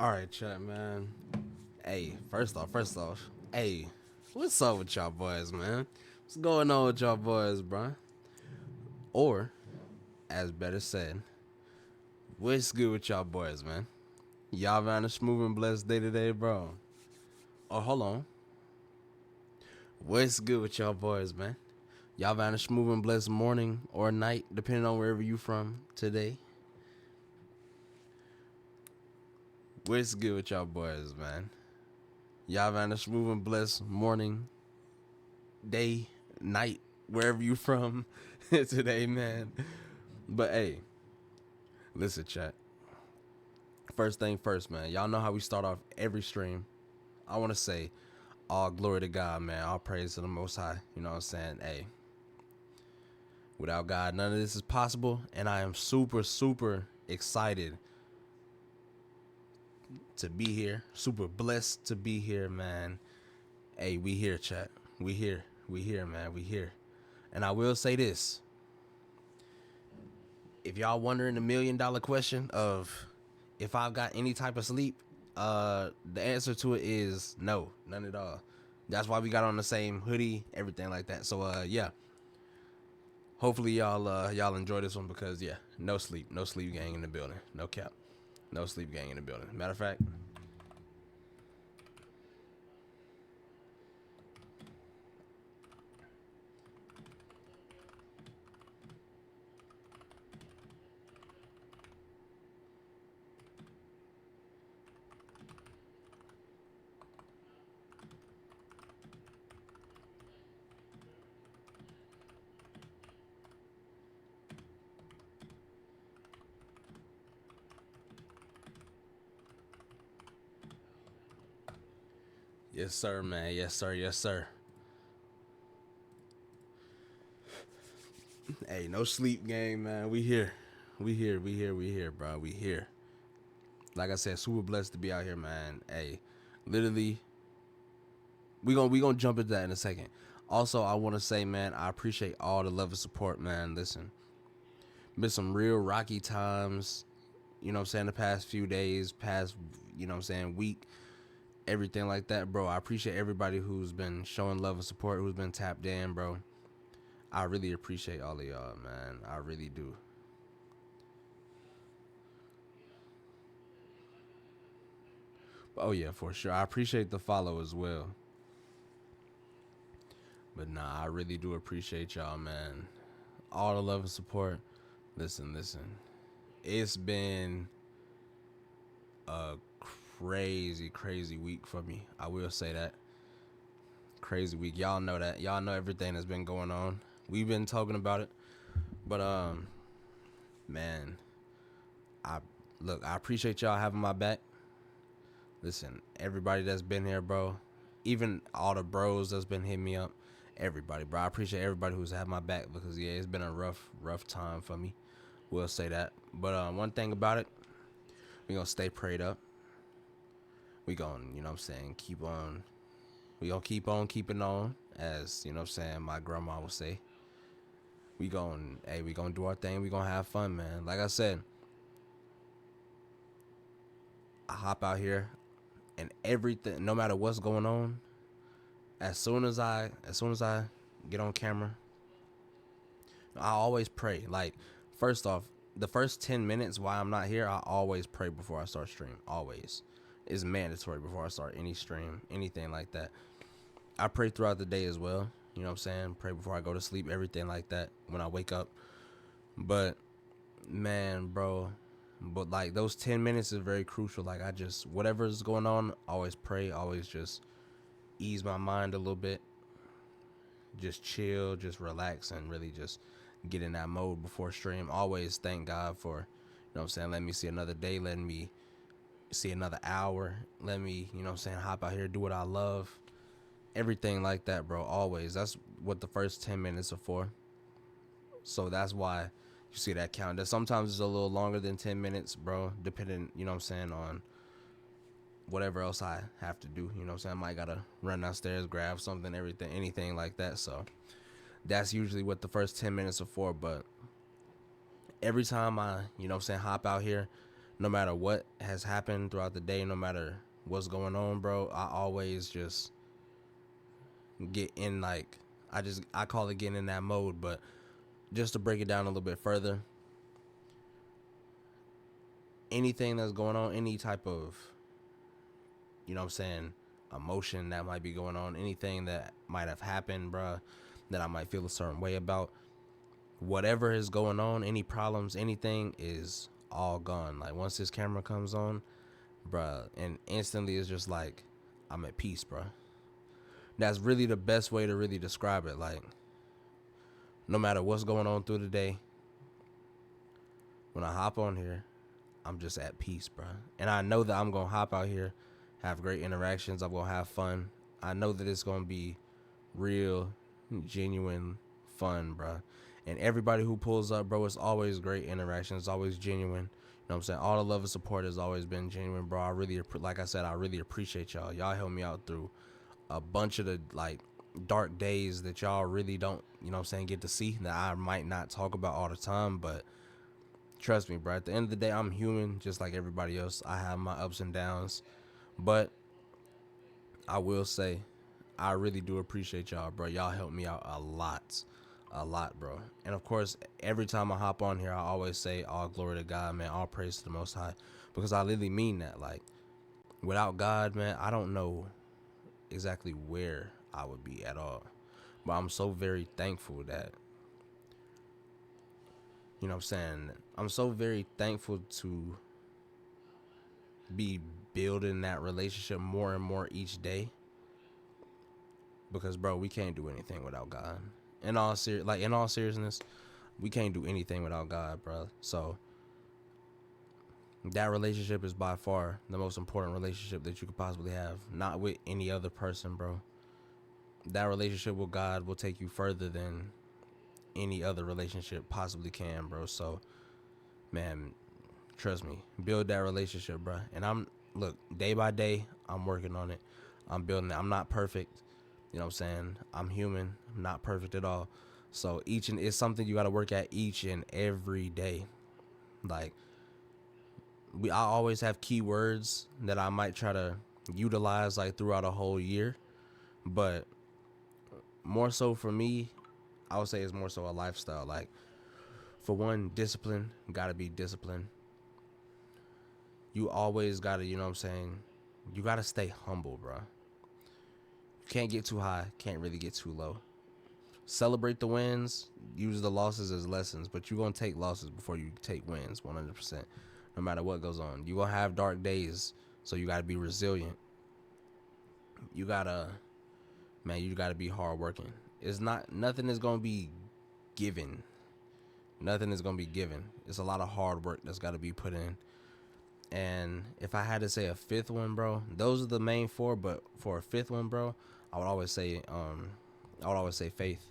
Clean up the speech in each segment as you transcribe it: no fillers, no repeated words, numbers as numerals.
All right, chat, man. Hey, first off, hey, what's up with y'all boys, man? What's going on with y'all boys, bro? Or, as better said, what's good with y'all boys, man? Y'all having a smooth and blessed day today, bro? Oh, hold on. What's good with y'all boys, man? Y'all having a smooth and blessed morning or night, depending on wherever you from today? What's good with y'all boys, man? Y'all having a smooth and blessed morning, day, night, wherever you from today, man. But hey, listen, chat. First thing first, man. Y'all know how we start off every stream. I want to say all glory to God, man. All praise to the Most High. You know what I'm saying? Hey, without God, none of this is possible. And I am super, super excited to be here. Super blessed to be here, man. Hey, we here, chat. We here. We here, man. We here. And I will say this. If y'all wondering the $1,000,000 question of if I've got any type of sleep, the answer to it is no, none at all. That's why we got on the same hoodie, everything like that. So yeah. Hopefully y'all enjoy this one because yeah, no sleep gang in the building. No cap. No sleep gang in the building. Matter of fact, yes sir, man. Yes sir, yes sir. Hey, no sleep gang, man. We here. We here, bro. We here. Like I said, super blessed to be out here, man. Hey, literally we gonna jump into that in a second. Also, I want to say, man, I appreciate all the love and support, man. Listen, been some real rocky times. You know what I'm saying? The past few days, past, you know what I'm saying, week, everything like that, bro. I appreciate everybody who's been showing love and support, who's been tapped in, bro. I really appreciate all of y'all, man. I really do. Oh yeah, for sure. I appreciate the follow as well. But nah, I really do appreciate y'all, man. All the love and support. Listen. It's been a crazy week for me. I will say that. Crazy week. Y'all know that. Y'all know everything that's been going on. We've been talking about it. But man, I look, I appreciate y'all having my back. Listen, everybody that's been here, bro. Even all the bros that's been hitting me up. Everybody, bro. I appreciate everybody who's had my back because yeah, it's been a rough time for me. We'll say that. But one thing about it, we gonna stay prayed up. We gonna, you know what I'm saying, keep on. We gonna keep on keeping on, as you know what I'm saying, my grandma would say. We gonna do our thing. We gonna have fun, man. Like I said, I hop out here and everything, no matter what's going on, as soon as I get on camera, I always pray. Like, first off, the first 10 minutes while I'm not here, I always pray before I start stream. Always. It's mandatory before I start any stream, anything like that. I pray throughout the day as well. You know what I'm saying? Pray before I go to sleep, everything like that when I wake up. But man, bro, but like those 10 minutes is very crucial. Like I just whatever's going on, always pray, always just ease my mind a little bit, just chill, just relax, and really just get in that mode before stream. Always thank God for, you know what I'm saying, let me see another day, letting me see another hour, let me, you know what I'm saying, hop out here, do what I love, everything like that, bro. Always. That's what the first 10 minutes are for. So that's why you see that count. That sometimes it's a little longer than 10 minutes, bro, depending, you know what I'm saying, on whatever else I have to do. You know what I'm saying? I might gotta run downstairs, grab something, everything, anything like that. So that's usually what the first 10 minutes are for. But every time I, you know what I'm saying, hop out here, no matter what has happened throughout the day, no matter what's going on, bro, I always just get in like I call it getting in that mode. But just to break it down a little bit further, anything that's going on, any type of, you know what I'm saying, emotion that might be going on, anything that might have happened, bruh, that I might feel a certain way about, whatever is going on, any problems, anything is all gone. Like once this camera comes on, bruh, and instantly it's just like I'm at peace, bruh. That's really the best way to really describe it. Like no matter what's going on through the day, when I hop on here, I'm just at peace, bruh. And I know that I'm gonna hop out here, have great interactions. I'm gonna have fun. I know that it's gonna be real, genuine fun, bruh. And everybody who pulls up, bro, it's always great interaction. It's always genuine. You know what I'm saying? All the love and support has always been genuine, bro. I really, like I said, I really appreciate y'all. Y'all helped me out through a bunch of the like dark days that y'all really don't, you know what I'm saying, get to see, that I might not talk about all the time. But trust me, bro, at the end of the day, I'm human just like everybody else. I have my ups and downs. But I will say, I really do appreciate y'all, bro. Y'all help me out a lot, bro. And of course, every time I hop on here, I always say, all glory to God, man. All praise to the Most High, because I literally mean that. Like, without God, man, I don't know exactly where I would be at all. But I'm so very thankful that, you know what I'm saying, I'm so very thankful to be building that relationship more and more each day. Because, bro, we can't do anything without God. In all seriousness, we can't do anything without God, bro. So that relationship is by far the most important relationship that you could possibly have. Not with any other person, bro. That relationship with God will take you further than any other relationship possibly can, bro. So, man, trust me, build that relationship, bro. And look, day by day, I'm working on it. I'm building it. I'm not perfect. You know what I'm saying? I'm human. I'm not perfect at all. So it's something you got to work at each and every day. Like, I always have keywords that I might try to utilize like throughout a whole year. But more so for me, I would say it's more so a lifestyle. Like, for one, discipline. Got to be disciplined. You always got to, you know what I'm saying, you got to stay humble, bro. Can't get too high, can't really get too low. Celebrate the wins, use the losses as lessons, but you're going to take losses before you take wins, 100%. No matter what goes on, you're going to have dark days, so you got to be resilient. You got to, man, you got to be hardworking. Nothing is going to be given. Nothing is going to be given. It's a lot of hard work that's got to be put in. And if I had to say a fifth one, bro, those are the main four, but for a fifth one, bro, I would always say faith.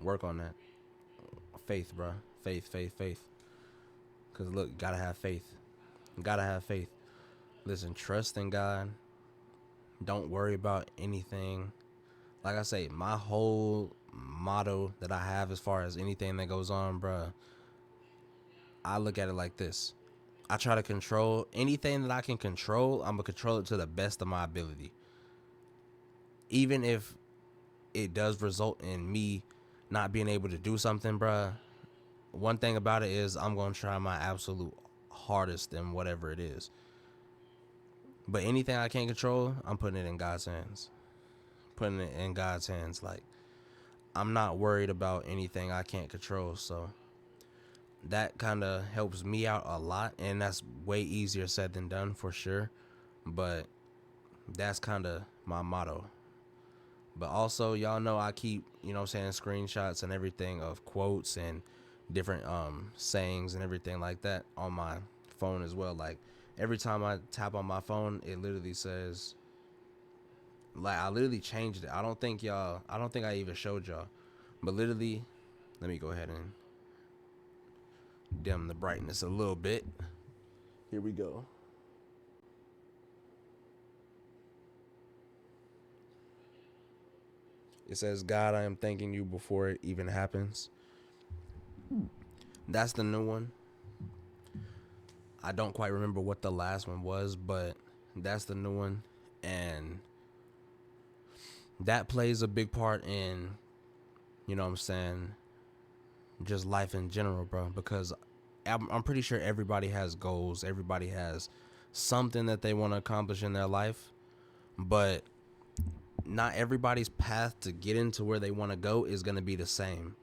Work on that. Faith, bro. Faith. Cause look, you gotta have faith. You gotta have faith. Listen, trust in God. Don't worry about anything. Like I say, my whole motto that I have as far as anything that goes on, bro, I look at it like this. I try to control anything that I can control. I'm gonna control it to the best of my ability. Even if it does result in me not being able to do something, bruh, one thing about it is I'm gonna try my absolute hardest in whatever it is. But anything I can't control, I'm putting it in God's hands. Putting it in God's hands. Like, I'm not worried about anything I can't control. So that kind of helps me out a lot. And that's way easier said than done, for sure. But that's kind of my motto. But also, y'all know I keep, you know what I'm saying, screenshots and everything of quotes and different sayings and everything like that on my phone as well. Like, every time I tap on my phone, it literally says, like, I literally changed it. I don't think I even showed y'all. But literally, let me go ahead and dim the brightness a little bit. Here we go. It says, God, I am thanking you before it even happens. That's the new one. I don't quite remember what the last one was, but that's the new one. And that plays a big part in, you know what I'm saying, just life in general, bro. Because I'm pretty sure everybody has goals. Everybody has something that they want to accomplish in their life. But not everybody's path to get into where they want to go is going to be the same.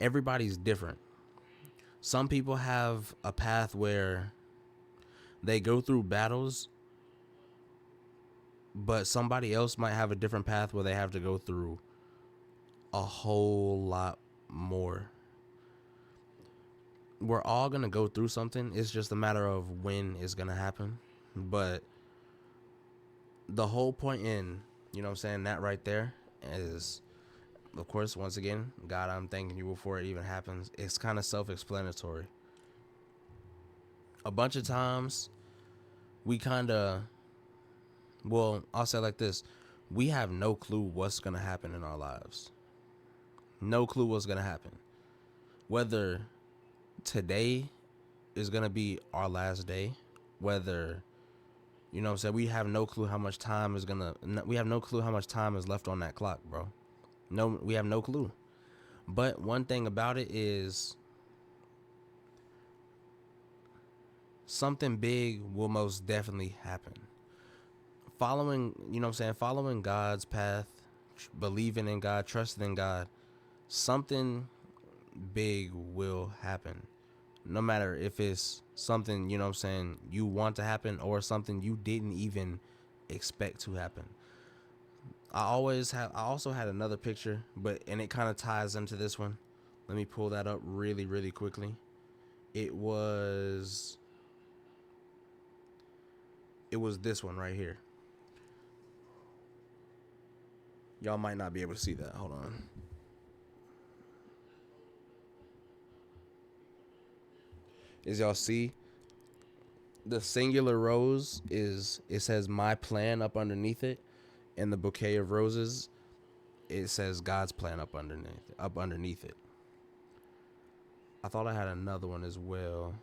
Everybody's different. Some people have a path where they go through battles, but somebody else might have a different path where they have to go through a whole lot more. We're all going to go through something. It's just a matter of when it's going to happen. But the whole point in, you know what I'm saying, that right there is, of course, once again, God, I'm thanking you before it even happens. It's kind of self-explanatory. A bunch of times, we kind of, well, I'll say it like this. We have no clue what's going to happen in our lives. No clue what's going to happen. Whether today is going to be our last day, whether, you know what I'm saying, we have no clue how much time is we have no clue how much time is left on that clock, bro. No, we have no clue. But one thing about it is something big will most definitely happen. Following, you know what I'm saying, following God's path, believing in God, trusting in God, something big will happen. No matter if it's something, you know what I'm saying, you want to happen or something you didn't even expect to happen. I also had another picture, and it kind of ties into this one. Let me pull that up really, really quickly. It was this one right here. Y'all might not be able to see that. Hold on. As y'all see, the singular rose it says my plan up underneath it, and the bouquet of roses, it says God's plan up underneath it. I thought I had another one as well.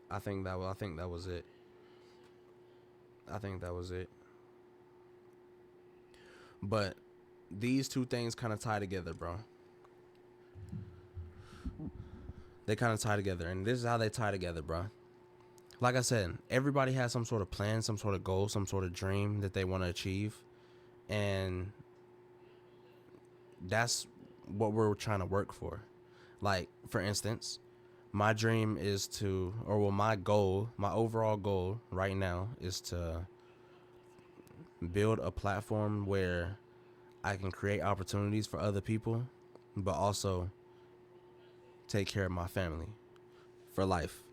I think that was it. But these two things kind of tie together, bro. They kind of tie together, and this is how they tie together, bro. Like I said, everybody has some sort of plan, some sort of goal, some sort of dream that they want to achieve, and that's what we're trying to work for. Like, for instance, my dream is to, my overall goal right now is to build a platform where I can create opportunities for other people, but also take care of my family for life.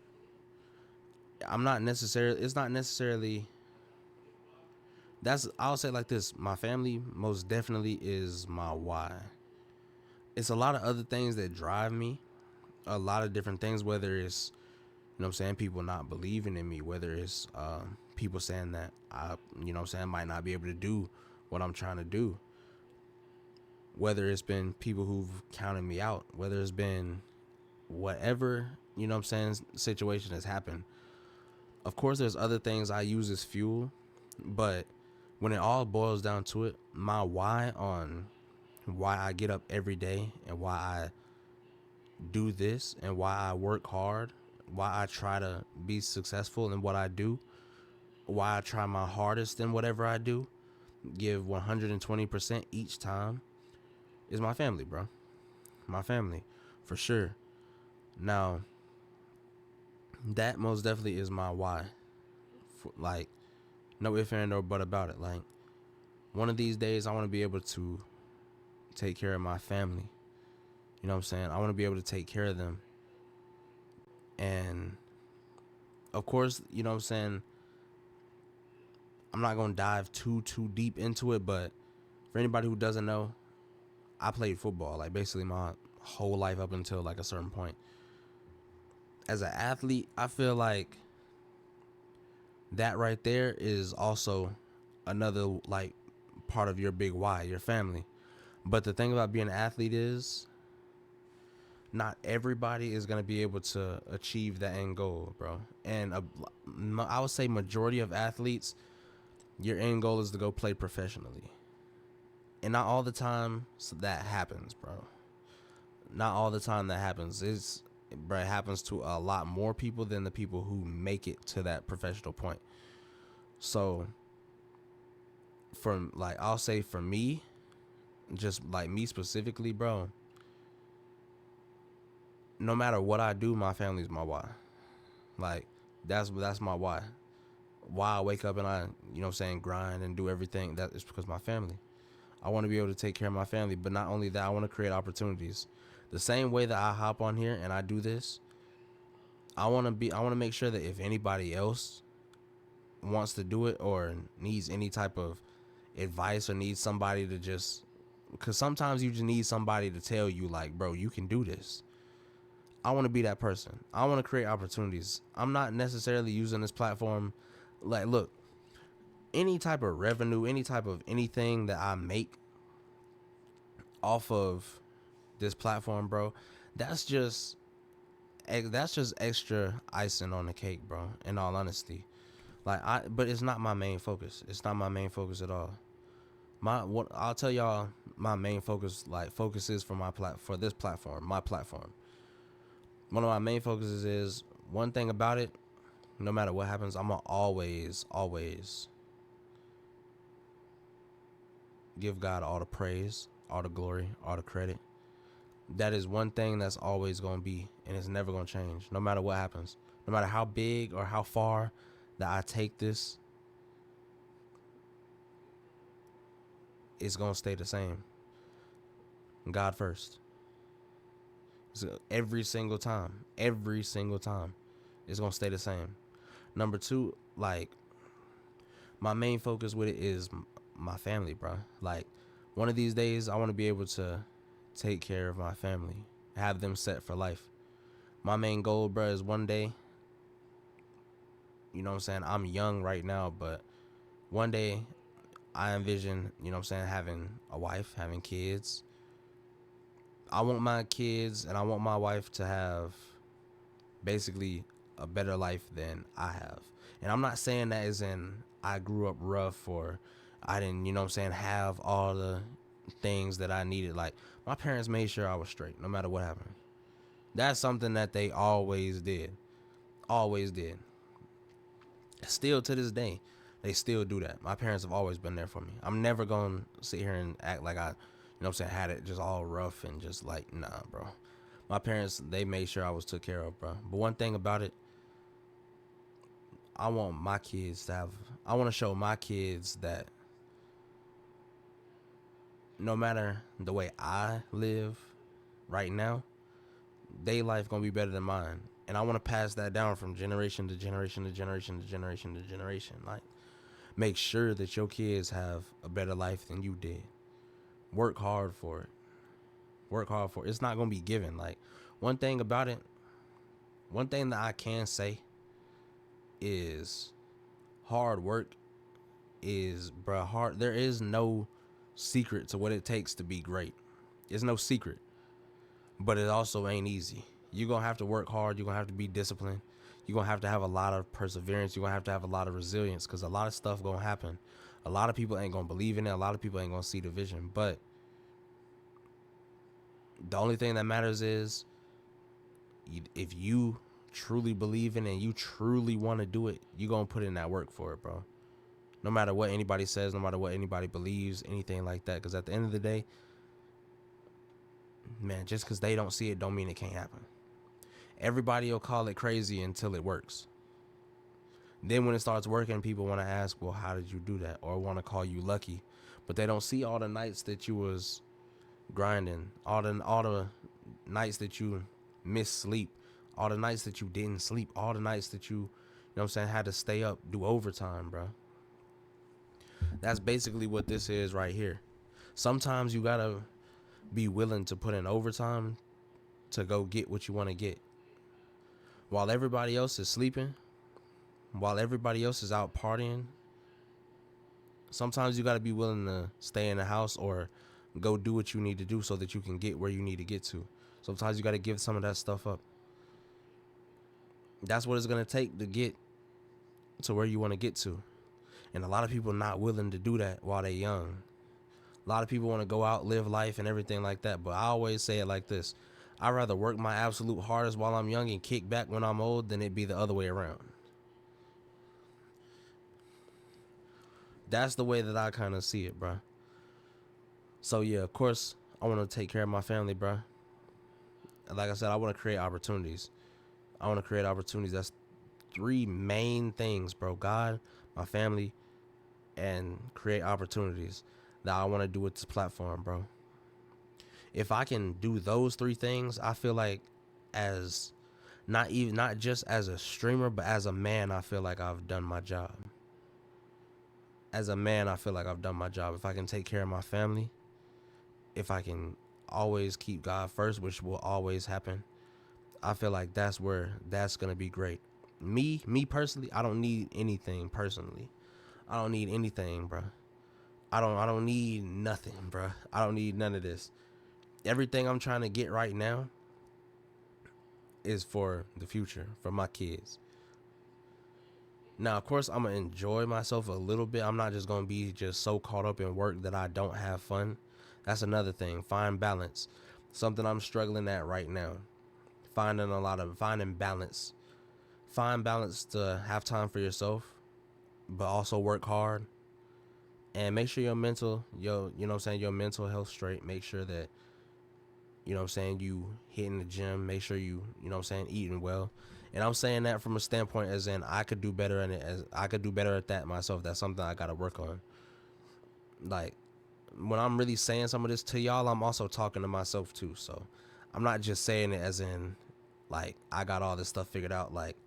It's not necessarily, I'll say it like this. My family most definitely is my why. It's a lot of other things that drive me, a lot of different things, whether it's, you know what I'm saying, people not believing in me, whether it's people saying that I, you know what I'm saying, might not be able to do what I'm trying to do, whether it's been people who've counted me out, whether it's been whatever, you know what I'm saying, situation has happened. Of course, there's other things I use as fuel, but when it all boils down to it, my why on why I get up every day and why I do this and why I work hard, why I try to be successful in what I do, why I try my hardest in whatever I do, give 120% each time, is my family, bro. My family, for sure. Now, that most definitely is my why. Like, no ifs, and no but about it. Like, one of these days, I want to be able to take care of my family. You know what I'm saying? I want to be able to take care of them. And, of course, you know what I'm saying, I'm not going to dive too deep into it, but for anybody who doesn't know, I played football, like, basically my whole life up until, like, a certain point. As an athlete, I feel like that right there is also another, like, part of your big why, your family. But the thing about being an athlete is Not everybody is going to be able to achieve that end goal, bro. And I would say majority of athletes, your end goal is to go play professionally. And not all the time that happens, bro. Not all the time that happens. It happens to a lot more people than the people who make it to that professional point. So, I'll say for me, just like me specifically, bro, no matter what I do, my family's my why. Like, that's my why. Why I wake up and I, grind and do everything, that is because my family. I want to be able to take care of my family, but not only that, I want to create opportunities. The same way that I hop on here and I do this, I want to make sure that if anybody else wants to do it or needs any type of advice or needs somebody to just, because sometimes you just need somebody to tell you, like, bro, you can do this. I want to be that person. I want to create opportunities. I'm not necessarily using this platform. Like, look, any type of revenue, any type of anything that I make off of this platform, bro, that's just extra icing on the cake, bro, in all honesty. But it's not my main focus. It's not my main focus at all. I'll tell y'all my main focus, focuses for this platform, my platform. One of my main focuses is, one thing about it, no matter what happens, I'm gonna always give God all the praise, all the glory, all the credit. That is one thing that's always gonna be, and it's never gonna change, no matter what happens. No matter how big or how far that I take this, it's gonna stay the same. God first. So every single time, it's gonna stay the same. Number two, my main focus with it is my family, bro. Like, one of these days, I want to be able to take care of my family, have them set for life. My main goal, bro, is one day, I'm young right now, but one day I envision, having a wife, having kids. I want my kids and I want my wife to have basically a better life than I have. And I'm not saying that as in I grew up rough or I didn't, have all the things that I needed. Like, my parents made sure I was straight no matter what happened. That's something that they always did. Always did. Still to this day, they still do that. My parents have always been there for me. I'm never going to sit here and act like I, had it just all rough and just like, nah, bro. My parents, they made sure I was took care of, bro. But one thing about it, I want to show my kids that no matter the way I live right now, they life going to be better than mine. And I want to pass that down from generation to generation to generation to generation to generation. Like, make sure that your kids have a better life than you did. Work hard for it. It's not going to be given. Like, one thing about it, one thing that I can say is hard work is, bro, hard. There is no secret to what it takes to be great. There's no secret. But it also ain't easy. You're going to have to work hard. You're going to have to be disciplined. You're going to have a lot of perseverance. You're going to have a lot of resilience, because a lot of stuff going to happen. A lot of people ain't going to believe in it. A lot of people ain't going to see the vision. But the only thing that matters is if you truly believe in it and you truly want to do it, you're going to put in that work for it, bro. No matter what anybody says, no matter what anybody believes, anything like that. Because at the end of the day, man, just because they don't see it don't mean it can't happen. Everybody will call it crazy until it works. Then when it starts working, people want to ask, well, how did you do that? Or want to call you lucky. But they don't see all the nights that you was grinding, all the nights that you missed sleep, all the nights that you didn't sleep, all the nights that you had to stay up, do overtime, bro. That's basically what this is right here. Sometimes you got to be willing to put in overtime to go get what you want to get. While everybody else is sleeping, while everybody else is out partying, sometimes you got to be willing to stay in the house or go do what you need to do so that you can get where you need to get to. Sometimes you got to give some of that stuff up. That's what it's going to take to get to where you want to get to. And a lot of people not willing to do that while they're young. A lot of people want to go out, live life and everything like that. But I always say it like this. I'd rather work my absolute hardest while I'm young and kick back when I'm old than it be the other way around. That's the way that I kind of see it, bro. So, yeah, of course, I want to take care of my family, bro. Like I said, I want to create opportunities. I want to create opportunities. That's three main things, bro. God, my family, and create opportunities that I want to do with this platform, bro. If I can do those three things, I feel like as not just as a streamer, but as a man, I feel like I've done my job. As a man, I feel like I've done my job. If I can take care of my family, if I can always keep God first, which will always happen, I feel like that's going to be great. Me personally, I don't need anything personally. I don't need anything, bro. I don't need nothing, bro. I don't need none of this. Everything I'm trying to get right now is for the future, for my kids. Now, of course, I'm going to enjoy myself a little bit. I'm not just going to be just so caught up in work that I don't have fun. That's another thing. Find balance. Something I'm struggling at right now. Finding balance. Find balance to have time for yourself, but also work hard. And make sure your mental health straight. Make sure that, you hitting the gym. Make sure you eating well. And I'm saying that from a standpoint as in I could do better in it, as I could do better at that myself. That's something I got to work on. Like, when I'm really saying some of this to y'all, I'm also talking to myself too. So I'm not just saying it as in, like, I got all this stuff figured out, like,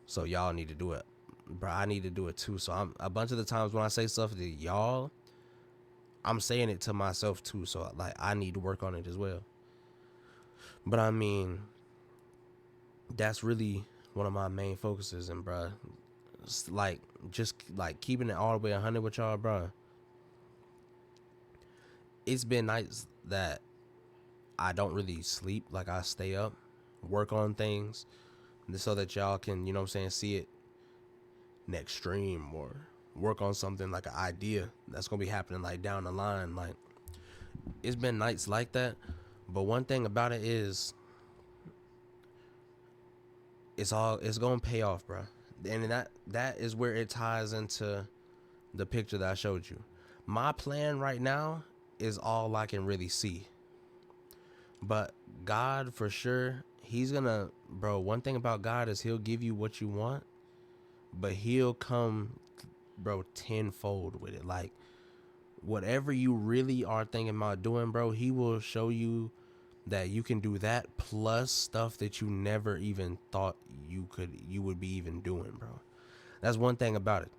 so y'all need to do it. Bro, I need to do it too. So I'm a bunch of the times when I say stuff to y'all, I'm saying it to myself too. So, like, I need to work on it as well. But I mean, that's really one of my main focuses. And, bro, it's like, just like keeping it all the way 100 with y'all, bro. It's been nights that I don't really sleep. Like, I stay up, work on things so that y'all can, see it next stream, or work on something like an idea that's going to be happening like down the line. Like, it's been nights like that. But one thing about it is it's going to pay off, bro. And that is where it ties into the picture that I showed you. My plan right now is all I can really see. But God, for sure, he's gonna, bro, one thing about God is he'll give you what you want, but he'll come, bro, tenfold with it. Like, whatever you really are thinking about doing, bro, he will show you that you can do that plus stuff that you never even thought you would be even doing, bro. That's one thing about it.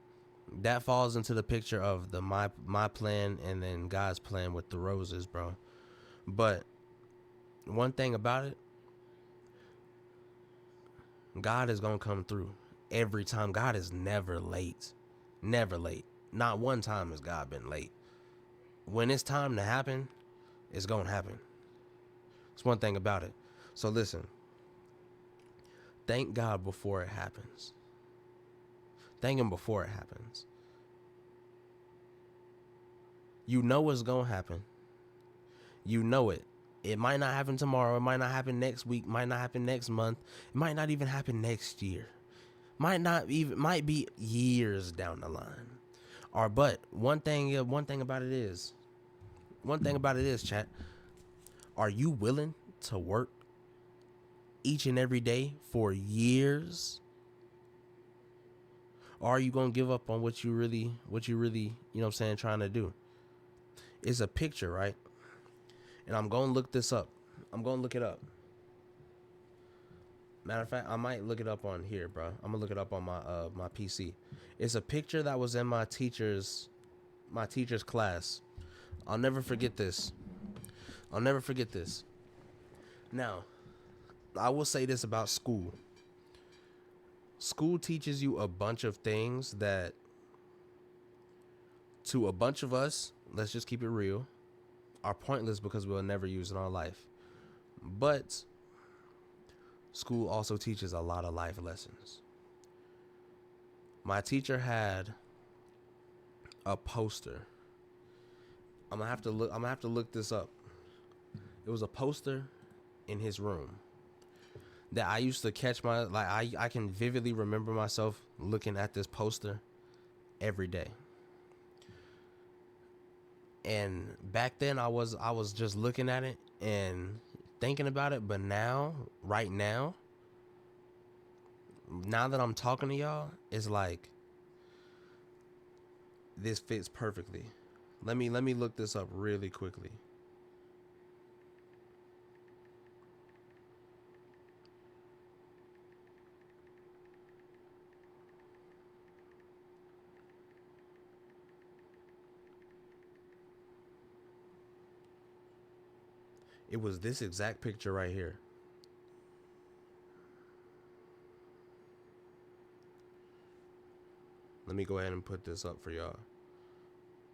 That falls into the picture of the my plan and then God's plan with the roses, bro. But one thing about it, God is going to come through every time. God is never late. Never late. Not one time has God been late. When it's time to happen, it's going to happen. It's one thing about it. So listen, thank God before it happens. Thank him before it happens. You know what's going to happen. You know it. It might not happen tomorrow. It might not happen next week. Might not happen next month. It might not even happen next year. Might be years down the line. But one thing about it is, chat, are you willing to work each and every day for years? Or are you going to give up on what you really, trying to do? It's a picture, right? And I'm going to look this up. I'm going to look it up. Matter of fact, I might look it up on here, bro. I'm going to look it up on my PC. It's a picture that was in my teacher's class. I'll never forget this. Now, I will say this about school. School teaches you a bunch of things that, to a bunch of us, let's just keep it real, are pointless because we'll never use in our life. But school also teaches a lot of life lessons. My teacher had a poster. I'm gonna have to look this up. It was a poster in his room that I used to catch I can vividly remember myself looking at this poster every day. And back then I was just looking at it and thinking about it, but now, right now that I'm talking to y'all, it's like this fits perfectly. Let me look this up really quickly. It was this exact picture right here. Let me go ahead and put this up for y'all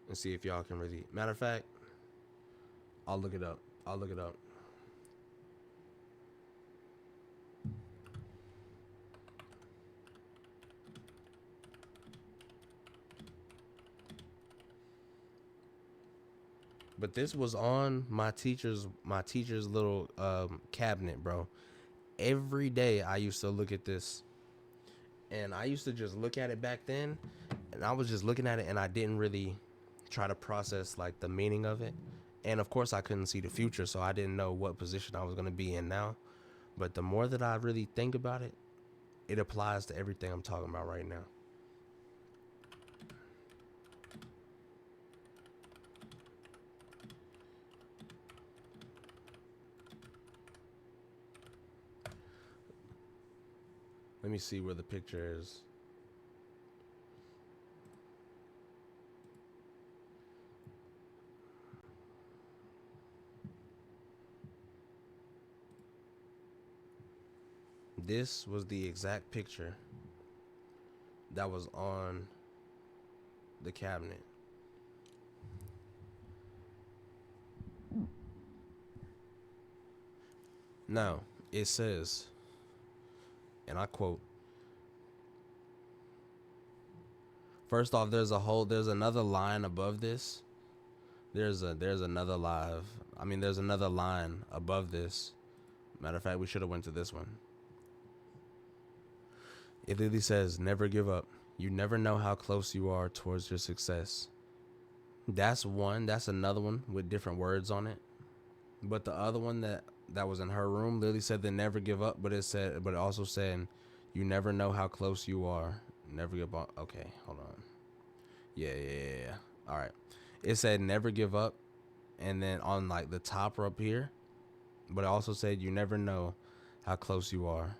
and see if y'all can really. Matter of fact, I'll look it up. I'll look it up. But this was on my teacher's little cabinet, bro. Every day I used to look at this, and I used to just look at it back then, and I was just looking at it, and I didn't really try to process like the meaning of it. And of course, I couldn't see the future, so I didn't know what position I was gonna be in now. But the more that I really think about it, it applies to everything I'm talking about right now. Let me see where the picture is. This was the exact picture that was on the cabinet. Now, it says, and I quote, first off, there's another line above this. There's another live. I mean, there's another line above this. Matter of fact, we should have went to this one. It literally says, never give up. You never know how close you are towards your success. That's one. That's another one with different words on it. But the other one that was in her room literally said they never give up, but it also said, you never know how close you are. Never give up. Okay, hold on. Yeah. All right. It said never give up, and then on like the top up here, but it also said you never know how close you are.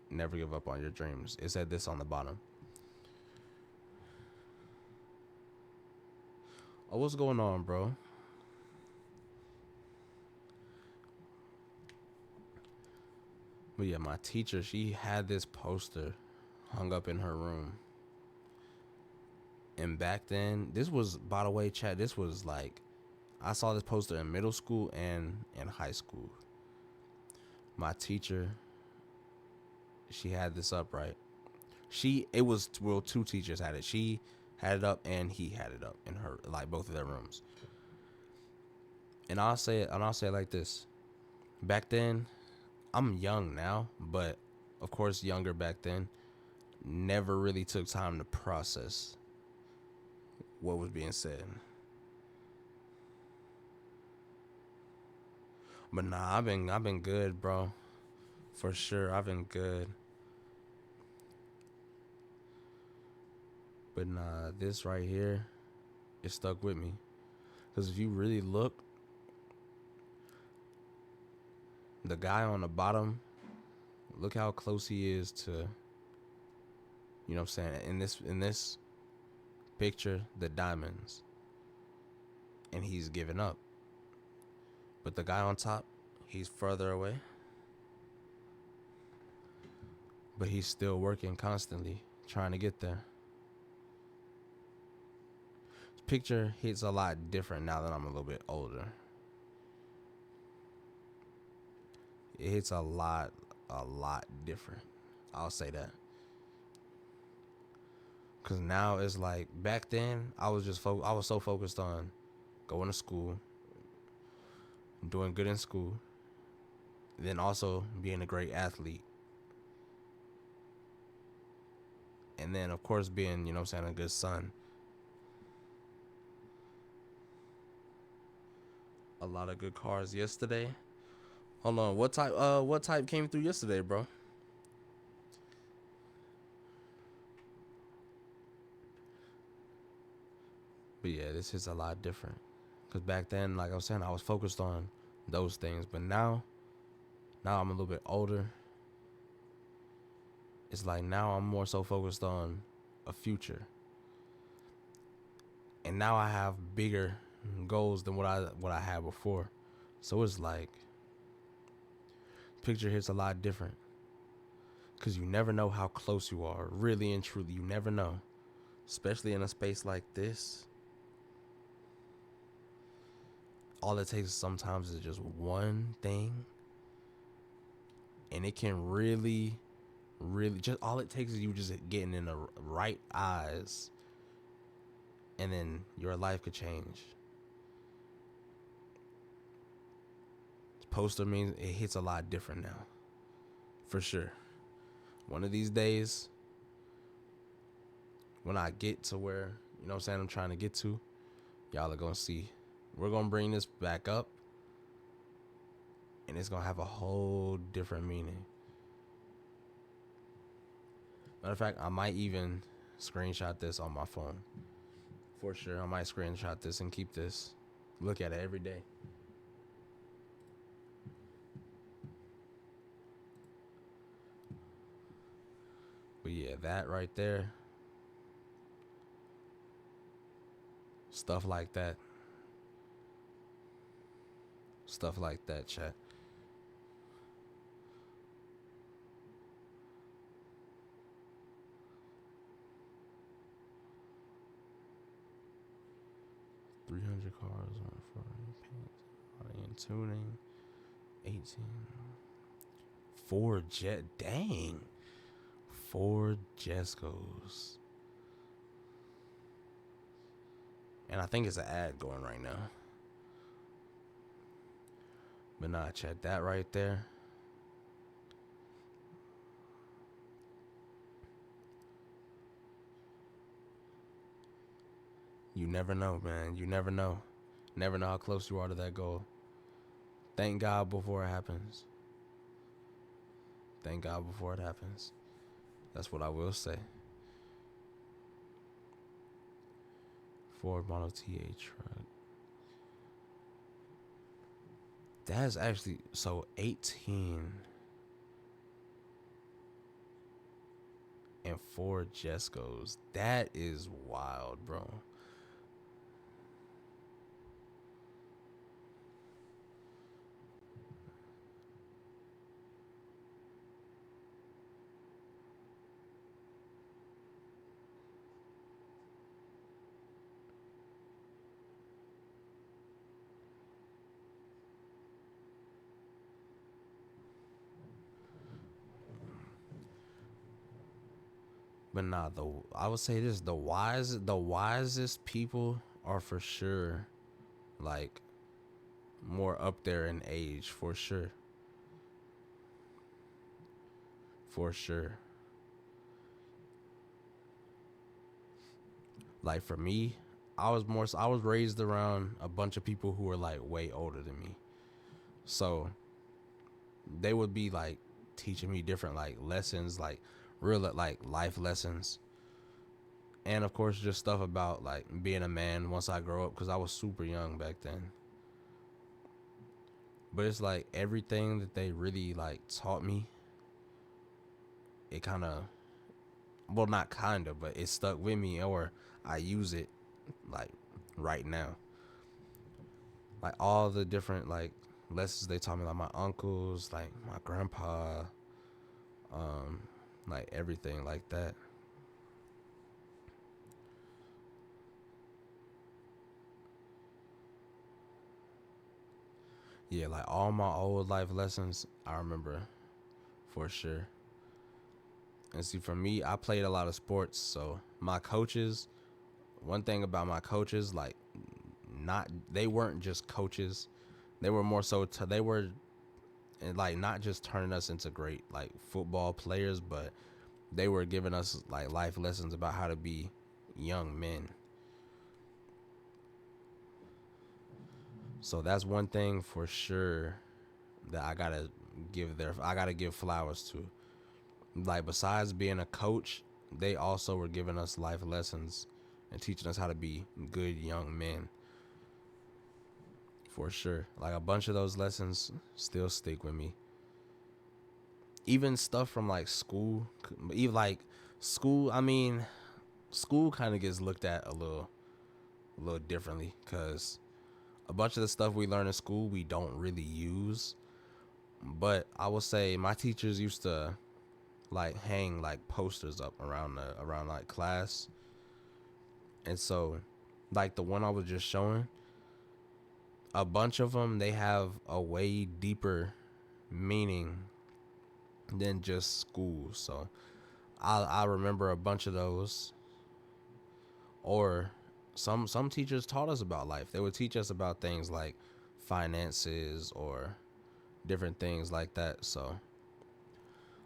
Never give up on your dreams. It said this on the bottom. Oh, what's going on, bro? But yeah, my teacher, she had this poster hung up in her room. And back then, this was, by the way, Chad, this was like, I saw this poster in middle school and in high school. My teacher, she had this up, right? Two teachers had it. She had it up and he had it up in her, like both of their rooms. And I'll say it like this. Back then, I'm young now, but of course younger back then, never really took time to process what was being said. But nah, I've been good, bro. For sure, I've been good. But nah, this right here, it stuck with me. Cause if you really look, the guy on the bottom, look how close he is to, you know what I'm saying, in this picture, the diamonds. And he's giving up. But the guy on top, he's further away. But he's still working constantly, trying to get there. This picture hits a lot different now that I'm a little bit older. It hits a lot different. I'll say that. Cause now it's like back then I was just I was so focused on going to school, doing good in school, then also being a great athlete, and then of course being, you know what I'm saying, a good son. A lot of good cars yesterday. Hold on, what type came through yesterday, bro? But yeah, this is a lot different. Cause back then, like I was saying, I was focused on those things, but now I'm a little bit older. It's like now I'm more so focused on a future, and now I have bigger goals than what I had before. So it's like picture hits a lot different because you never know how close you are, really and truly. You never know, especially in a space like this. All it takes sometimes is just one thing, and it can really just all it takes is you just getting in the right eyes, and then your life could change. Poster means it hits a lot different now, for sure. One of these days, when I get to where, you know what I'm saying, I'm trying to get to, y'all are gonna see. We're gonna bring this back up, and it's gonna have a whole different meaning. Matter of fact, I might even screenshot this on my phone. For sure, I might screenshot this and keep this. Look at it every day. But yeah, that right there, stuff like that. Stuff like that, chat. $300 on Friday, and tuning. 18. Dang. 4 Jescos. And I think it's an ad going right now. But nah, chat, that right there. You never know, man. You never know. Never know how close you are to that goal. Thank God before it happens. Thank God before it happens. That's what I will say. Ford Model TA truck. That's actually, so 18 and 4 Jescos. That is wild, bro. But nah, I would say this: the wisest people are for sure, like, more up there in age, for sure, for sure. Like for me, I was raised around a bunch of people who were like way older than me, so they would be like teaching me different like lessons, like real like life lessons, and of course just stuff about like being a man once I grow up, because I was super young back then. But it's like everything that they really like taught me, it kind of, well, not kind of, but it stuck with me, or I use it like right now. Like all the different like lessons they taught me, like my uncles, like my grandpa, um, like everything like that. Yeah, like all my old life lessons, I remember for sure. And see, for me, I played a lot of sports, so my coaches. One thing about my coaches, like, not they weren't just coaches. They were more so. They were like not just turning us into great like football players, but they were giving us like life lessons about how to be young men. So that's one thing for sure that I gotta give flowers to. Like besides being a coach, they also were giving us life lessons and teaching us how to be good young men for sure. Like a bunch of those lessons still stick with me. Even stuff from like school, even like school. I mean, school kind of gets looked at a little differently because a bunch of the stuff we learn in school we don't really use. But I will say my teachers used to like hang like posters up around like class, and so like the one I was just showing, a bunch of them they have a way deeper meaning than just school. So I remember a bunch of those. Or some teachers taught us about life. They would teach us about things like finances or different things like that. So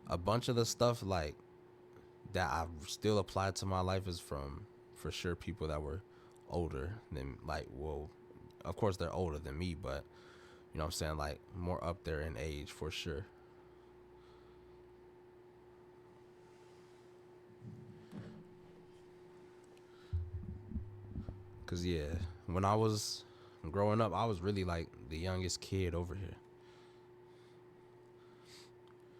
a bunch of the stuff like that I've still applied to my life is from for sure people that were older than like, well, of course they're older than me, but you know what I'm saying, like more up there in age for sure. Cause yeah, when I was growing up, I was really like the youngest kid over here.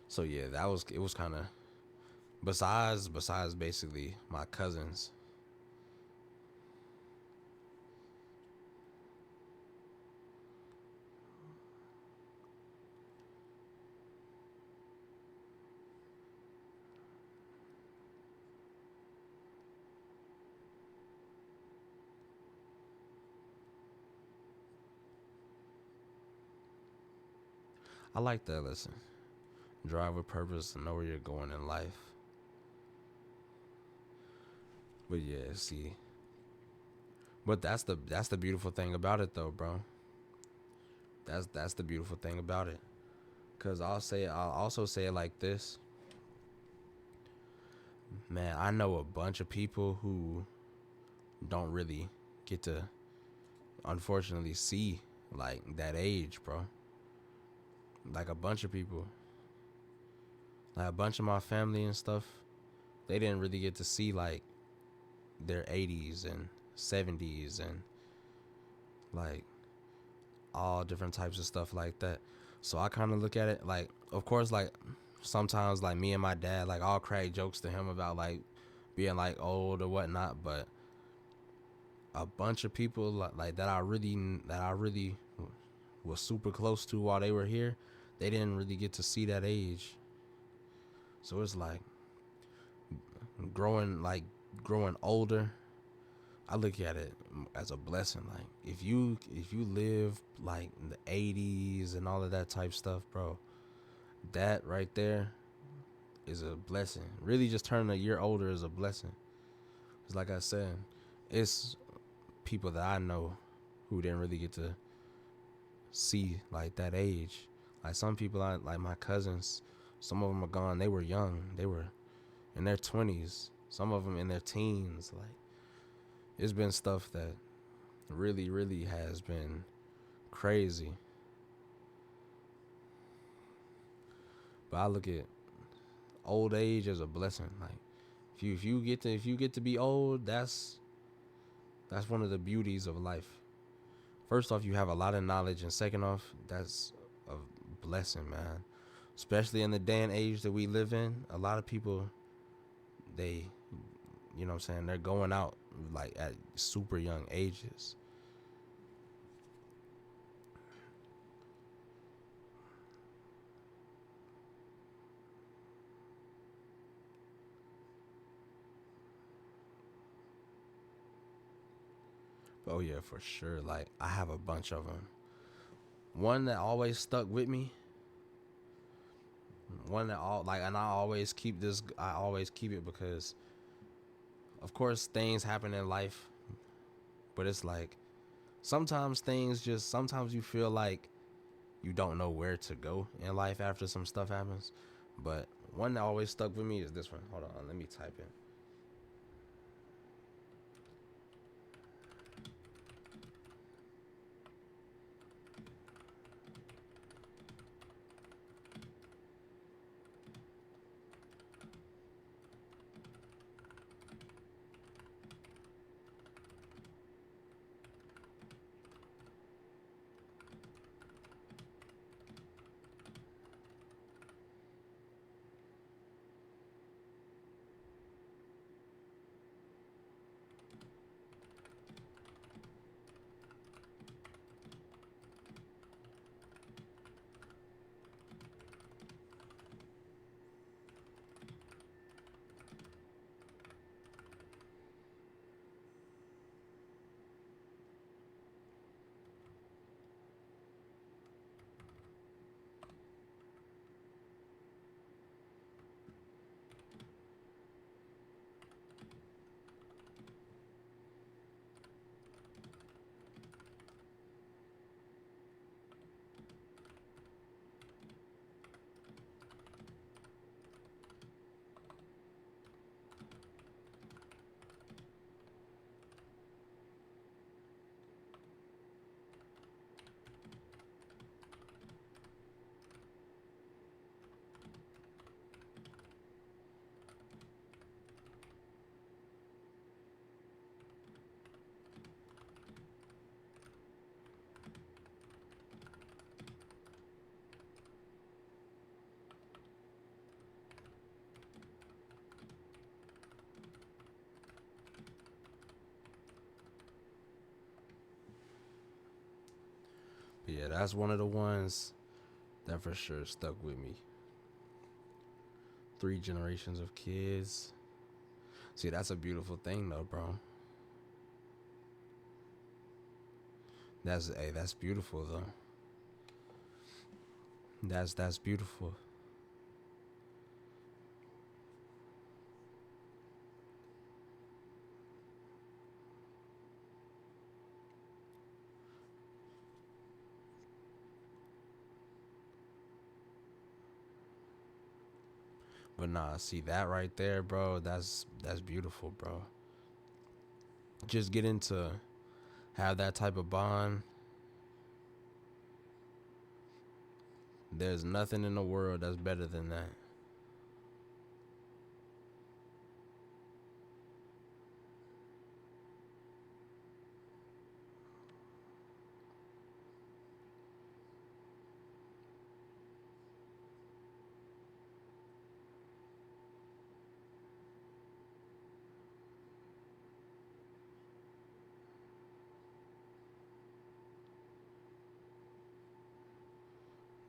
So yeah, that was it was kind of besides basically my cousins. I like that lesson. Drive with purpose and know where you're going in life. But yeah, see. But that's the beautiful thing about it though, bro. That's the beautiful thing about it. Cause I'll also say it like this. Man, I know a bunch of people who don't really get to unfortunately see like that age, bro. Like a bunch of people. Like a bunch of my family and stuff, they didn't really get to see like their 80s and 70s and like all different types of stuff like that. So I kind of look at it like, of course, like sometimes like me and my dad, like I'll crack jokes to him about like being like old or whatnot, but a bunch of people like that I really was super close to while they were here, they didn't really get to see that age. So it's like growing like growing older, I look at it as a blessing. Like if you live like in the 80s and all of that type stuff, bro, that right there is a blessing. Really, just turning a year older is a blessing. Cause like I said, it's people that I know who didn't really get to see like that age. Like some people, like my cousins, some of them are gone. They were young. They were in their 20s. Some of them in their teens. Like it's been stuff that really has been crazy. But I look at old age as a blessing. Like if you get to be old, that's one of the beauties of life. First off, you have a lot of knowledge, and second off, that's a blessing, man. Especially in the day and age that we live in, a lot of people they, you know what I'm saying, they're going out like at super young ages. Oh yeah, for sure. Like I have a bunch of them. One that always stuck with me. One that all like, and I always keep this. I always keep it because, of course, things happen in life, but it's like sometimes things just. Sometimes you feel like you don't know where to go in life after some stuff happens. But one that always stuck with me is this one. Hold on, let me type it. But yeah, that's one of the ones that for sure stuck with me. 3 generations of kids. See, that's a beautiful thing, though, bro. That's beautiful, though. That's beautiful. But nah, see that right there, bro. That's beautiful, bro. Just getting to have that type of bond. There's nothing in the world that's better than that.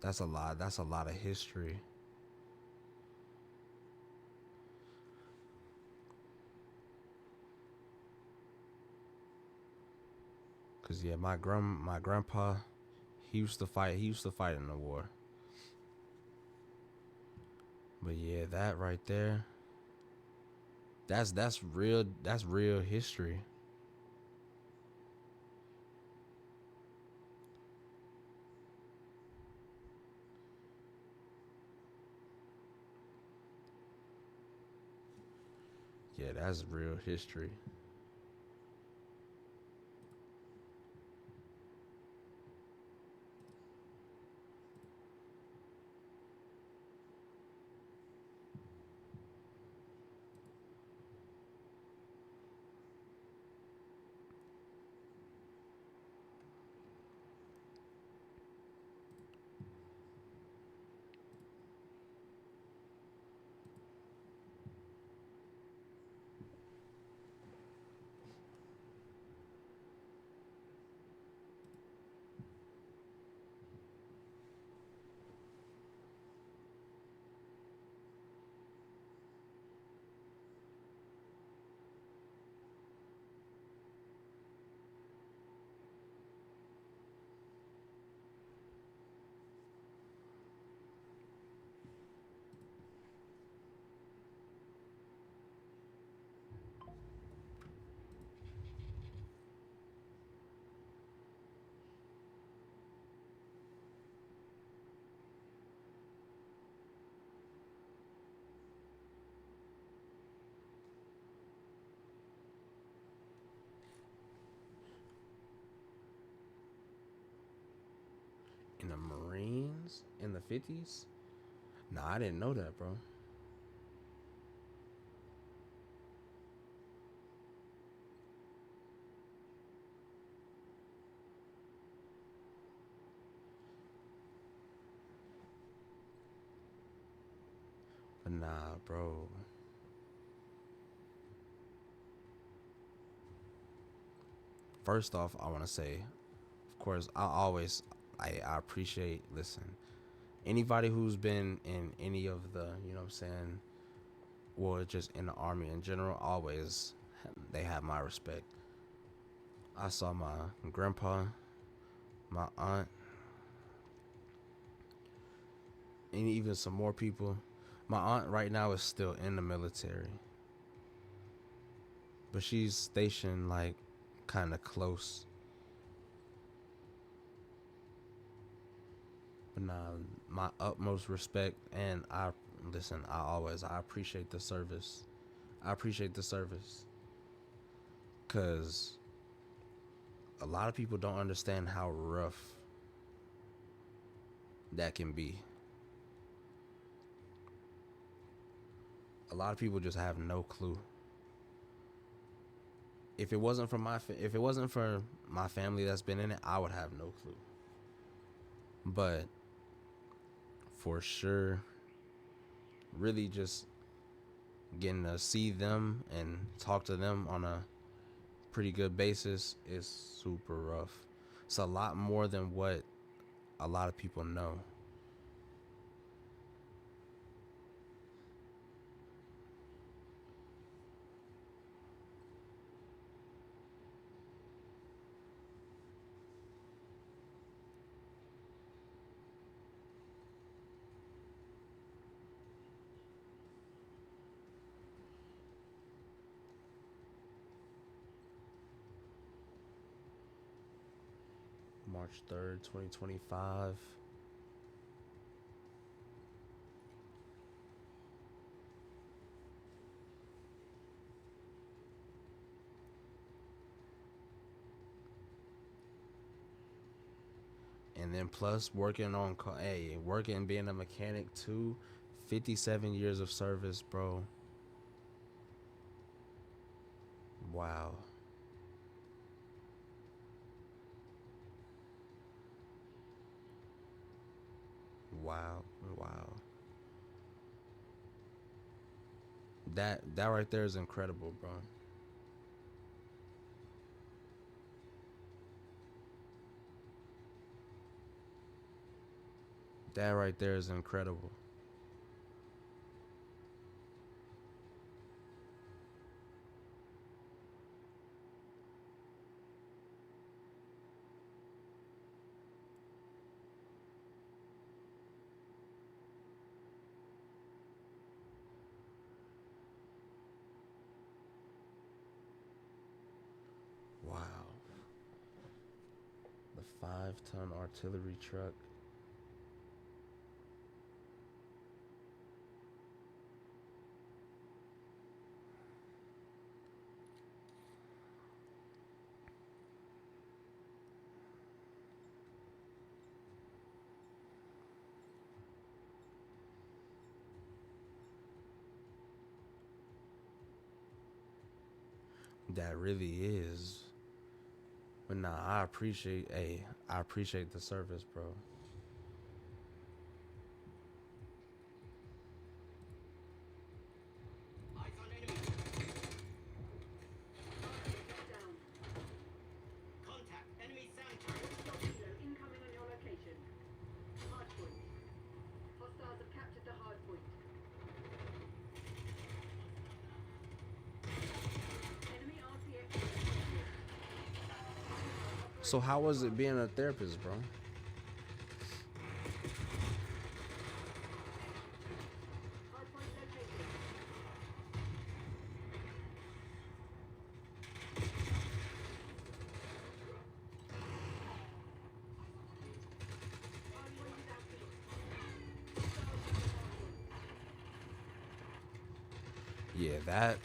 That's a lot. That's a lot of history. Cause yeah, my grandpa, he used to fight. He used to fight in the war. But yeah, that right there, that's real. That's real history. Yeah, that's real history. in the 50s? Nah, I didn't know that, bro. But nah, bro. First off, I want to say, of course, I appreciate, listen, anybody who's been in any of the, you know what I'm saying, or just in the army in general, always, they have my respect. I saw my grandpa, my aunt, and even some more people. My aunt right now is still in the military, but she's stationed like kind of close. But nah, my utmost respect, and I listen. I appreciate the service. I appreciate the service, cause a lot of people don't understand how rough that can be. A lot of people just have no clue. If it wasn't for my family that's been in it, I would have no clue. But for sure, really just getting to see them and talk to them on a pretty good basis is super rough. It's a lot more than what a lot of people know. March 3rd, 2025. And then plus working being a mechanic too. 57 years of service, bro. Wow. Wow. Wow. That right there is incredible, bro. That right there is incredible. Wow. The 5-ton artillery truck. That really is. But nah, I appreciate the service, bro. Contact. Enemy sound turret. Torpedo incoming on your location. Hardpoint. Hostiles have captured the hardpoint. Enemy RCX. So how was it being a therapist, bro? Hardpoint located. Hardpoint is active. Hostiles on the hardpoint. Yeah, that.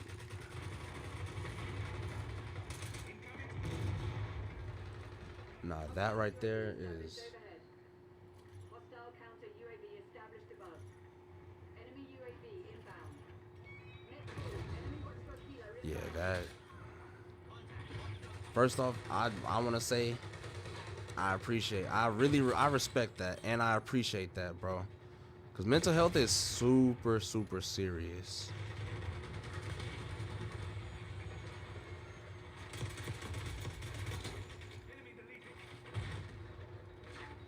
Nah, that right there Service is. overhead. Hostile counter UAV that. First off, I want to say I respect that, and I appreciate that, bro. Because mental health is super, super serious.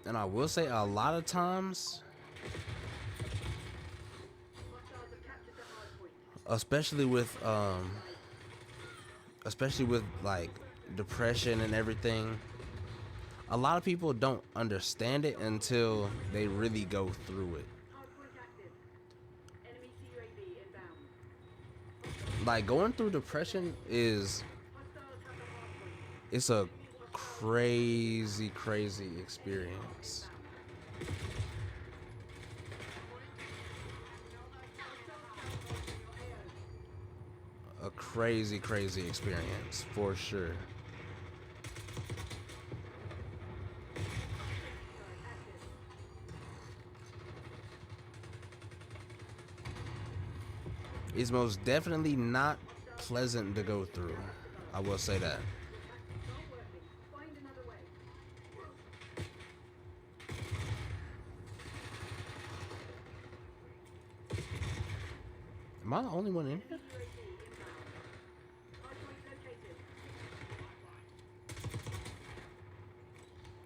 And I will say a lot of times, Hostiles have captured the hard point. especially with like depression and everything, a lot of people don't understand it until they really go through it. Hard point active. Enemy CUAV inbound. Like going through depression is Hostiles have the hard point. it's a crazy, crazy experience. A crazy, crazy experience for sure. It's most definitely not pleasant to go through. I will say that. Not working. Find another way. Am I the only one in here? UAV inbound. Hard point located.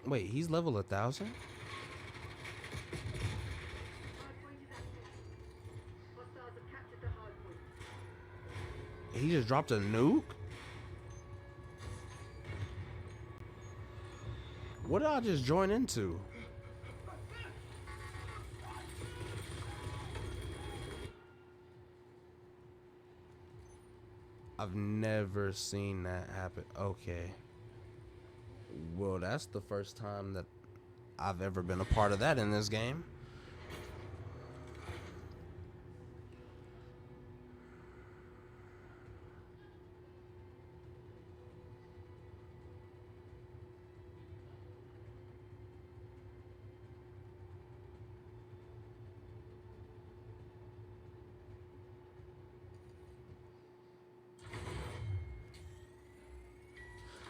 Wait, he's level 1,000? Hard point is active. Hostiles have captured the hard point. He just dropped a nuke? What did I just join into? I've never seen that happen. Okay. Well, that's the first time that I've ever been a part of that in this game.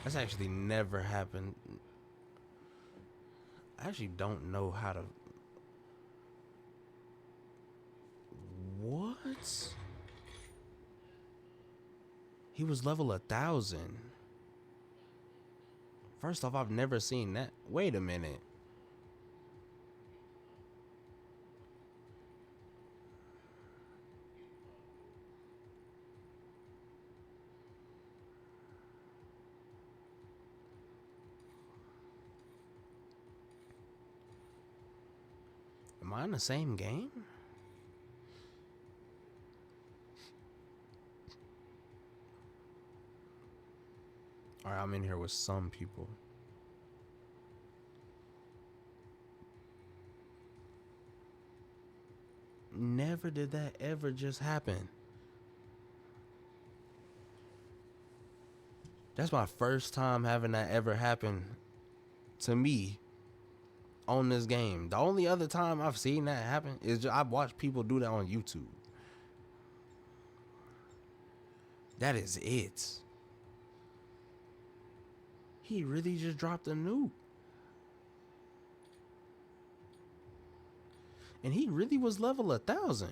That's actually never happened. I actually don't know how to. What? He was level 1,000. First off, I've never seen that. Wait a minute. Am I in the same game? Alright, I'm in here with some people. Never did that ever just happen. That's my first time having that ever happen to me on this game. The only other time I've seen that happen is I've watched people do that on YouTube. That is it. He really just dropped a nuke. And he really was level 1,000.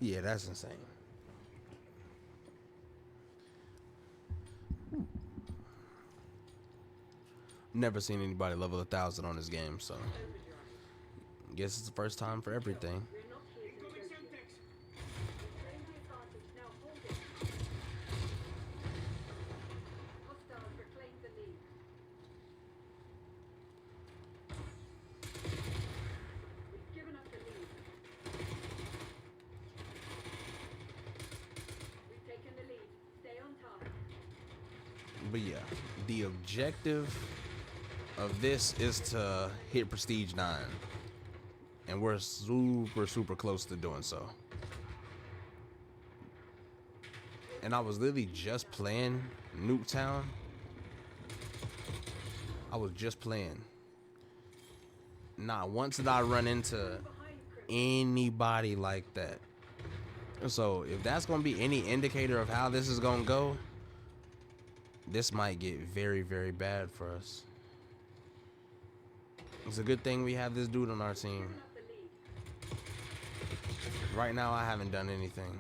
Yeah, that's insane. Never seen anybody level 1,000 on this game, so guess it's the first time for everything. We're not here to negotiate. Claim the advantage. Now hold it. Hostiles reclaim the lead. We've given up the lead. We've taken the lead. Stay on task. But yeah, the objective of this is to hit Prestige 9. And we're super, super close to doing so. And I was literally just playing Nuketown I was just playing. Not once did I run into anybody like that. So if that's gonna be any indicator of how this is gonna go, this might get very, very bad for us. It's a good thing we have this dude on our team. Right now, I haven't done anything.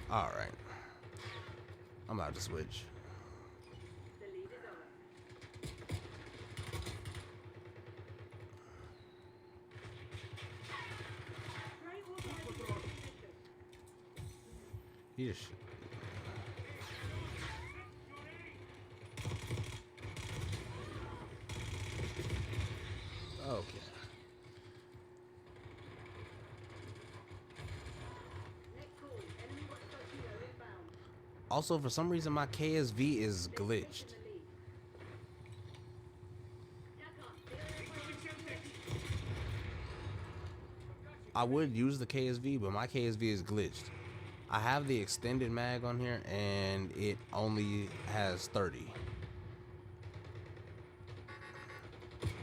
All right, I'm about to switch. He just. Okay. Also, for some reason, my KSV is glitched. I would use the KSV, but my KSV is glitched. I have the extended mag on here, and it only has 30.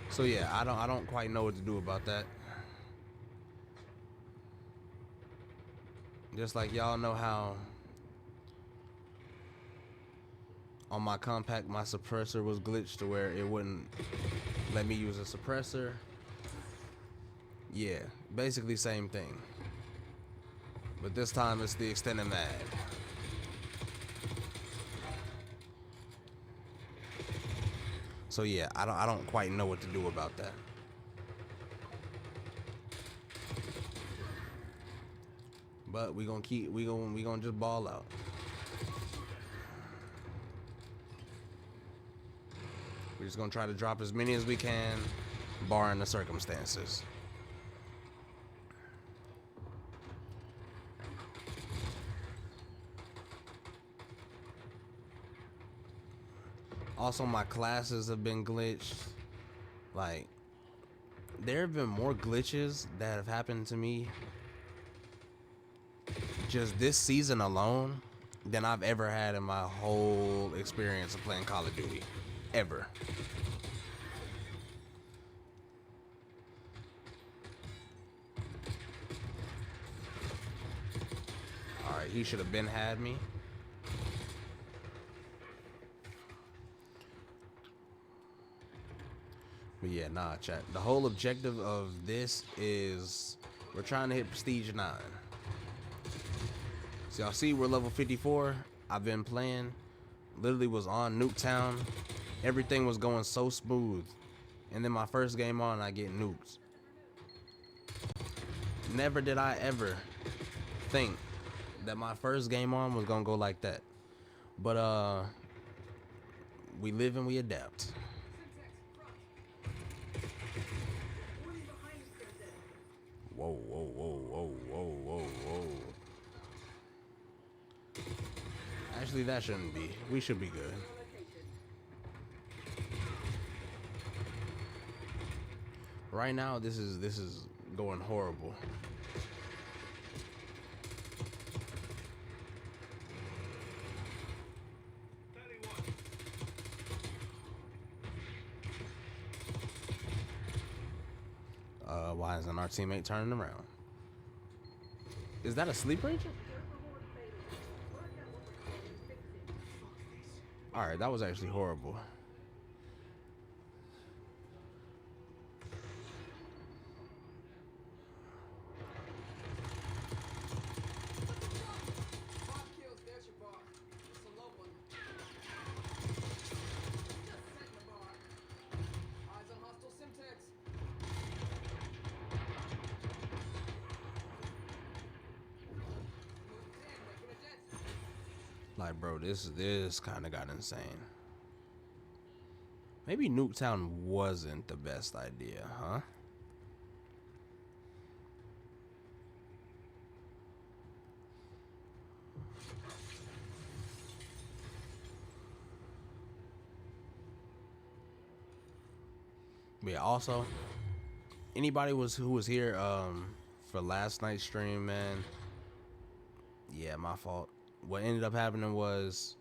So yeah, I don't quite know what to do about that. Just like y'all know how on my compact my suppressor was glitched to where it wouldn't let me use a suppressor. Yeah, basically same thing. But this time it's the extended mag. So yeah, I don't quite know what to do about that. But we gonna just ball out. We're just gonna try to drop as many as we can, barring the circumstances. Also, my classes have been glitched. Like, there have been more glitches that have happened to me just this season alone than I've ever had in my whole experience of playing Call of Duty. Ever. Alright, he should have been had me. But yeah, nah, chat. The whole objective of this is we're trying to hit Prestige 9. So y'all see we're level 54. I've been playing. Literally was on Nuketown. Everything was going so smooth. And then my first game on, I get nuked. Never did I ever think that my first game on was gonna go like that. But we live and we adapt. Whoa, whoa, whoa, whoa, whoa, whoa, whoa. Actually, that shouldn't be. We should be good. Right now, this is going horrible. Why isn't our teammate turning around? Is that a sleeper agent? Alright, that was actually horrible. Like, bro, this kind of got insane. Maybe Nuketown wasn't the best idea, huh? But yeah, also, anybody who was here for last night's stream, man. Yeah, my fault. What ended up happening was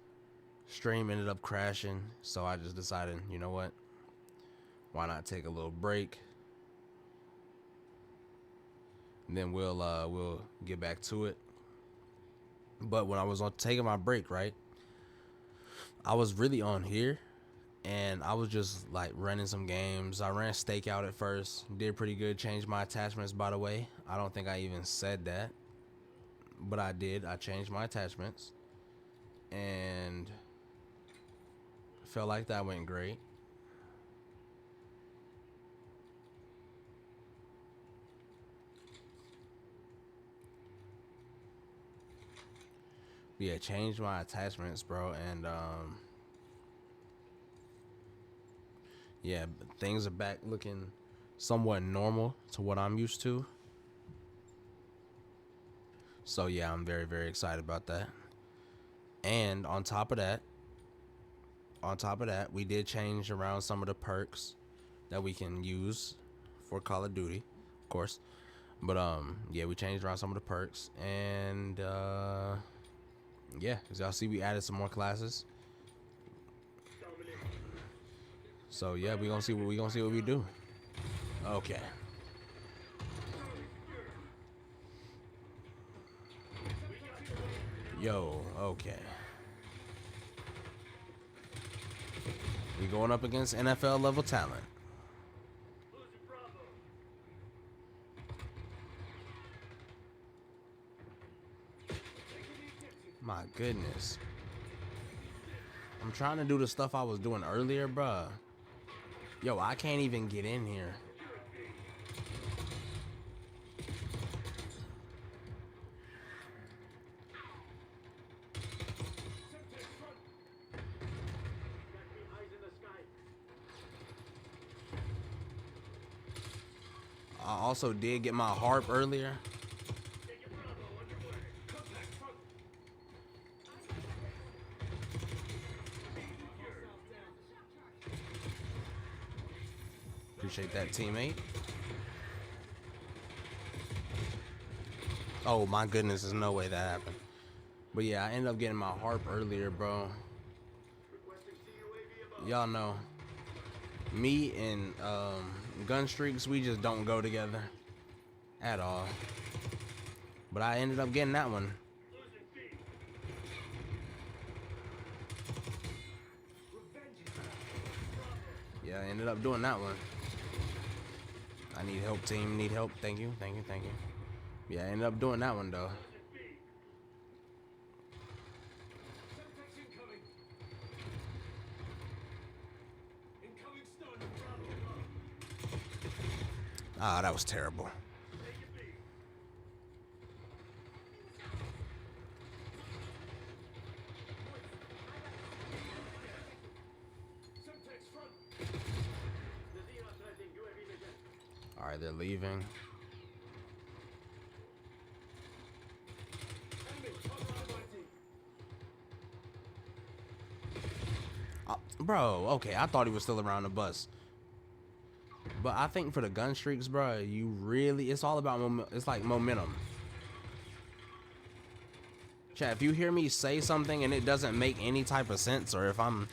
Stream ended up crashing, so I just decided, you know what? Why not take a little break? And then we'll get back to it. But when I was on taking my break, right, I was really on here, and I was just like running some games. I ran Stakeout at first, did pretty good. Changed my attachments, by the way. I don't think I even said that, but I did. I changed my attachments, and felt like that went great. Yeah, changed my attachments, bro, and yeah, things are back looking somewhat normal to what I'm used to. So yeah, I'm very, very excited about that. And on top of that, we did change around some of the perks that we can use for Call of Duty, of course. But yeah, we changed around some of the perks, and yeah, as y'all see, we added some more classes. So yeah, we gonna see what we do. Okay. Yo, okay. We going up against NFL level talent. My goodness. I'm trying to do the stuff I was doing earlier, bruh. Yo, I can't even get in here. I also did get my harp earlier. Appreciate that, teammate. Oh my goodness, there's no way that happened. But yeah, I ended up getting my harp earlier, bro. Y'all know, me and gun streaks, we just don't go together at all. But I ended up getting that one. Yeah, I ended up doing that one. I need help, team. Need help. Thank you. Thank you. Thank you. Yeah, I ended up doing that one, though. Ah, that was terrible. All right, they're leaving. Bro, okay, I thought he was still around the bus. But I think for the gun streaks, bro, you really, it's all about, it's like momentum. Chat, if you hear me say something and it doesn't make any type of sense, or if I'm,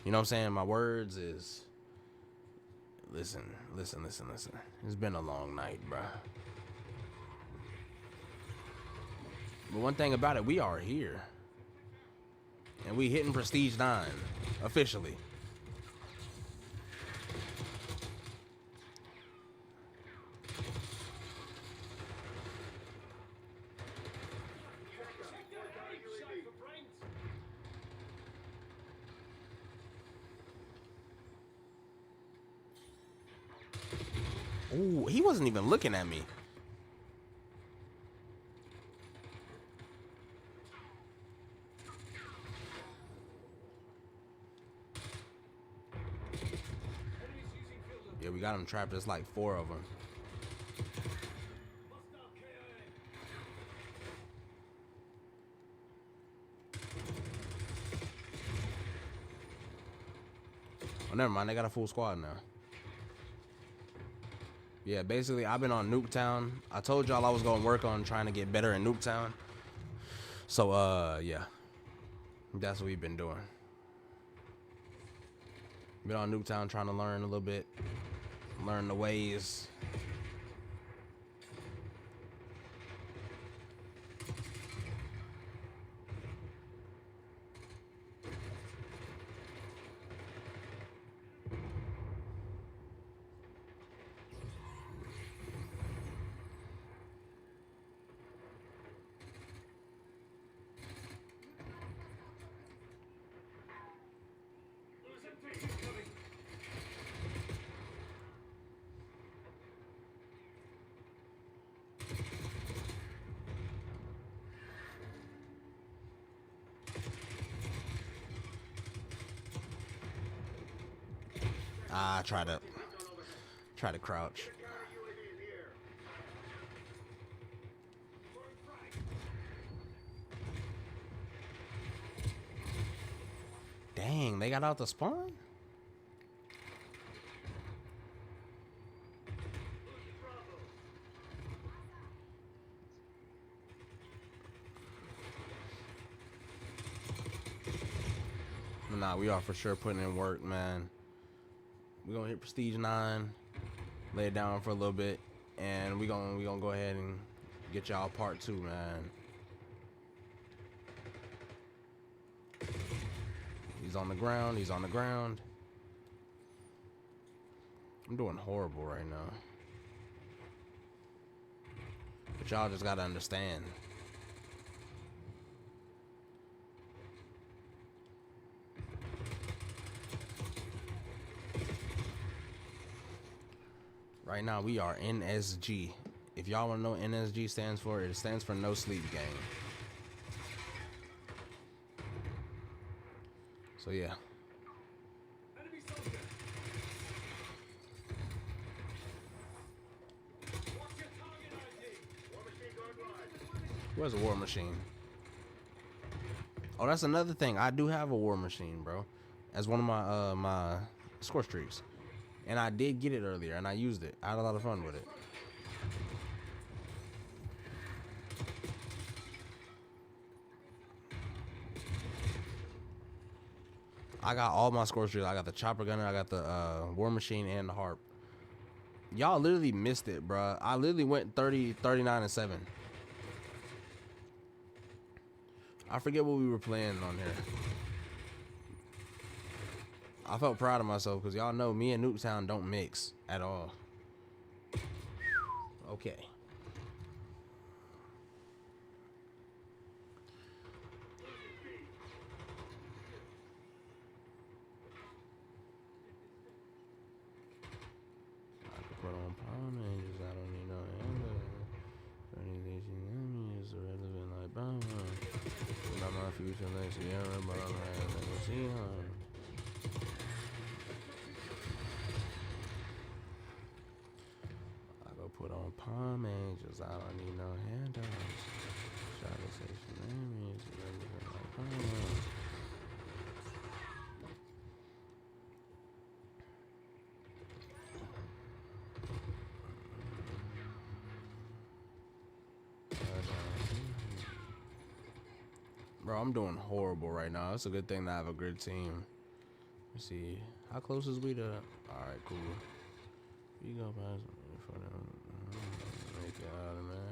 you know what I'm saying, my words is, listen. It's been a long night, bro. But one thing about it, we are here. And we hitting Prestige 9, officially. Ooh, he wasn't even looking at me. Yeah, we got him trapped. There's like 4 of them. Oh, never mind. They got a full squad now. Yeah, basically, I've been on Nuketown. I told y'all I was going to work on trying to get better in Nuketown. So, yeah. That's what we've been doing. Been on Nuketown trying to learn a little bit, learn the ways. Ah, try to crouch. Dang, they got out the spawn? Nah, we are for sure putting in work, man. We're gonna hit Prestige 9, lay it down for a little bit, and we gonna go ahead and get y'all part 2, man. He's on the ground, he's on the ground. I'm doing horrible right now. But y'all just gotta understand. Right now we are NSG. If y'all wanna know what NSG stands for, it stands for No Sleep Gang. So yeah. Where's a war machine? Oh, that's another thing. I do have a war machine, bro, as one of my my score streaks, and I did get it earlier, and I used it. I had a lot of fun with it. I got all my score streaks. I got the chopper gunner, I got the war machine, and the harp. Y'all literally missed it, bro. I literally went 30, 39, and 7. I forget what we were playing on here. I felt proud of myself because y'all know me and Nuketown don't mix at all. Okay. I could put on Palm Angels. I don't need no amber. Anything she me is irrelevant like Bama. Not my future like Sierra, but I'm not gonna see her. Put on Palm Angels, I don't need no handouts. Try to say some names, like Palm Angels. Bro, I'm doing horrible right now. It's a good thing to have a good team. Let's see. How close is we to? Alright, cool. You go past me for them. Make it automatic.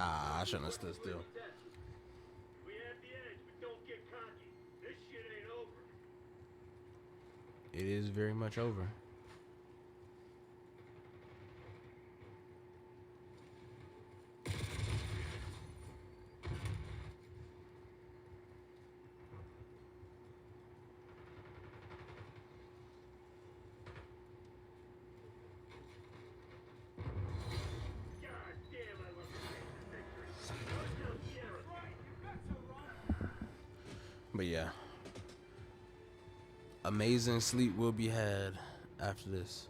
Ah, I shouldn't have stood still. We have the edge, but don't get cocky. This shit ain't over. It is very much over. But yeah, amazing sleep will be had after this.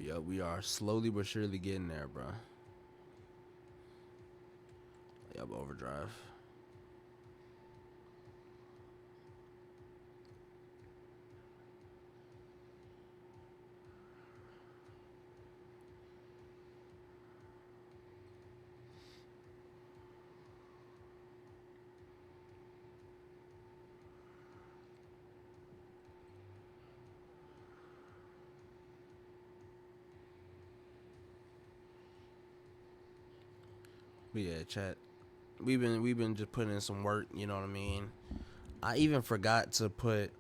Yeah, we are slowly but surely getting there, bro. Yup, overdrive. But yeah, chat. We've been just putting in some work, you know what I mean? I even forgot to put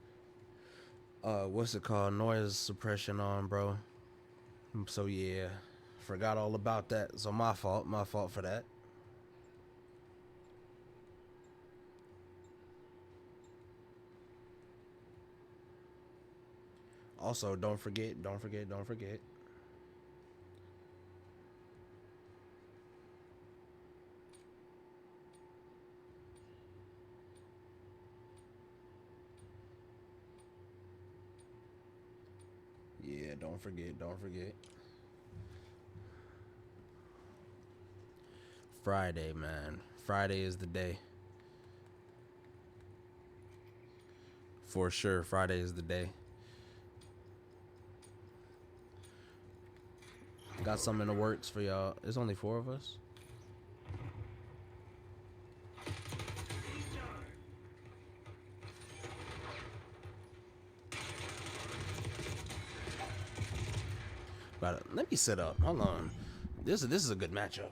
what's it called? Noise suppression on, bro. So yeah, forgot all about that. So my fault for that. Also, don't forget. Yeah, don't forget. Friday, man. Friday is the day. For sure, Friday is the day. Got some in the works for y'all. There's only 4 of us. But let me sit up. Hold on. This is a good matchup.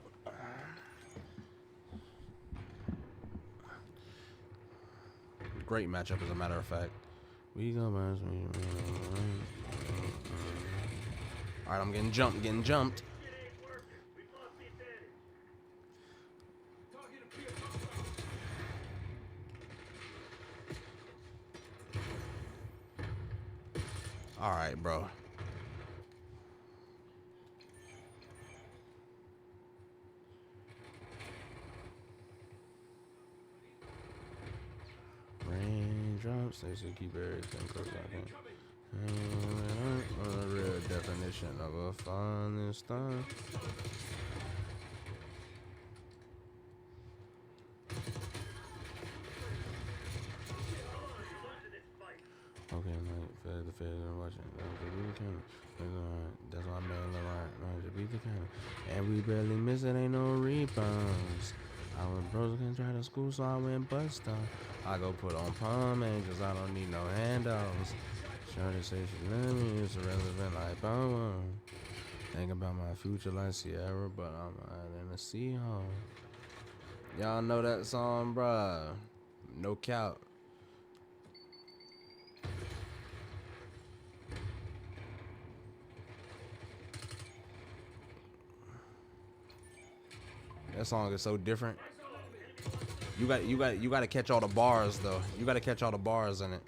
Great matchup, as a matter of fact. We go. All right, I'm getting jumped. Shit ain't working. We've lost the advantage. All right, bro. Raindrops, they should keep everything close. I think. The real definition of a fun time. Okay, like the fed and watching. That's why I'm man like to beat the camera. And we barely miss it, ain't no rebounds. Our bros can try to school, so I went bust down. I go put on pomade, cause I don't need no handouts. Shorty say she love me, it's irrelevant like Bowen. Think about my future like Sierra, but I'm out in the Seahawks. Y'all know that song, bruh. No cap. That song is so different. You got to catch all the bars though. You got to catch all the bars in it.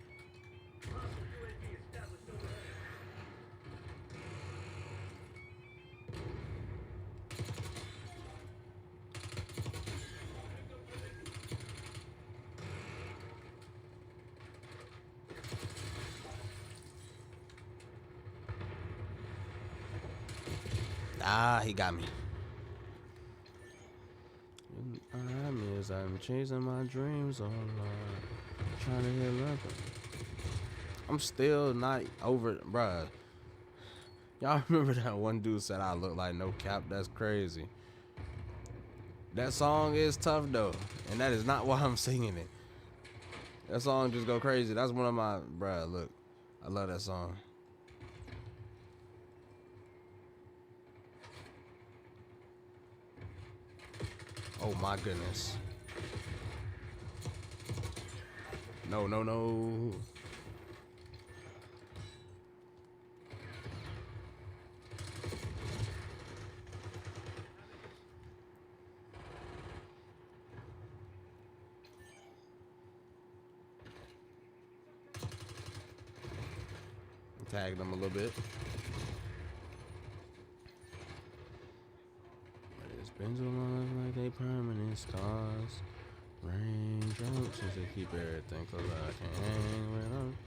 Ah, he got me. I'm chasing my dreams online, trying to hit love. I'm still not over it, bruh. Y'all remember that one dude said I look like No Cap? That's crazy. That song is tough though, and that is not why I'm singing it. That song just go crazy. That's one of my, bruh, look, I love that song. Oh my goodness. No, no, no. Tag them a little bit. But it's been so long like they permanent scars. Raindrops just to keep everything close. I can't hang with them.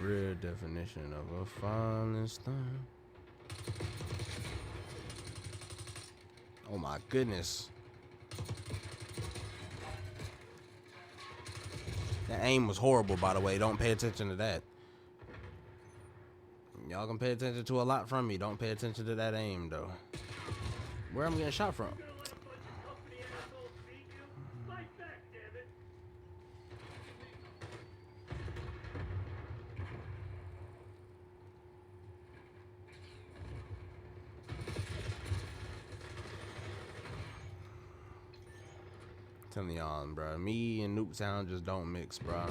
Real definition of a falling star. Oh my goodness. That aim was horrible, by the way. Don't pay attention to that. Y'all can pay attention to a lot from me. Don't pay attention to that aim, though. Where am I getting shot from? Gonna let a bunch of company assholes beat you? Fight back, damn it! Telling y'all, bro. Me and Nuketown just don't mix, bro. I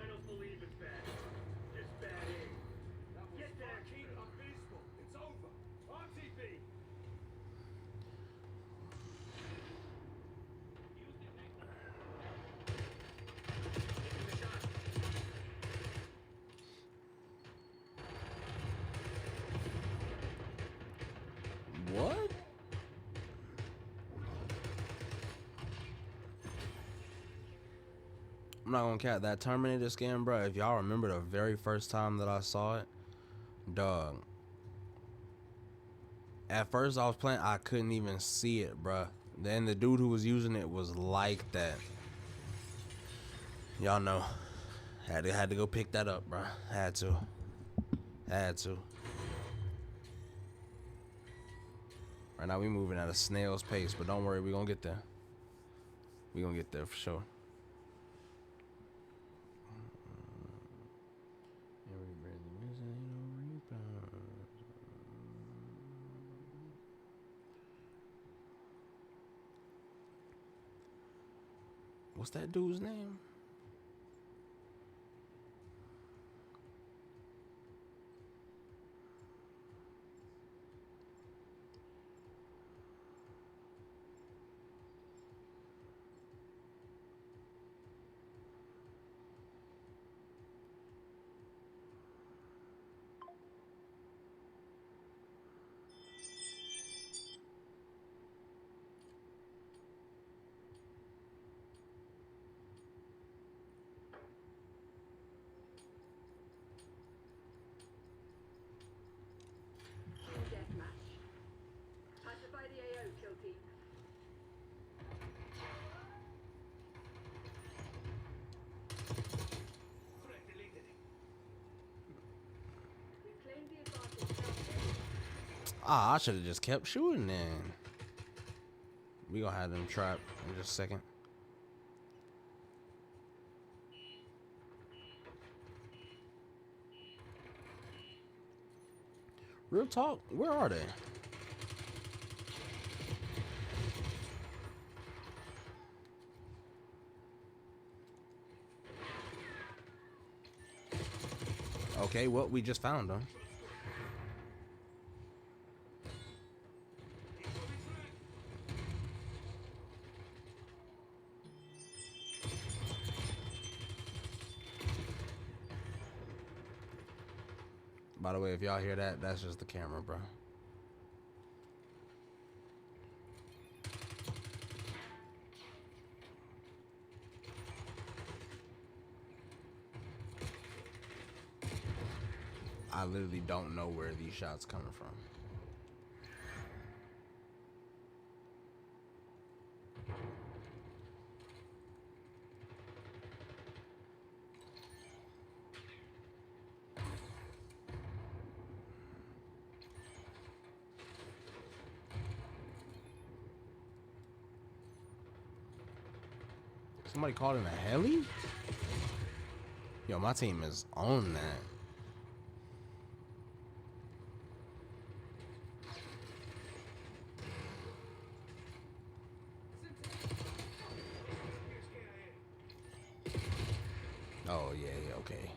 don't believe it's bad. Just bad aim. Get there, King. Unfeasible. It's over. RTP. What? I'm not gonna cap that Terminator skin, bro. If y'all remember the very first time that I saw it, dog. At first I was playing, I couldn't even see it, bro. Then the dude who was using it was like that. Y'all know, had to go pick that up, bro. Had to. Right now we moving at a snail's pace, but don't worry, we gonna get there. We gonna get there for sure. What's that dude's name? Deathmatch. Pacify the AO, kill team. Threat deleted. We've claimed the advantage now. Ah, I should have just kept shooting then. We gonna have them trapped in just a second. Real talk, where are they? Okay, well, we just found them. By the way, if y'all hear that, that's just the camera, bro. literally don't know where these shots coming from. Somebody called in a heli? Yo, my team is on that. Oh, yeah, yeah, okay.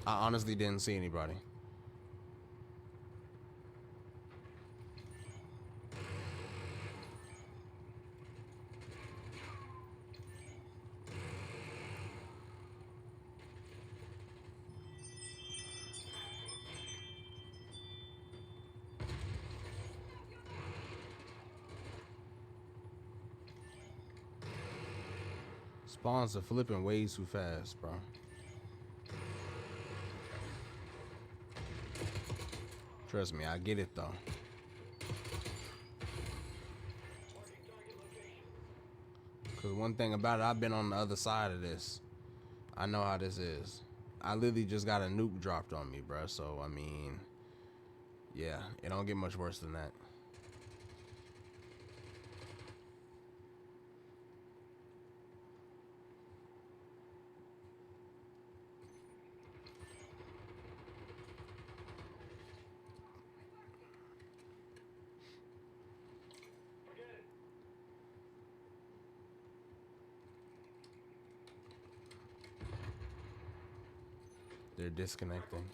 I honestly didn't see anybody. Spawns are flipping way too fast, bro. Trust me, I get it though. Cause one thing about it, I've been on the other side of this. I know how this is. I literally just got a nuke dropped on me, bro. So I mean, yeah, it don't get much worse than that. They're disconnecting.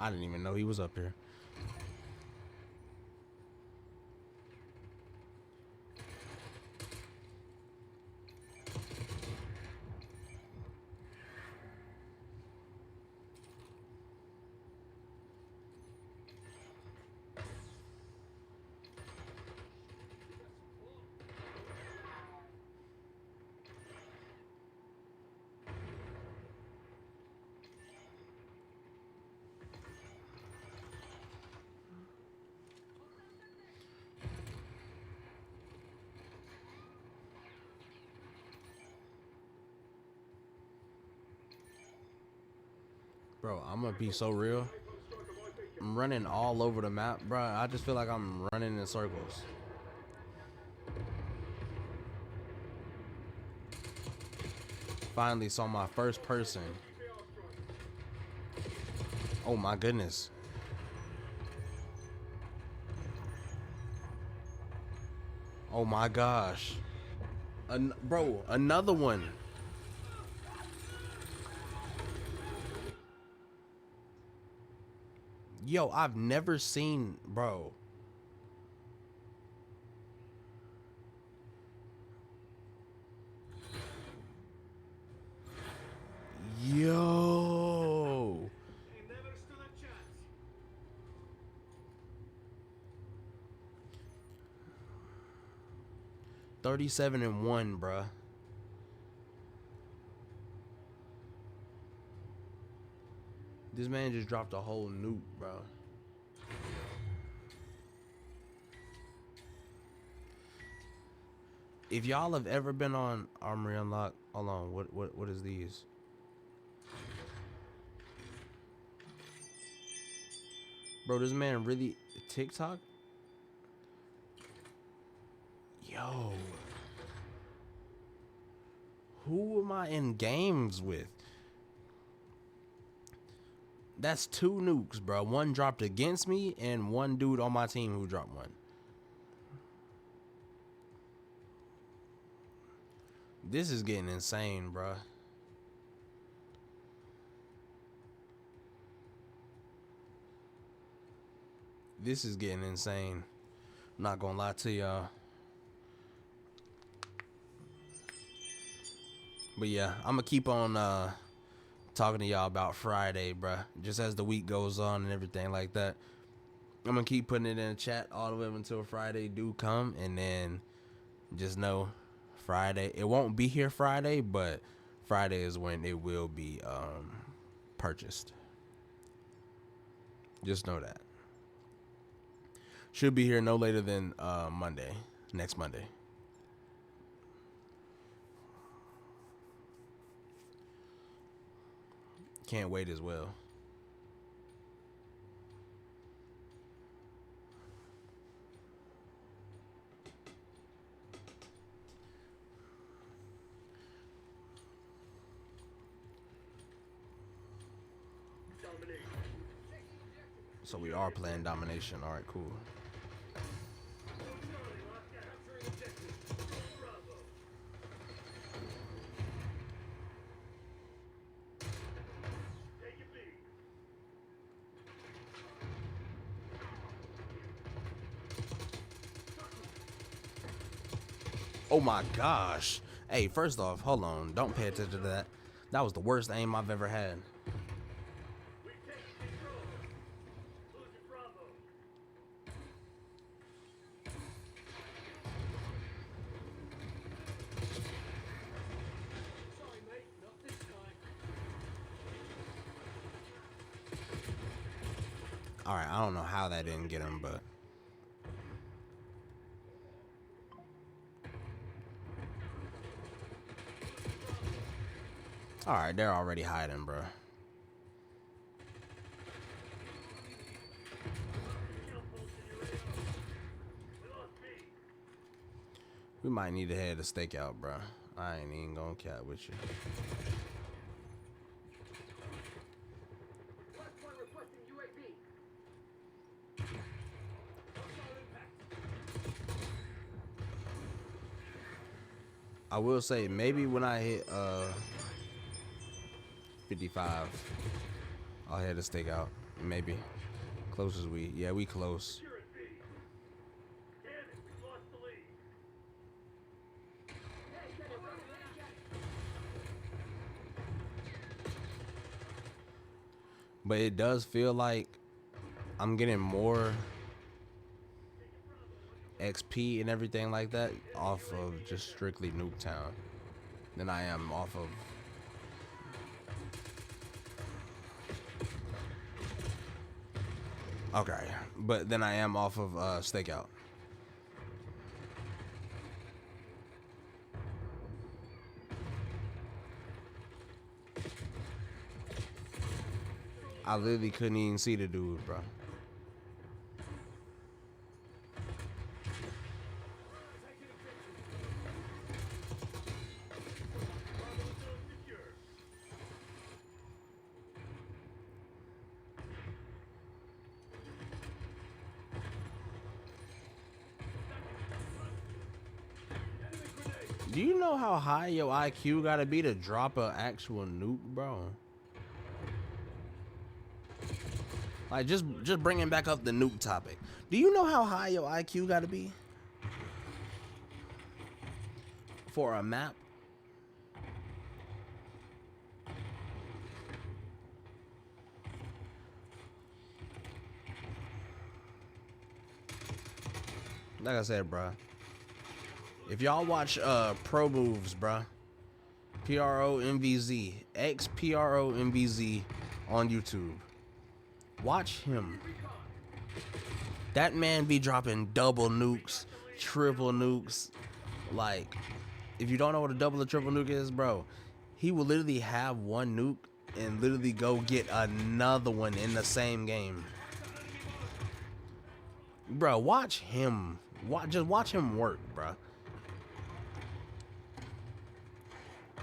I didn't even know he was up here. Bro, I'm gonna be so real. I'm running all over the map, bro. I just feel like I'm running in circles. Finally saw my first person. Oh my goodness. Oh my gosh. Bro, another one. Yo, I've never seen, bro. Yo. They never stood a chance. 37-1, bruh. This man just dropped a whole nuke, bro. If y'all have ever been on Armory Unlock, hold on, what is these? Bro, this man really TikTok? Yo. Who am I in games with? That's 2 nukes, bro. One dropped against me and one dude on my team who dropped one. This is getting insane, bro. This is getting insane. I'm not gonna lie to y'all. But yeah, I'm gonna keep on talking to y'all about Friday, bruh. Just as the week goes on and everything like that. I'm gonna keep putting it in the chat all the way up until Friday do come, and then just know Friday. It won't be here Friday, but Friday is when it will be purchased. Just know that. Should be here no later than Monday, next Monday. Can't wait as well. Domination. So we are playing domination. All right, cool. Charlie, lock down. Capturing objective. Bravo. Take it B. Oh my gosh. Hey, first off, hold on. Don't pay attention to that. That was the worst aim I've ever had. We take control. Losing Bravo. Sorry, mate. Not this time. All right, I don't know how that didn't get him, but all right, they're already hiding, bro. Kill pulse in your AO. We lost B. We might need to head to stakeout, bro. I ain't even gonna cat with you. Last one requesting UAV. Hostile impact. I will say maybe when I hit 55, I'll head to stakeout. Maybe. Close as we. Yeah, we close. Secure at B. Damn it, we lost the lead. But it does feel like I'm getting more XP and everything like that off of just strictly Nuketown than I am off of okay, but then I am off of stakeout. I literally couldn't even see the dude, bro. Taking objective. Bravo zone secure. Enemy grenade. Do you know how high your IQ gotta be to drop an actual nuke, bro? Like, just bringing back up the nuke topic. Do you know how high your IQ gotta be for a map? Like I said, bro. If y'all watch Pro Moves, bro, PROMVZ, XPROMVZ on YouTube, watch him. That man be dropping double nukes, triple nukes. Like, if you don't know what a double or triple nuke is, bro, he will literally have one nuke and literally go get another one in the same game. Bro, watch him. Just watch him work, bro.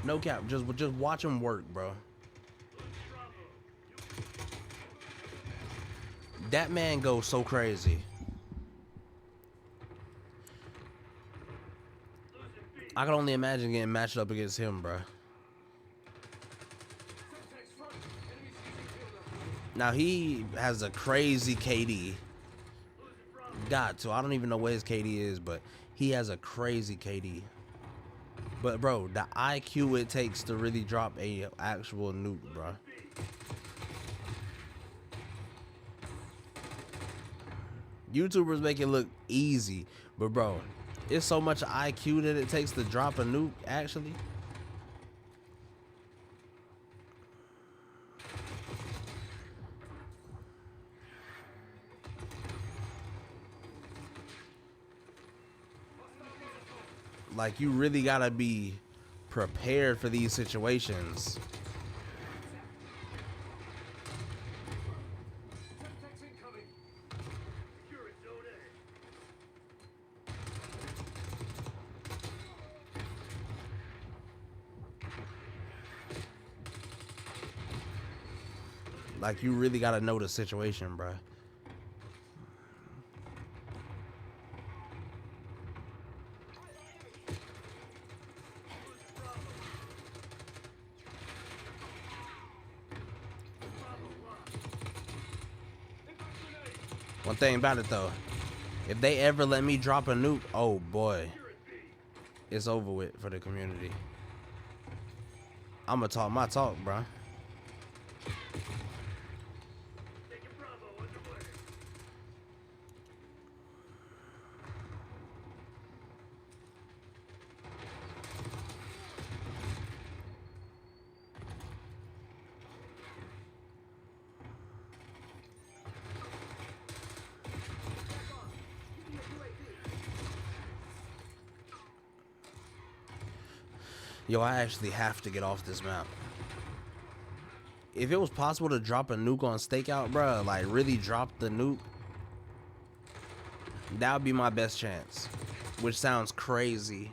No cap, just watch him work, bro. That man goes so crazy. I can only imagine getting matched up against him, bro. Semtex front. Enemies using field up. Now he has a crazy KD, got to. I don't even know what his KD is, but he has a crazy KD. But bro, the IQ it takes to really drop a actual nuke, bro. YouTubers make it look easy, but bro, it's so much IQ that it takes to drop a nuke, actually. Like, you really gotta be prepared for these situations. Semtex incoming. Secure it, zone A. Like, you really gotta know the situation, bruh. One thing about it though, if they ever let me drop a nuke, oh boy, it's over with for the community. I'ma talk my talk, bruh. Taking Bravo underway. Yo, I actually have to get off this map. If it was possible to drop a nuke on Stakeout, bruh, like really drop the nuke, that would be my best chance. Which sounds crazy.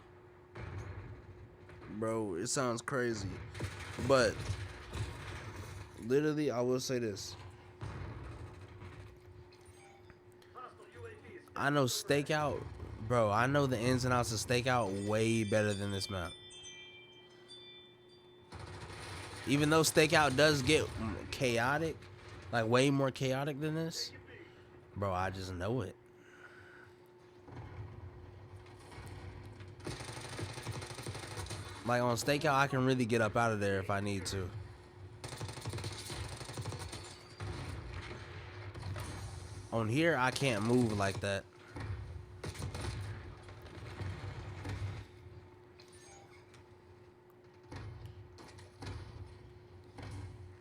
Bro, it sounds crazy. But literally, I will say this. Hostile UAV is I know Stakeout, bro, I know the ins and outs of Stakeout way better than this map. Even though Stakeout does get chaotic, like way more chaotic than this, bro, I just know it. Like on Stakeout, I can really get up out of there if I need to. On here, I can't move like that.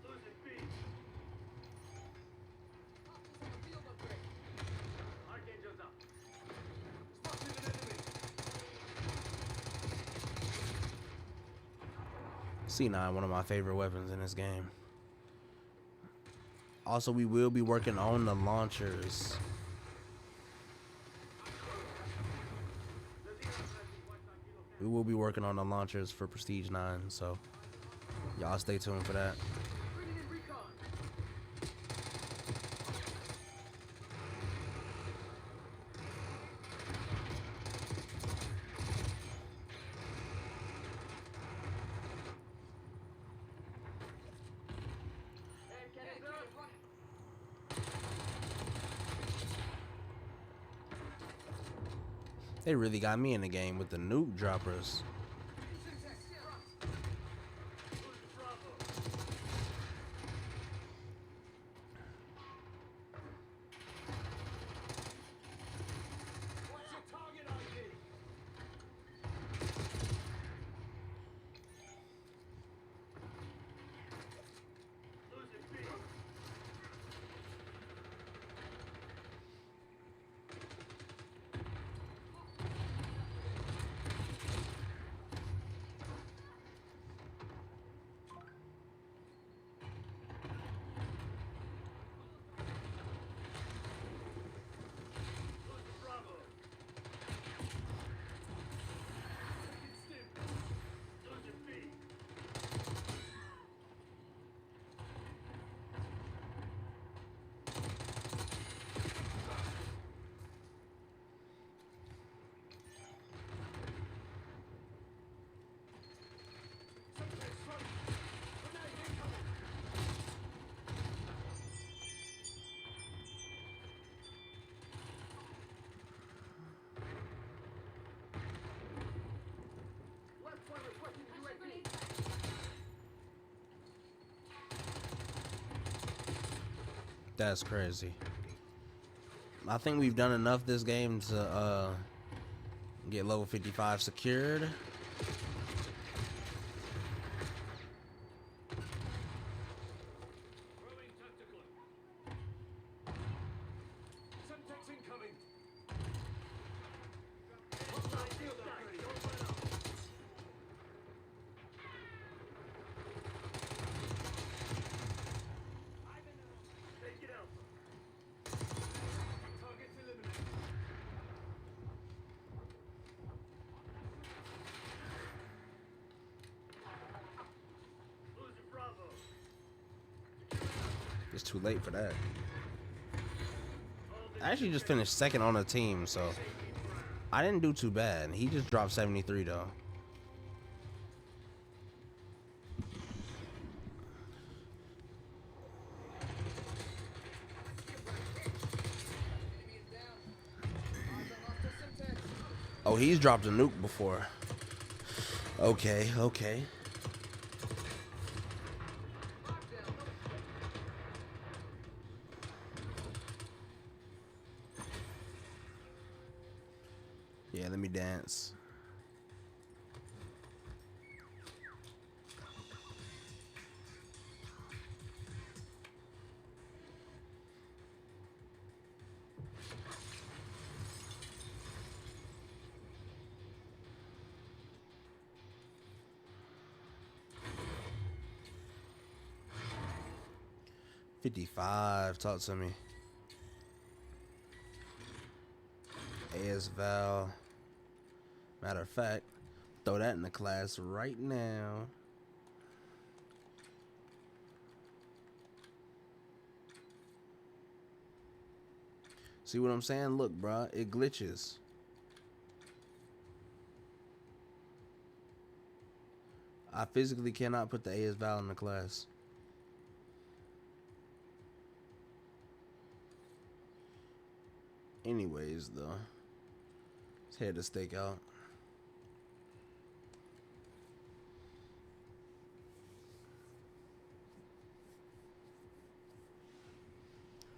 losing B. Archangel's up. Spotted an enemy. C9, one of my favorite weapons in this game. Also, we will be working on the launchers. We will be working on the launchers for Prestige 9, so y'all stay tuned for that. Bringing in recon. And cannons up. They really got me in the game with the nuke droppers. What's your target ID? Losing B. That's crazy. I think we've done enough this game to get level 55 secured. Throwing tactical. Semtex incoming. Hostile shield upgrade. Don't let up. Take it out. Targets eliminated. Losing Bravo. It's too late for that. I actually just finished second on the team, so I didn't do too bad. He just dropped 73 though. Oh, he's dropped a nuke before. Okay, okay. Yeah, let me dance. $55, talk to me. AS Val. Matter of fact, throw that in the class right now. See what I'm saying? Look, bruh, it glitches. I physically cannot put the AS Val in the class. Anyways, though, let's head to stakeout.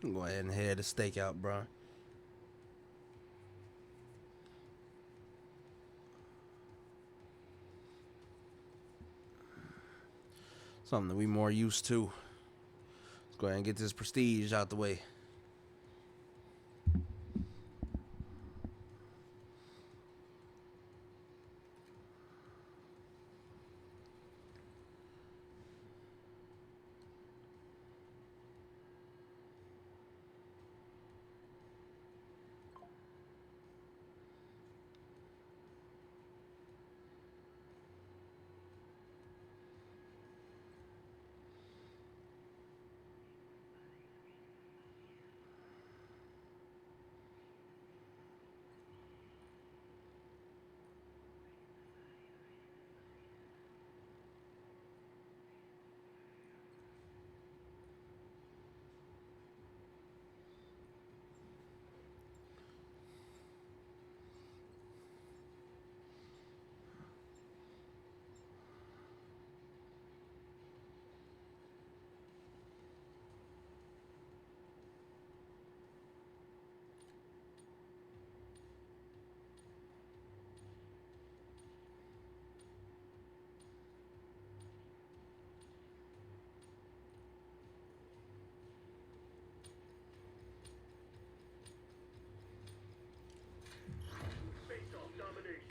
Go ahead and head to stakeout, bro. Something that we more used to. Let's go ahead and get this prestige out the way.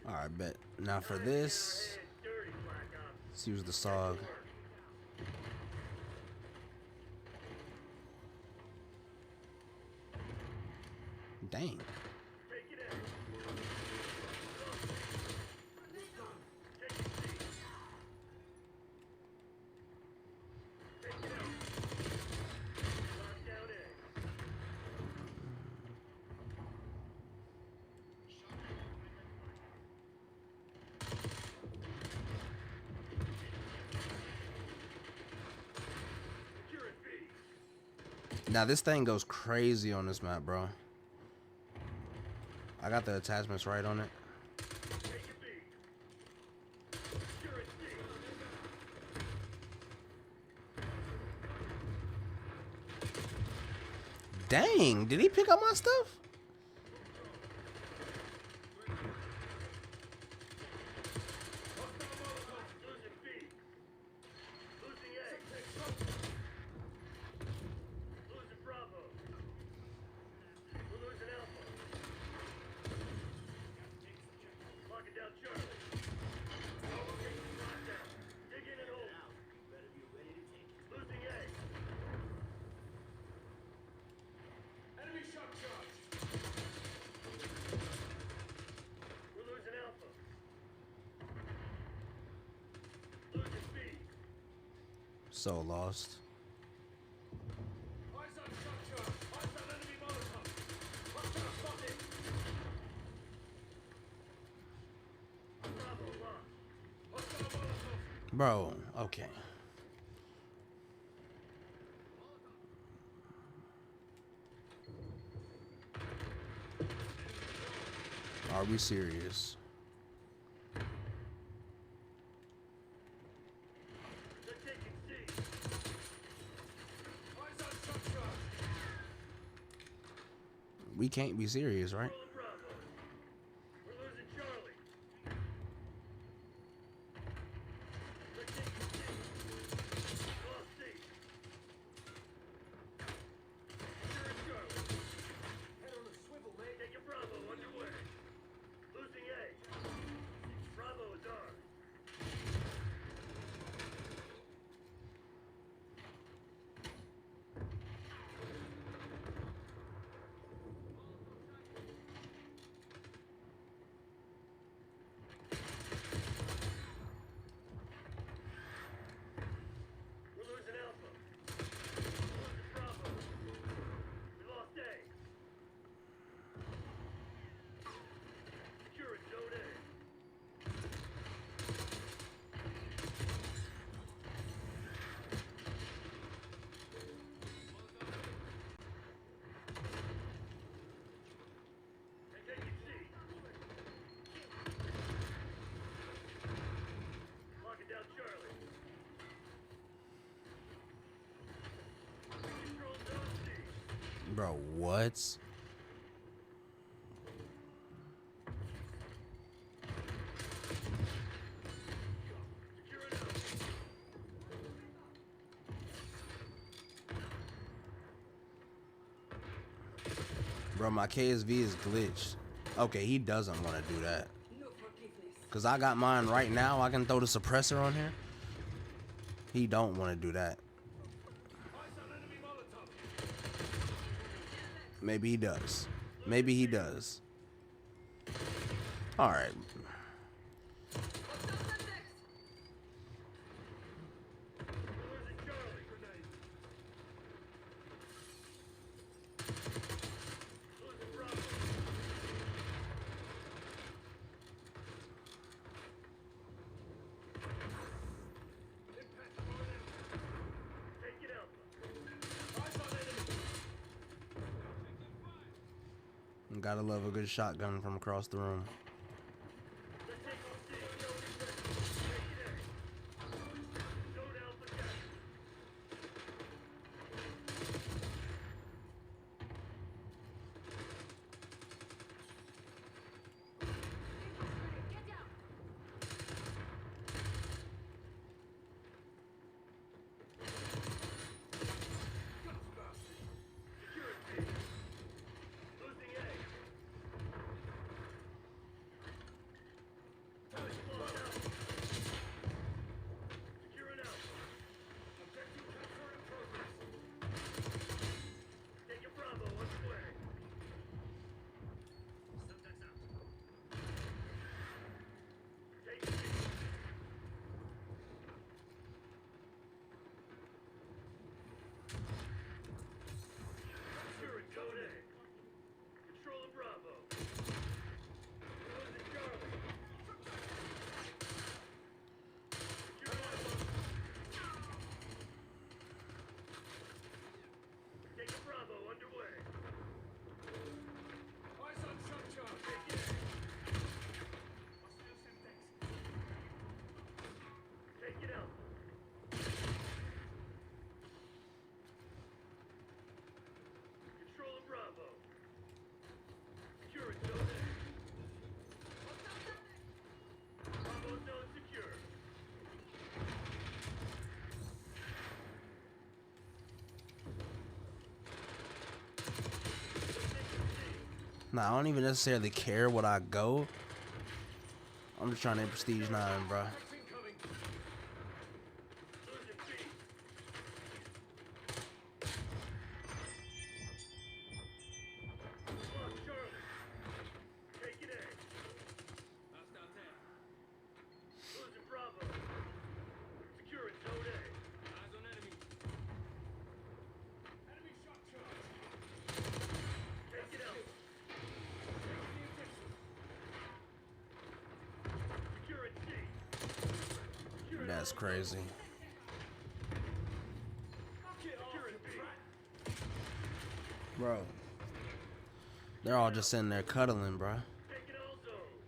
Alright, bet. Now for this, let's use the SOG. Dang. Now this thing goes crazy on this map, bro. I got the attachments right on it. Dang, did he pick up my stuff? Losing B. Losing A. Losing Bravo. We're losing Alpha. Locking down Charlie. Lockdown. Dig in and hold. Losing A. Enemy shock charge. We're losing Alpha. Losing B. So lost. Eyes on shock charge. Eyes on enemy Molotov. Hostile spotted. Bravo lost. Hostile Molotov. Bro, okay. Are we serious? They're taking C. Eyes on shock charge. We can't be serious, right? Rolling Bravo. We're losing Charlie. They're taking C. Lost C. Securing Charlie. Head on a swivel, mate. Taking Bravo underway. Losing A. Bravo is ours. We're losing Alpha. Losing Bravo. We lost A. Securing Zone A. They're taking C. Locking down Charlie. Control Zone C. Bro, what? Securing Alpha. Bro, my KSV is glitched. Okay, he doesn't want to do that. No forgiveness. Cause I got mine right now. I can throw the suppressor on here. He don't want to do that. Eyes on enemy Molotov. Maybe he does. Maybe he does. All right. We're losing Charlie. Grenade. Losing Bravo. Impact on Alpha. Taking Alpha. Eyes on enemy. Gotta love a good shotgun from across the room. They're taking C. Taking A. Zone Alpha captured. Get down. Securing B. Losing A. Nah, I don't even necessarily care what I go. I'm just trying to hit Prestige 9, bro. Incoming. Losing B. Lost Charlie. Taking A. Hostile down. Losing Bravo. Securing Zone A. Eyes on enemy. Enemy shot charge. Taking Alpha. Securing C. Securing That's crazy. Securing B. Bro. They're all just sitting there cuddling, bro. Taking all zones.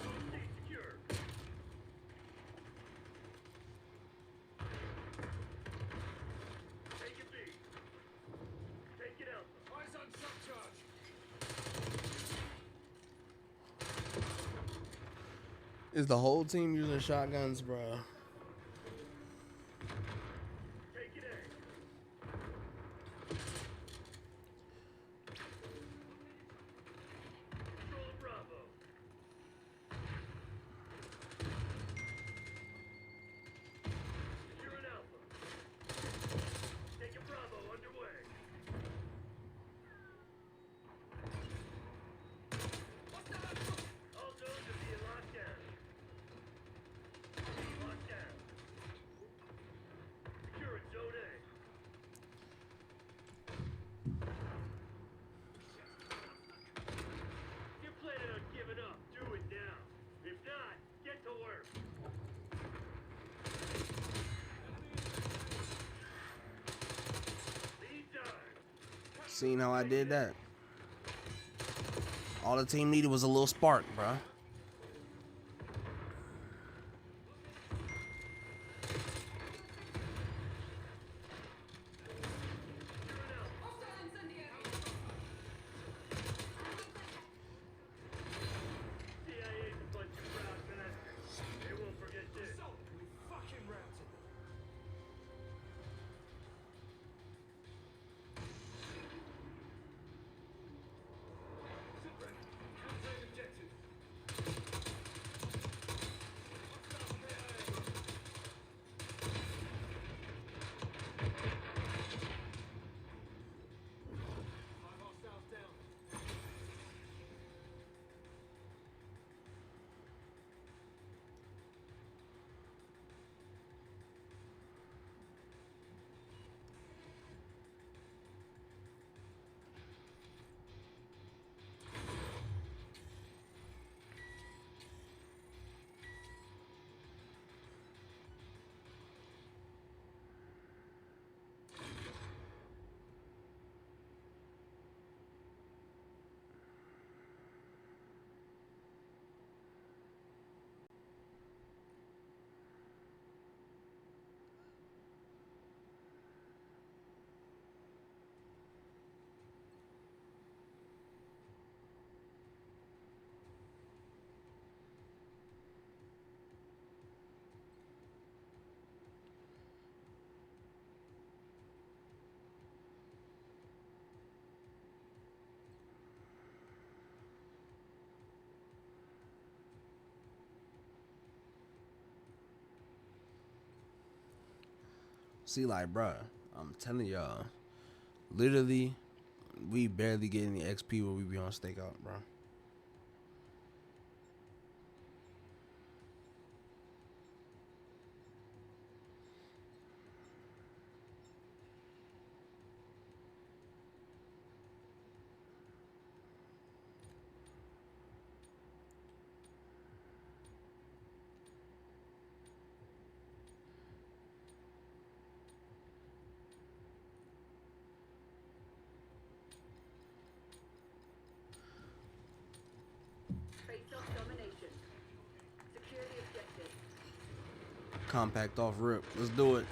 Zone C secure. Taking B. Taking Alpha. Eyes on shot charge. Is the whole team using shotguns, bro? Taking A. Control Bravo. Securing Alpha. Taking Bravo underway. All zones are being locked down. Locked down. Securing Zone A. If you're planning on giving up, do it now. If not, get to work. Lead time. Seen how I did that? All the team needed was a little spark, bro. CIA's a bunch of proud bastards. They won't forget this. So, we fucking routed them. Sit ready. Counter objective. Five hostiles down. See, like, bruh, I'm telling y'all, literally, we barely get any XP when we be on stakeout, bro. Face-off domination. Secure the objective. Compact off rip. Let's do it.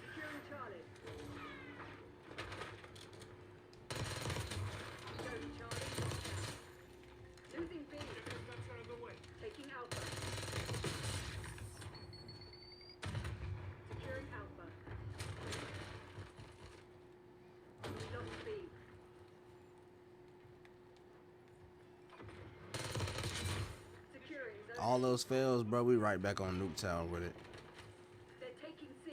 Securing Charlie. Securing Charlie. Losing B. That's out of the way. Taking Alpha. Securing Alpha. all those fails, bro, we right back on Nuketown with it. They're taking C.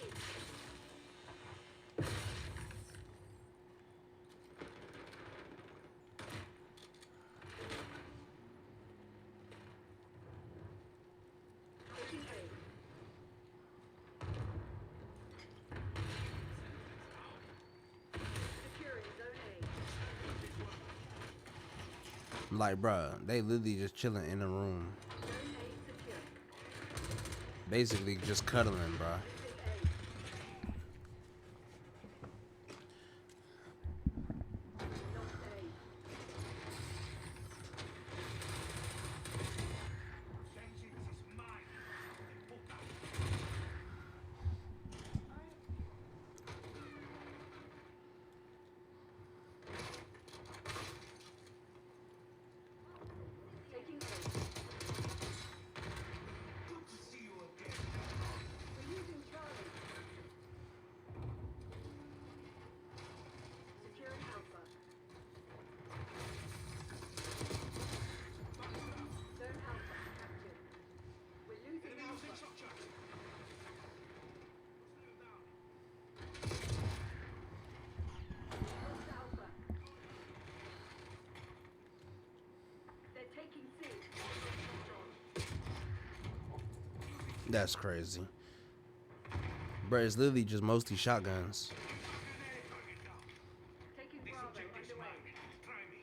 Taking A. Securing Zone A. Like, bro, they literally just chilling in the room, Zone A secure. basically just cuddling, bro. Losing A. Lost A. Vengeance is mine. Puta. Taking A. Good to see you again. We're losing Charlie. Securing Alpha. Zone Alpha captured. We're losing Enemy Alpha. using shot charge. Lost Alpha. They're taking C. That's crazy. Bro, it's literally just mostly shotguns. Taking This Bravo objective's underway. mine. Try me.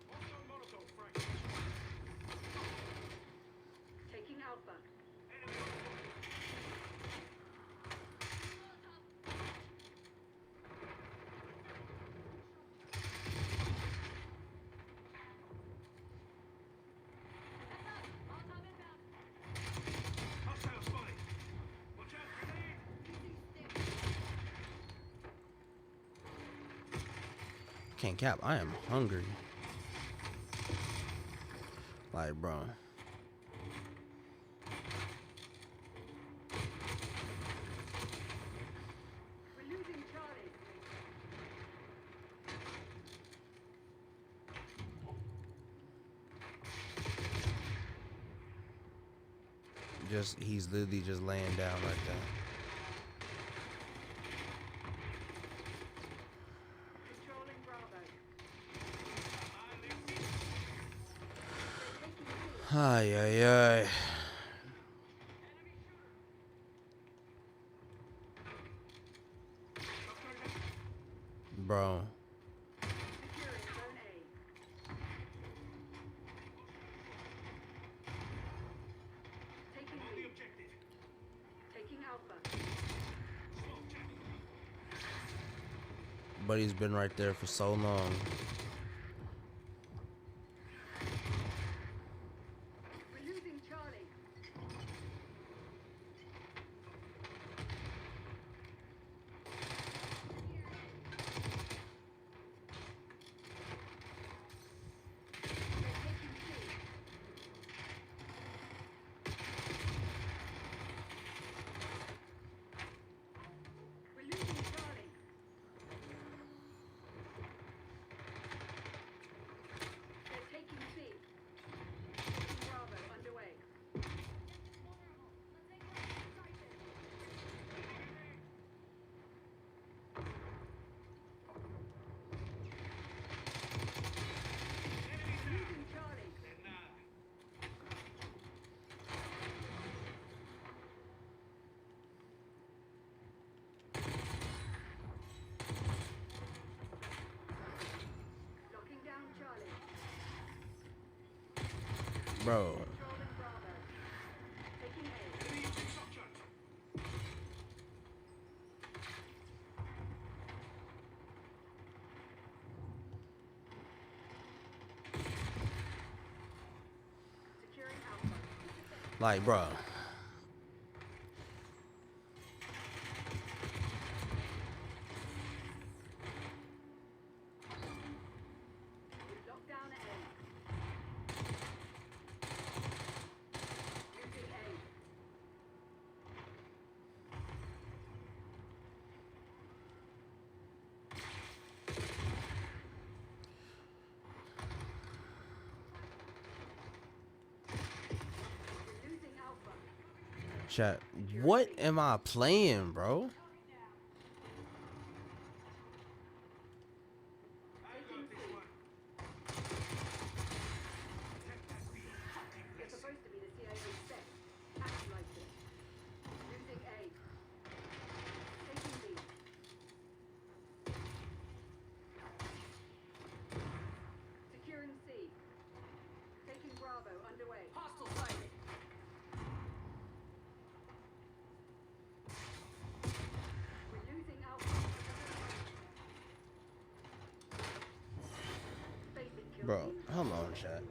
Hostile Molotov frag. Taking Alpha. Enemy on foot. Hostile spotted. Watch out, grenade. Can't cap, I am hungry. Like, bro. We're losing Charlie. He's literally just laying down like that. Controlling Bravo. Ay, ay, ay. Bro. Securing Zone A. Taking On the B. objective. Taking Alpha. Smoke check. Buddy's been right there for so long. We're losing Charlie. They're taking C. We're losing Charlie. They're taking C. Taking Bravo underway. Losing Charlie. De nada. Locking down Charlie. Bro. Controlling Bravo. Taking A. Enemy using shot charge. Securing Alpha. Like, bro. We've locked down A. Losing A. Chat. What am I playing, bro? You're supposed to be the CIO spec. Act like it. Losing A. Taking B. Securing C. Taking Bravo underway. Hostile sighting. We're losing Alpha. Basic kill Bro, team. hold on, chat.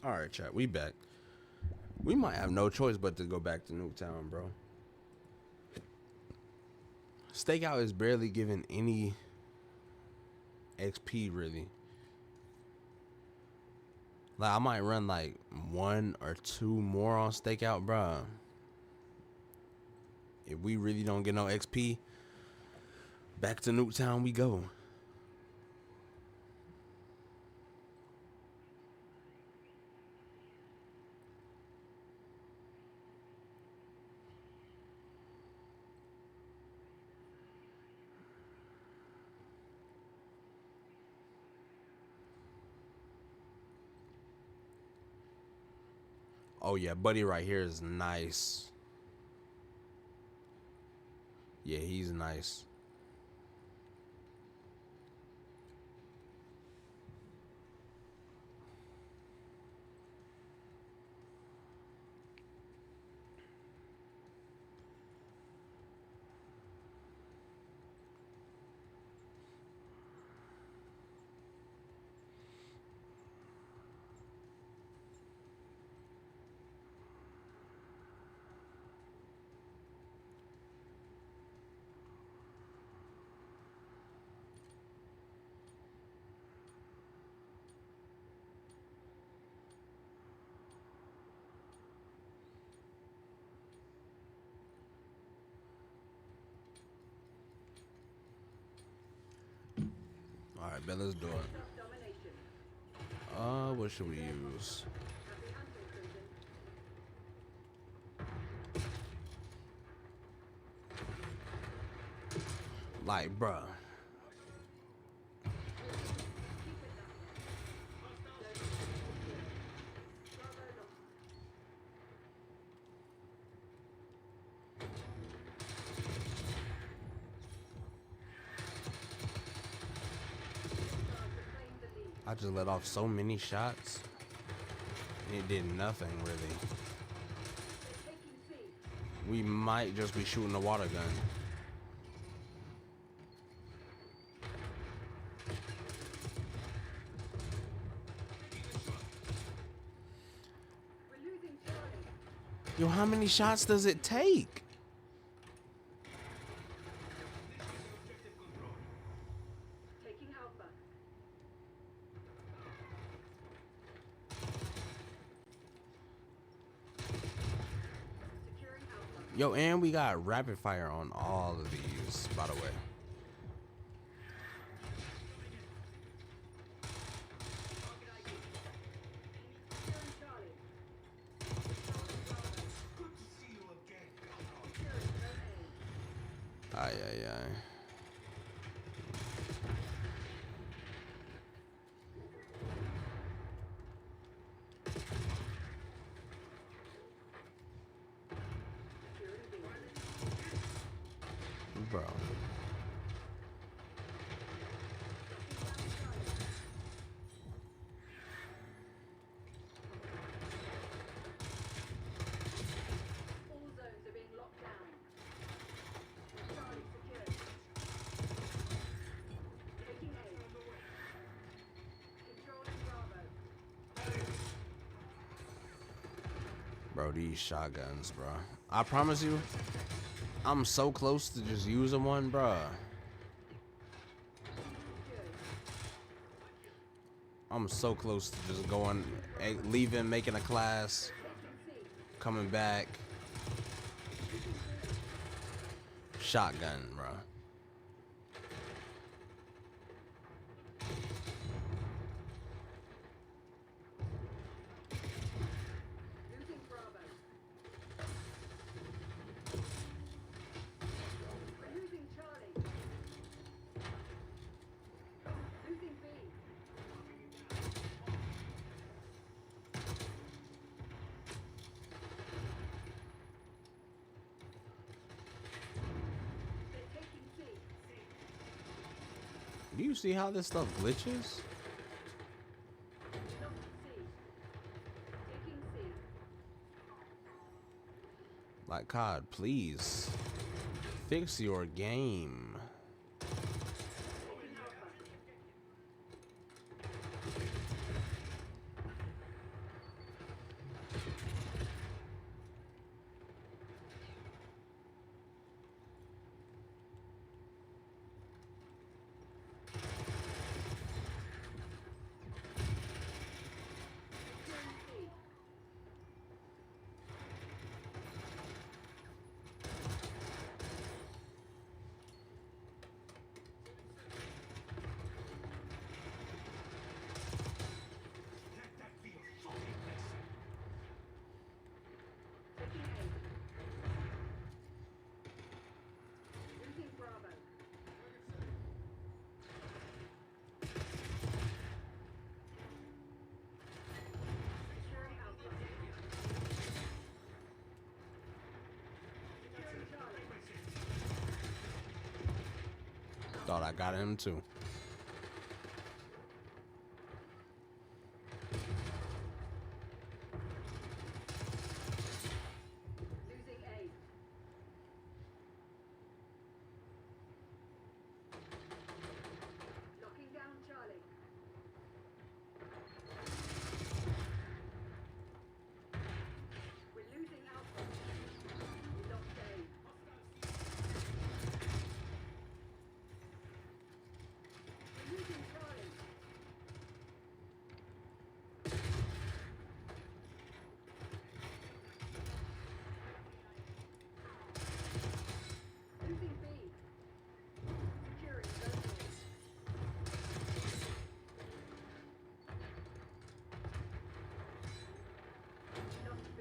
All right, chat. We back. We might have no choice but to go back to Nuketown, bro. Stakeout is barely giving any XP, really. Like, I might run like 1 or 2 more on Stakeout, bro. If we really don't get no XP, back to Nuketown we go. Oh yeah, buddy right here is nice. Yeah, he's nice. All right, bet let's do it. What should we use? Like, bruh. I just let off so many shots. And it did nothing, really. We might just be shooting a water gun. Yo, how many shots does it take? Taking Alpha. Securing Alpha. Yo, and we got rapid fire on all of these, by the way. Securing Charlie. Good to see you again, Governor. Securing no aim. Ay, ay, ay. Securing B. Bro. All zones are being locked down. Charlie secured. Taking A. Controlling Bravo. Bro, these shotguns, bro. I promise you, I'm so close to just using one, bro. Secured. I'm so close to just going, leaving, making a class, Taking C. coming back. Shotgun, bro. Losing Bravo. We're losing Charlie. Losing B. They're taking C. Do you see how this stuff glitches? Lost C. Taking C. Like, COD, please. Fix your game. Taking Alpha. Thought I got him too. Losing A. Locking down Charlie. We're losing Alpha. We lost A. We're losing Charlie. Losing B. Securing zone A. Lost B.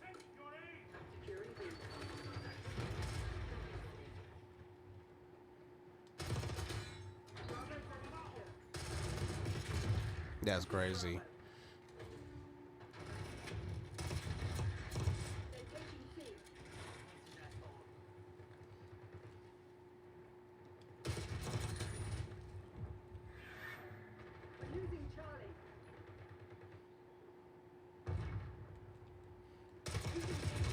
Check your aim. Securing B. Bravo zone secure. That's crazy. They're taking C. We're losing Charlie. Losing A.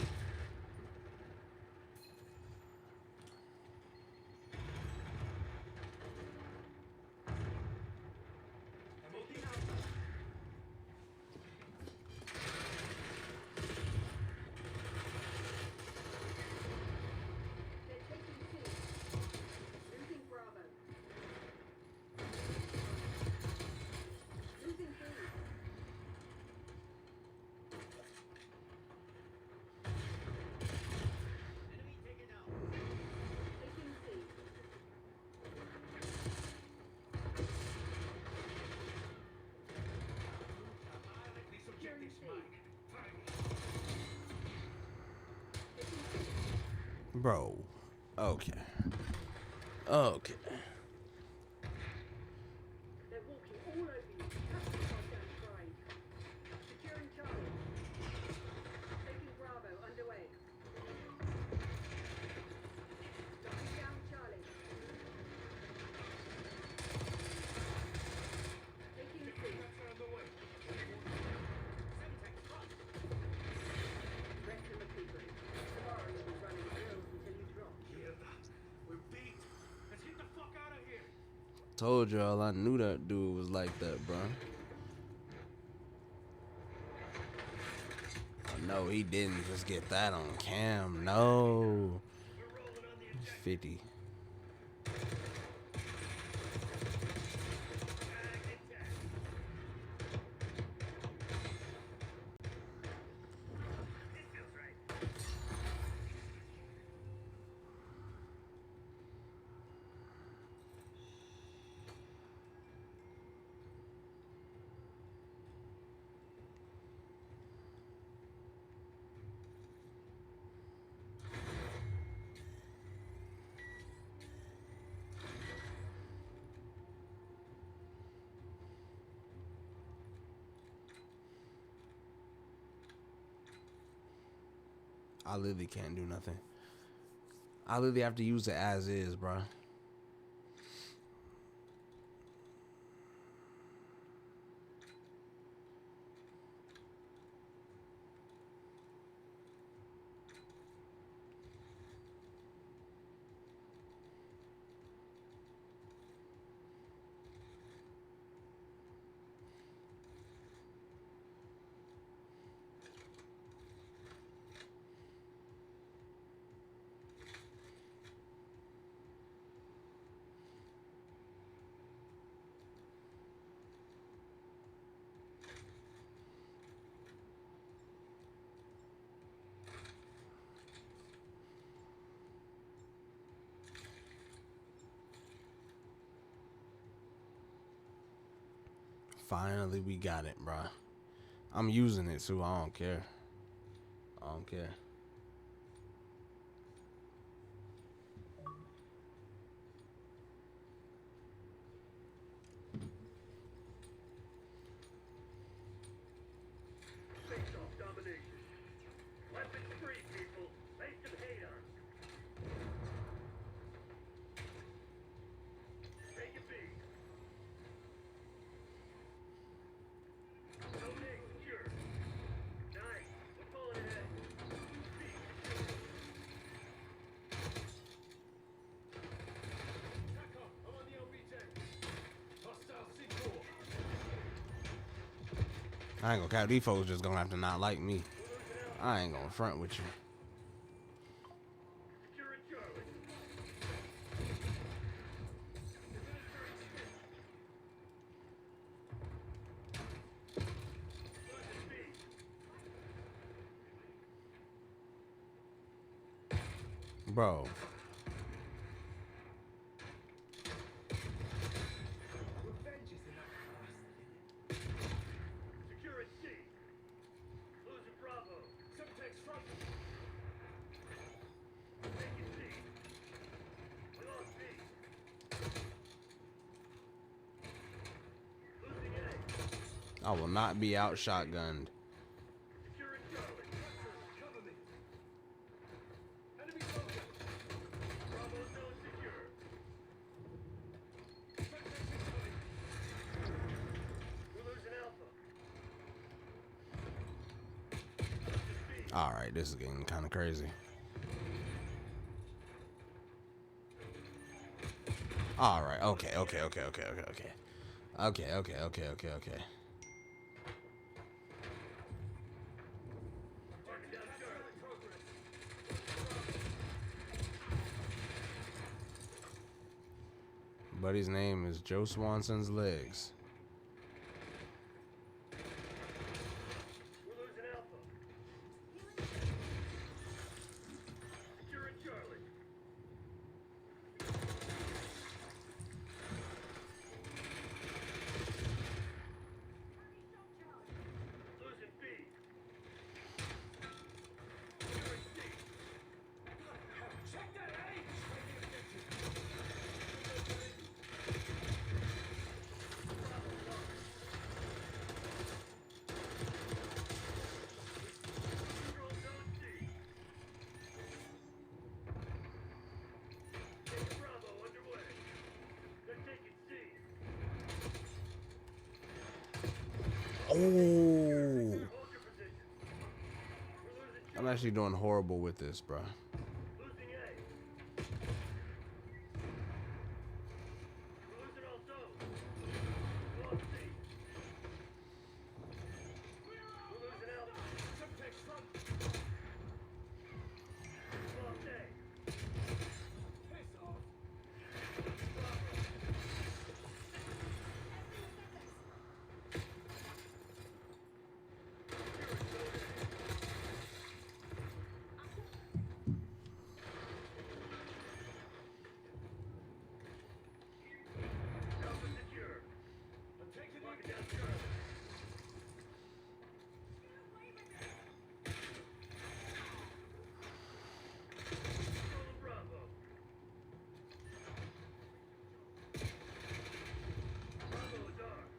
Taking Alpha. They're taking C. Losing Bravo. Losing B. Enemy taken out. Taking C. Annihilate these Securing objectives, C. Mike. Time. Taking C. Bro. Okay. Okay. They're walking all over you. Cut yourself down trying. Securing Charlie. Taking Bravo underway. Locking down Charlie. Taking C. That's on the way. Semtex, front. Rest in the people. Tomorrow you'll be running drills until you drop. Hear that? We're beat. Let's get the fuck out of here. Told y'all I knew that dude was like that, bro. No, he didn't just get that on cam. No. We're rolling on the He's eject. 50. Tag intact. This feels right. I literally can't do nothing. I literally have to use it as is, bro. Finally, we got it, bro. I'm using it too. I don't care. I don't care. Face-off domination. Weapons free, I ain't gonna count. These folks just gonna have to not like me. I ain't gonna front with you. Securing Charlie. Losing B. Bro. Securing C. Losing Bravo. Subtext front. Taking C. We lost B. Losing A. I will not be out shotgunned. Securing Charlie. Cover me. Enemy focus. Bravo zone secure. Subtext incoming. We're losing Alpha. Losing B. All right, this is getting kind of crazy. All right, okay. Okay. Marking down Charlie. Progress. Buddy's name is Joe Swanson's legs. We're losing Alpha. Securing Charlie. Losing B. Securing C. Check that A. Control zone C. Taking Bravo underway. They're taking C. Oh, Hold your position. We're losing I'm actually doing horrible with this, bro. Losing A. We're losing all zones. Lost C. We're losing Alpha. Subtext front. Lost A. Piss off. Bravo. Securing zone A. Alpha secure. I'm taking marking down Charlie. Controlling Bravo. Bravo is armed.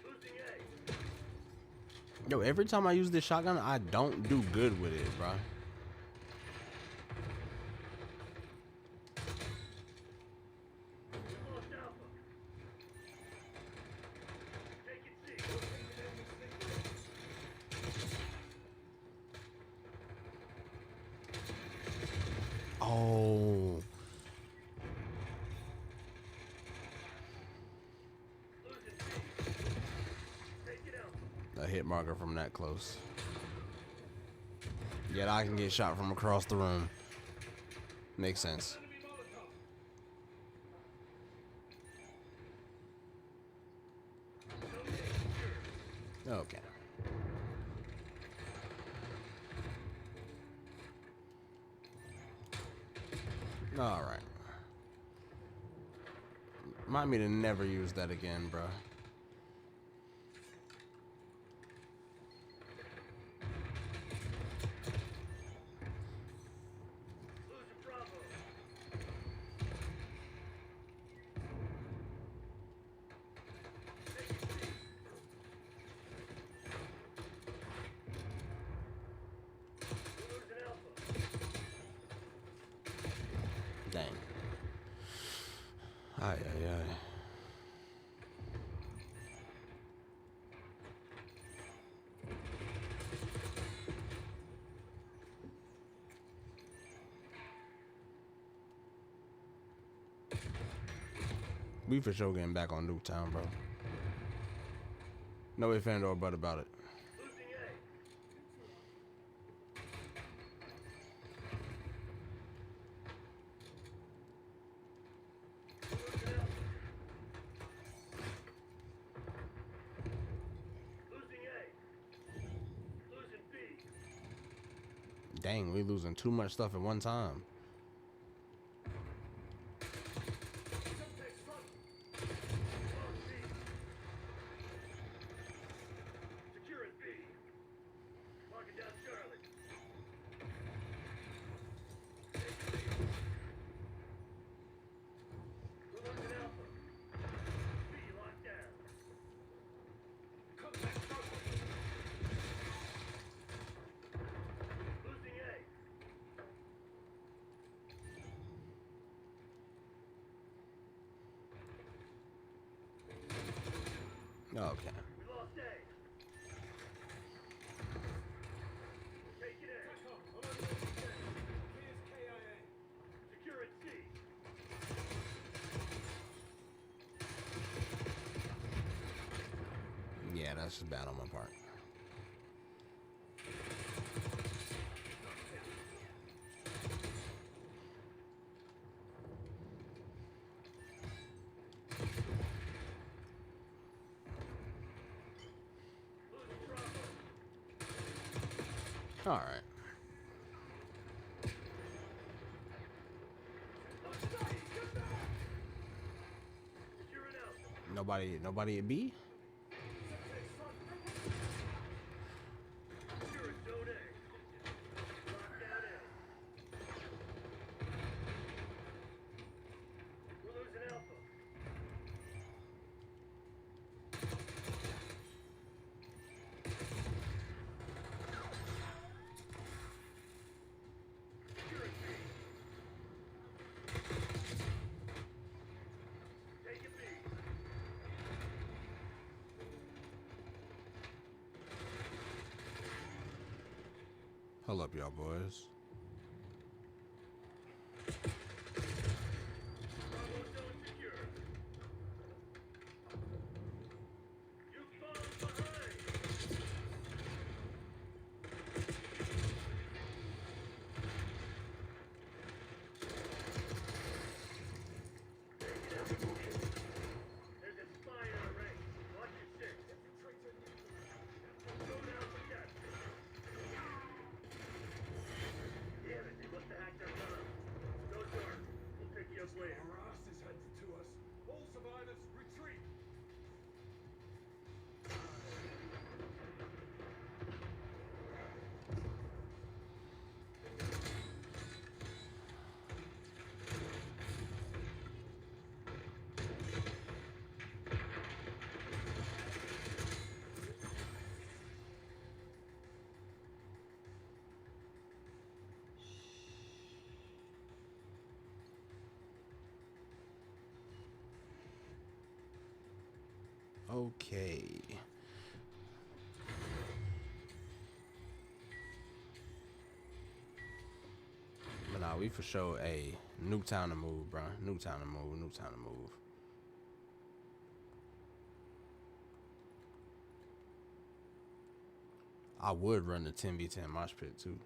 Losing A. Yo, every time I use this shotgun, I don't do good with it, bro. We lost Alpha. Taking C. Oh, Losing C. Taking Alpha. a hit marker from that close. Yet I can get shot from across the room. Makes sense. Enemy Molotov. Zone A secure. Okay. All right. Remind me to never use that again, bro. Losing Bravo. Taking C. We're losing Alpha. Dang. Ay, ay, ay. We for sure getting back on Nuketown, bro. No ifs, and or but about it. Losing A. Losing Alpha. Losing A. Losing B. Dang, we losing too much stuff at one time. Subtext front. Lost C. Securing B. Locking down Charlie. Taking B. We're losing Alpha. B locked down. Contact Bravo. Losing A. Okay. We lost A. Taking A. Here's KIA. Securing C. Yeah, that's just bad on my part. Losing Bravo. All right. Losing C. Securing Alpha. Nobody at B? Subtext front. Securing Zone A. Locked down A. We're losing Alpha. Securing B. Taking B. Hold up, y'all boys. Bravo zone secure. You fallen behind. There's a spy in our ranks. Watch your six. Go down for capture. Damn it, they must have hacked our tunnel. No dark. We'll pick you up later. Our ass is headed to us. All survivors, retreat! Okay. But nah, we for sure a Nuketown to move, bro. Nuketown to move. Nuketown to move. I would run the 10v10 mosh pit too.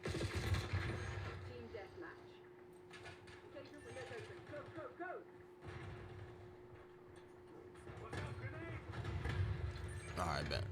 Team deathmatch. Take your windows open. Go, go, go! Look out, grenade! All right, bet.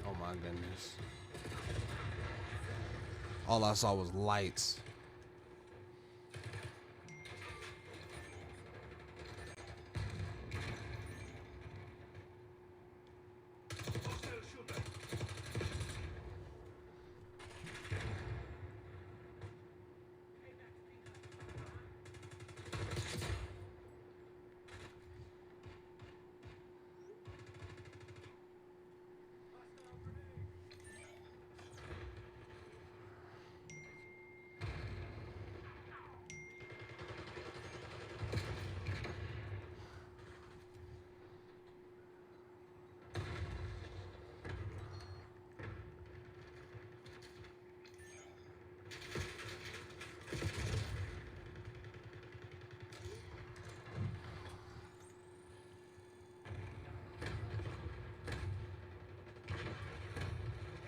Oh my goodness. All I saw was lights. Hostile shooter. Hostile grenade.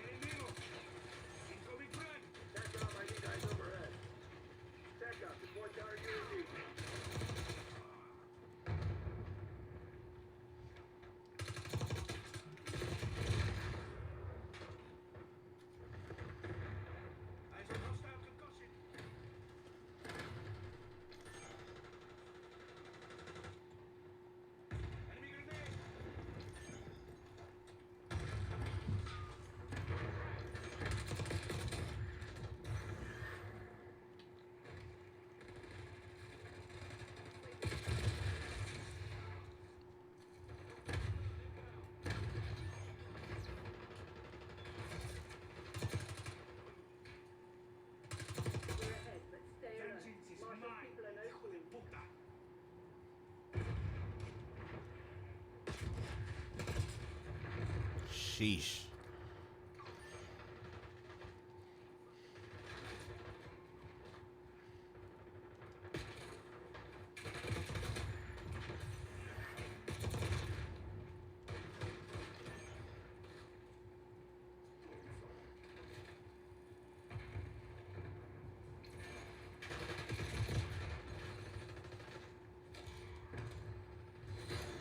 Enemigo. Incoming friend. Back up, I need eyes overhead. Back up, deploy counter UAV. Eyes on hostile concussion. Enemy grenade. We're ahead, but stay alert. Vengeance is Marshal mine. people are no Hijo de fool. puta. Sheesh.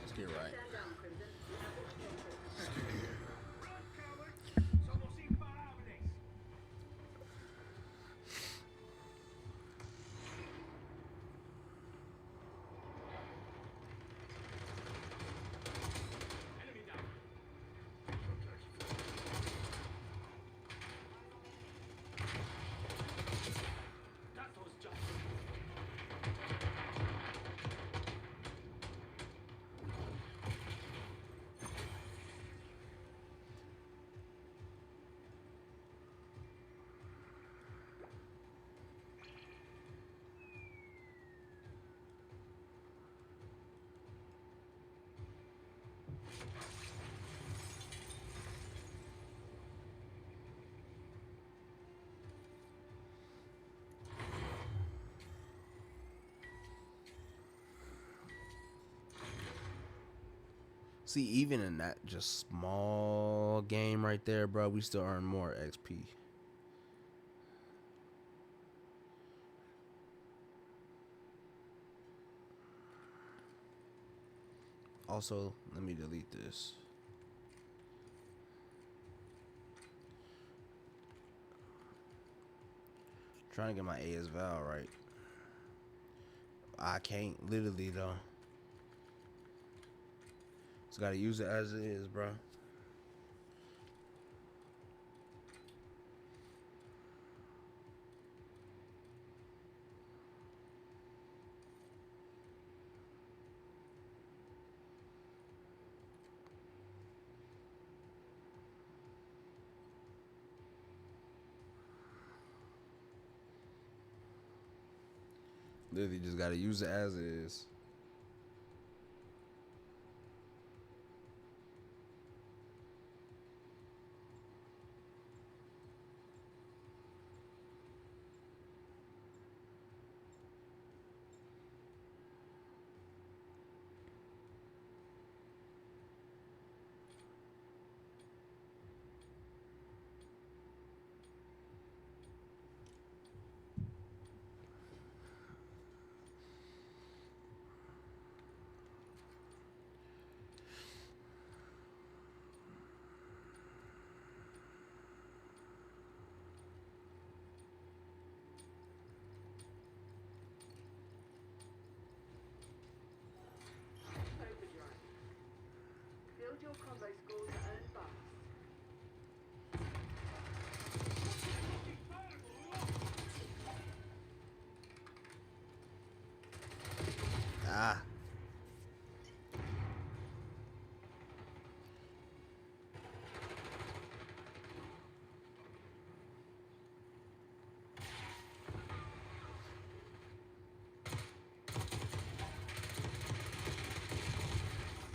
Let's get right. Stand down, Crimson. We have this conquered. Run, coward. Somos imparables. Enemy down. That was just. See, even in that just small game right there, bro, we still earn more XP. Also, let me delete this. Trying to get my AS Val right. I can't, literally, though. Just gotta use it as it is, bro. Literally just gotta use it as it is. your combo scores to earn buffs. Ah.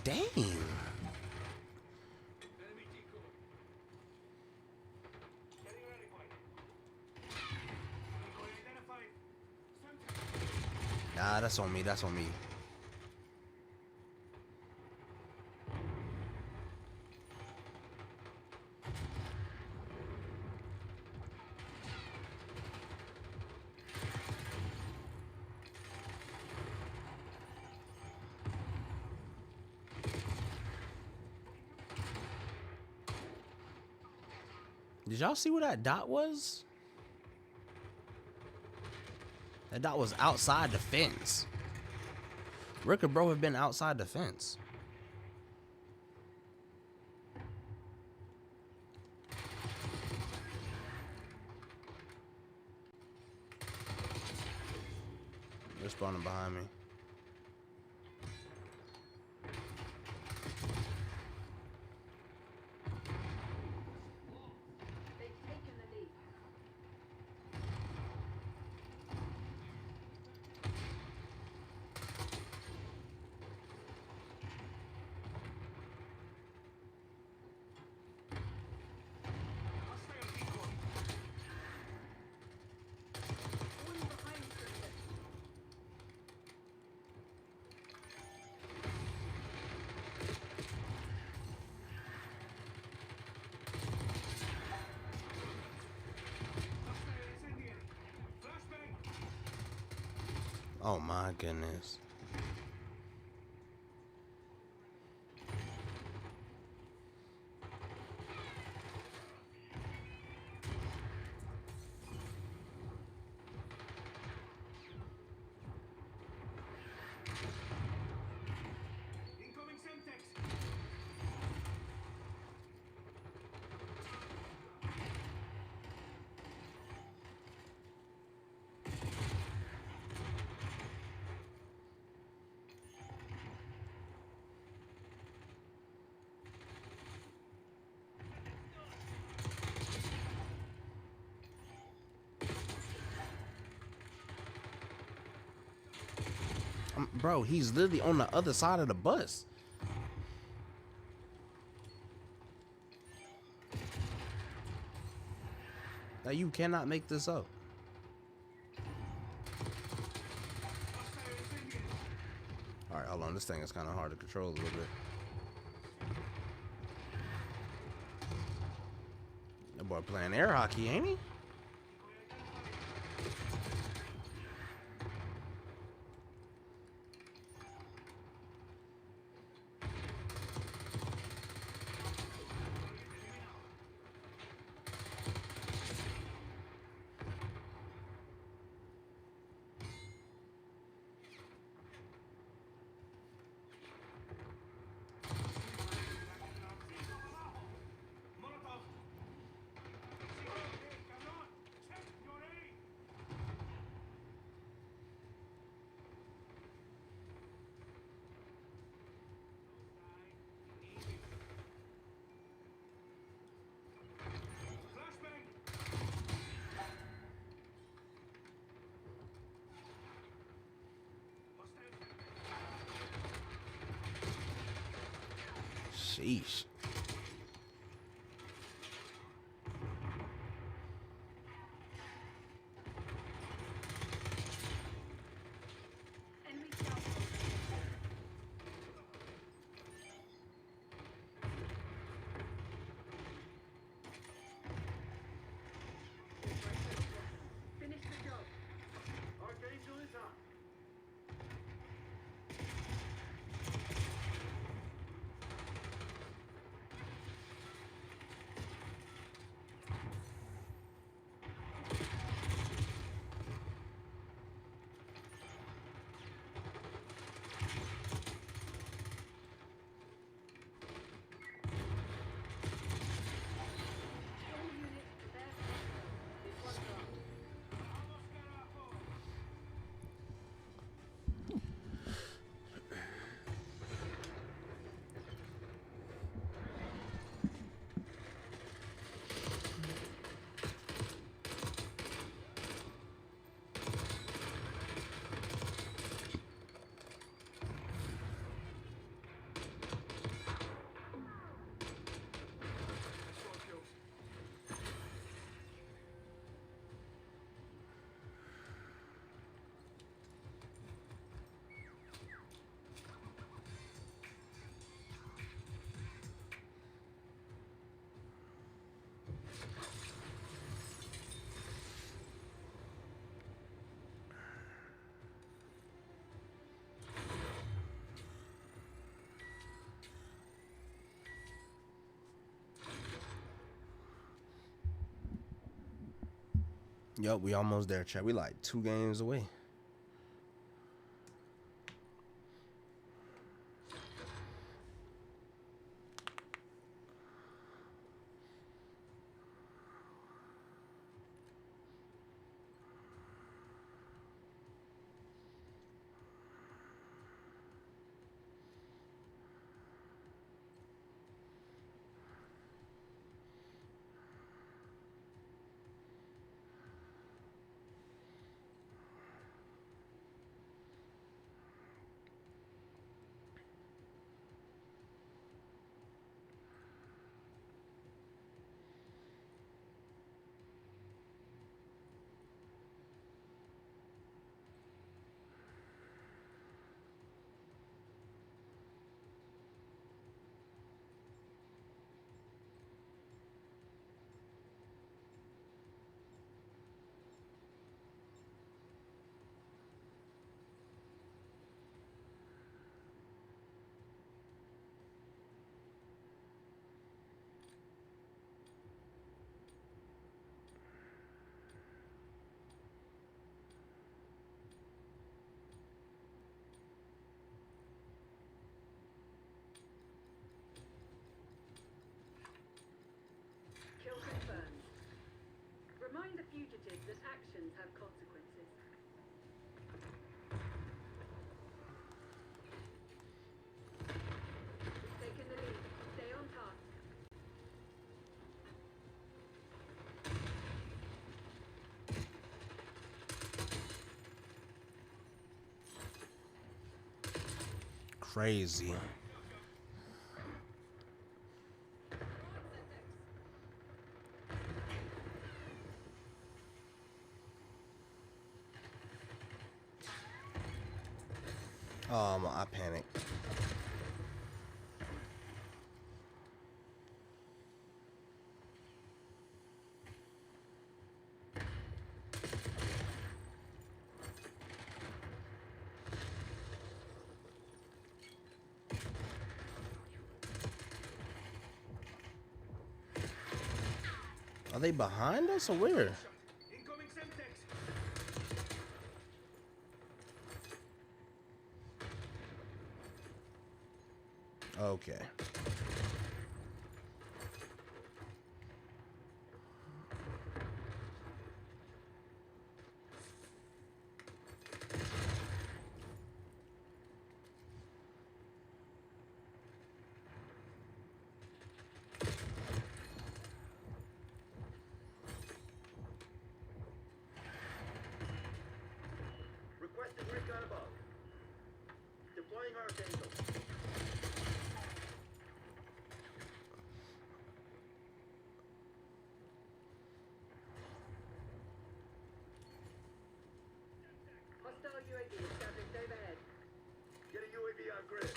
Dang. Enemy decoy. Getting ready for it. Decoy identified. Nah, that's on me. That's on me. Did y'all see where that dot was? That dot was outside the fence. Where could bro have been outside the fence? They're spawning behind me. They've taken the lead. Hostile decoy. Falling behind Crimson. Hostile incendiary. Flashbang. Oh my goodness. Incoming Semtex. Bro, he's literally on the other side of the bus. Now you cannot make this up. Hostile incendiary. Alright, hold on. This thing is kind of hard to control a little bit. That boy playing air hockey, ain't he? Molotov. Cabrón. Check your aim. Flashbang. Hostile. Sheesh. Enemy scout. Finish the job. Archangel is up. Yup, we almost there, chat. We like 2 games away. Kill confirmed. Remind the fugitive that actions have consequences. We've taken the lead. Stay on task. Crazy. I panicked. Are they behind us or where? Incoming Semtex. Okay. Requesting recon above. Deploying Archangel. Hostile UAV established overhead. Get a UAV on grid.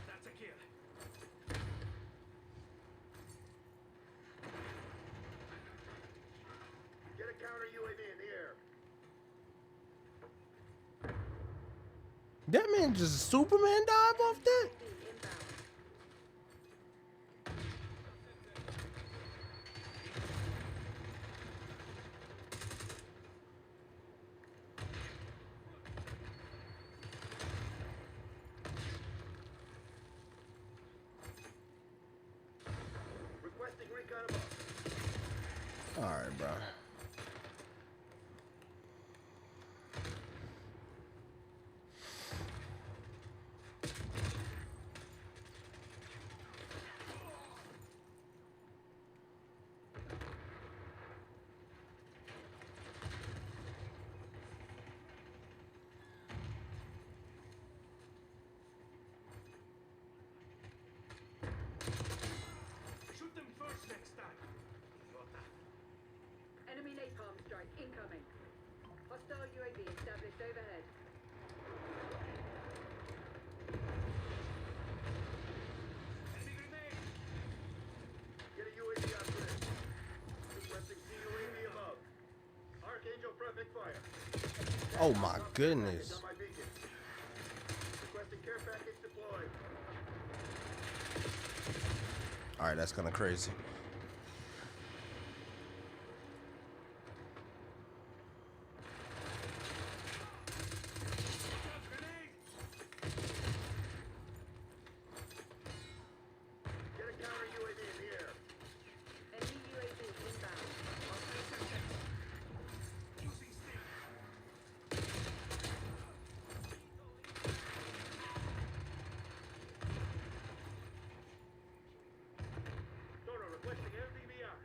That's a kill. Get a counter UAV in the air. That man just Superman dive off that? UAV inbound. Requesting recon above. Alright, bro. Shoot them first next time. Idiota. Enemy napalm strike incoming. Hostile UAV established overhead. Oh my Package goodness. on my beacon. Requesting care package deployed. All right, that's kind of crazy. Grenade! Get a counter UAV in the air. Enemy UAV inbound. Using stick. Sonar requesting LDVR.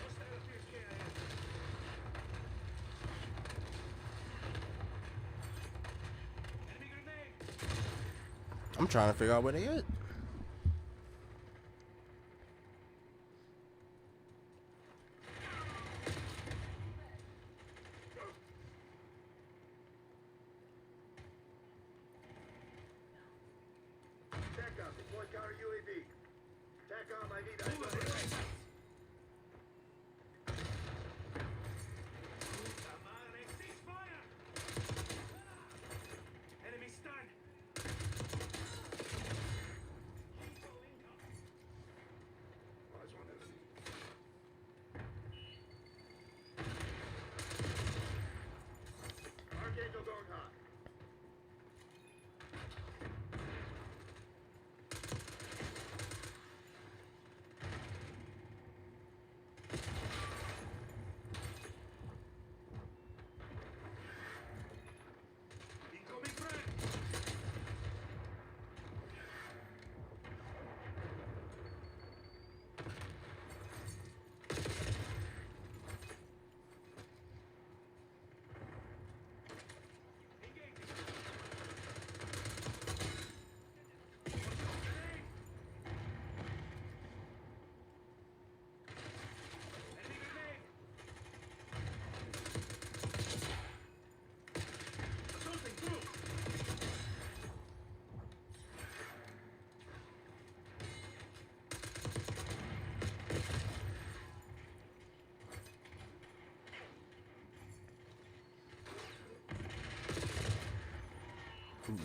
Hostile fierce KIA. Enemy grenade! I'm trying to figure out where they at. TACOM, deploy counter UAV. TACOM, I need eyes over. Puta madre, ceasefire! Enemy stunned! Eyes on enemy. Archangel going hot. Incoming frag! Engaging! Grenade! Enemy grenade! Assaulting through!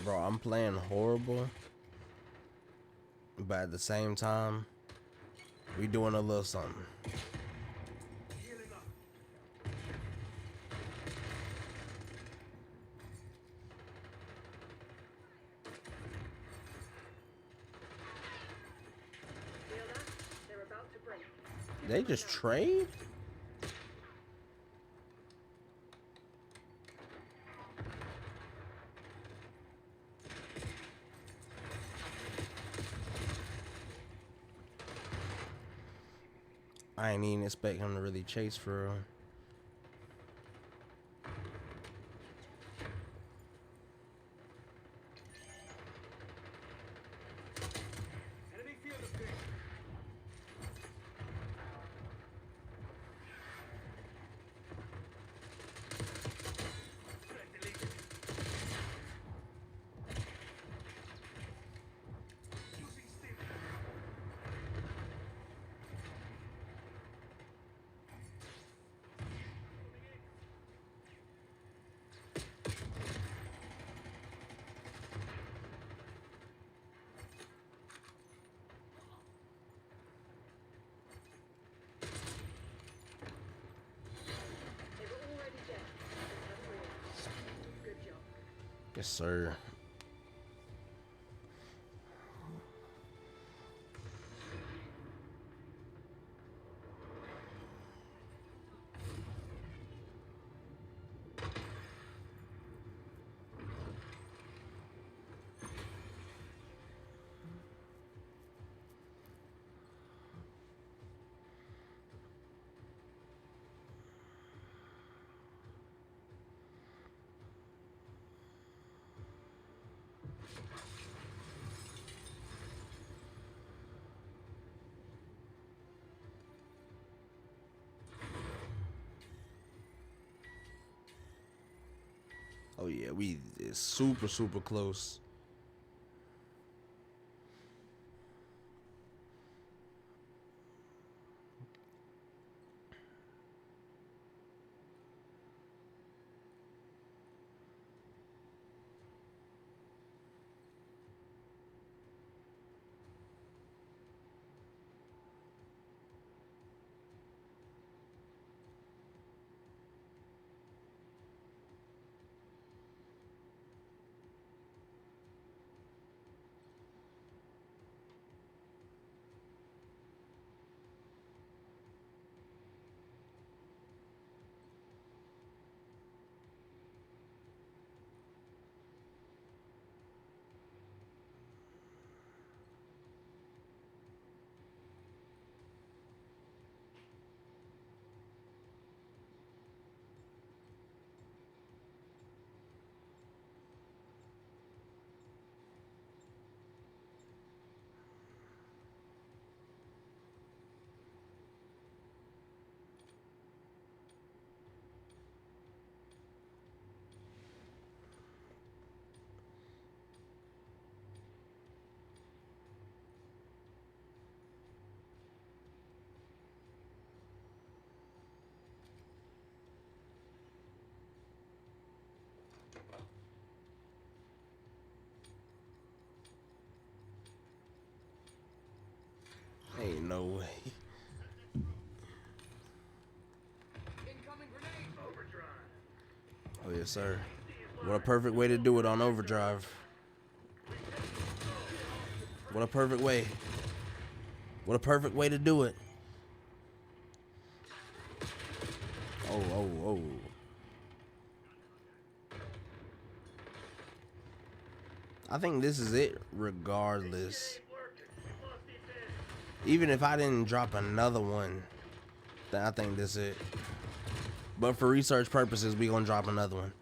Bro, I'm playing horrible, but at the same time, we doing a little something. Healing up. Feel that? They're about to break. They just trade? I ain't even expect him to really chase for real. Enemy field of vision. Threat deleted. Using stick. Moving in. They were already dead. Just had real. Good job. Yes, sir. Oh yeah, we is super close. no way. Incoming grenade. Overdrive. Oh yes, sir. What a perfect way to do it on overdrive. What a perfect way. What a perfect way to do it. Oh, oh, oh. I think this is it regardless. Ain't working. We lost the advantage. Even if I didn't drop another one, then I think this is it. But for research purposes, we gonna drop another one.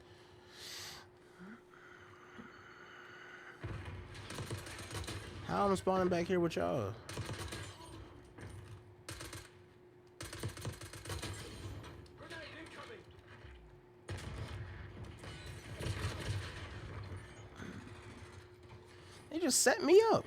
How I'm spawning back here with y'all? Grenade incoming. They just set me up.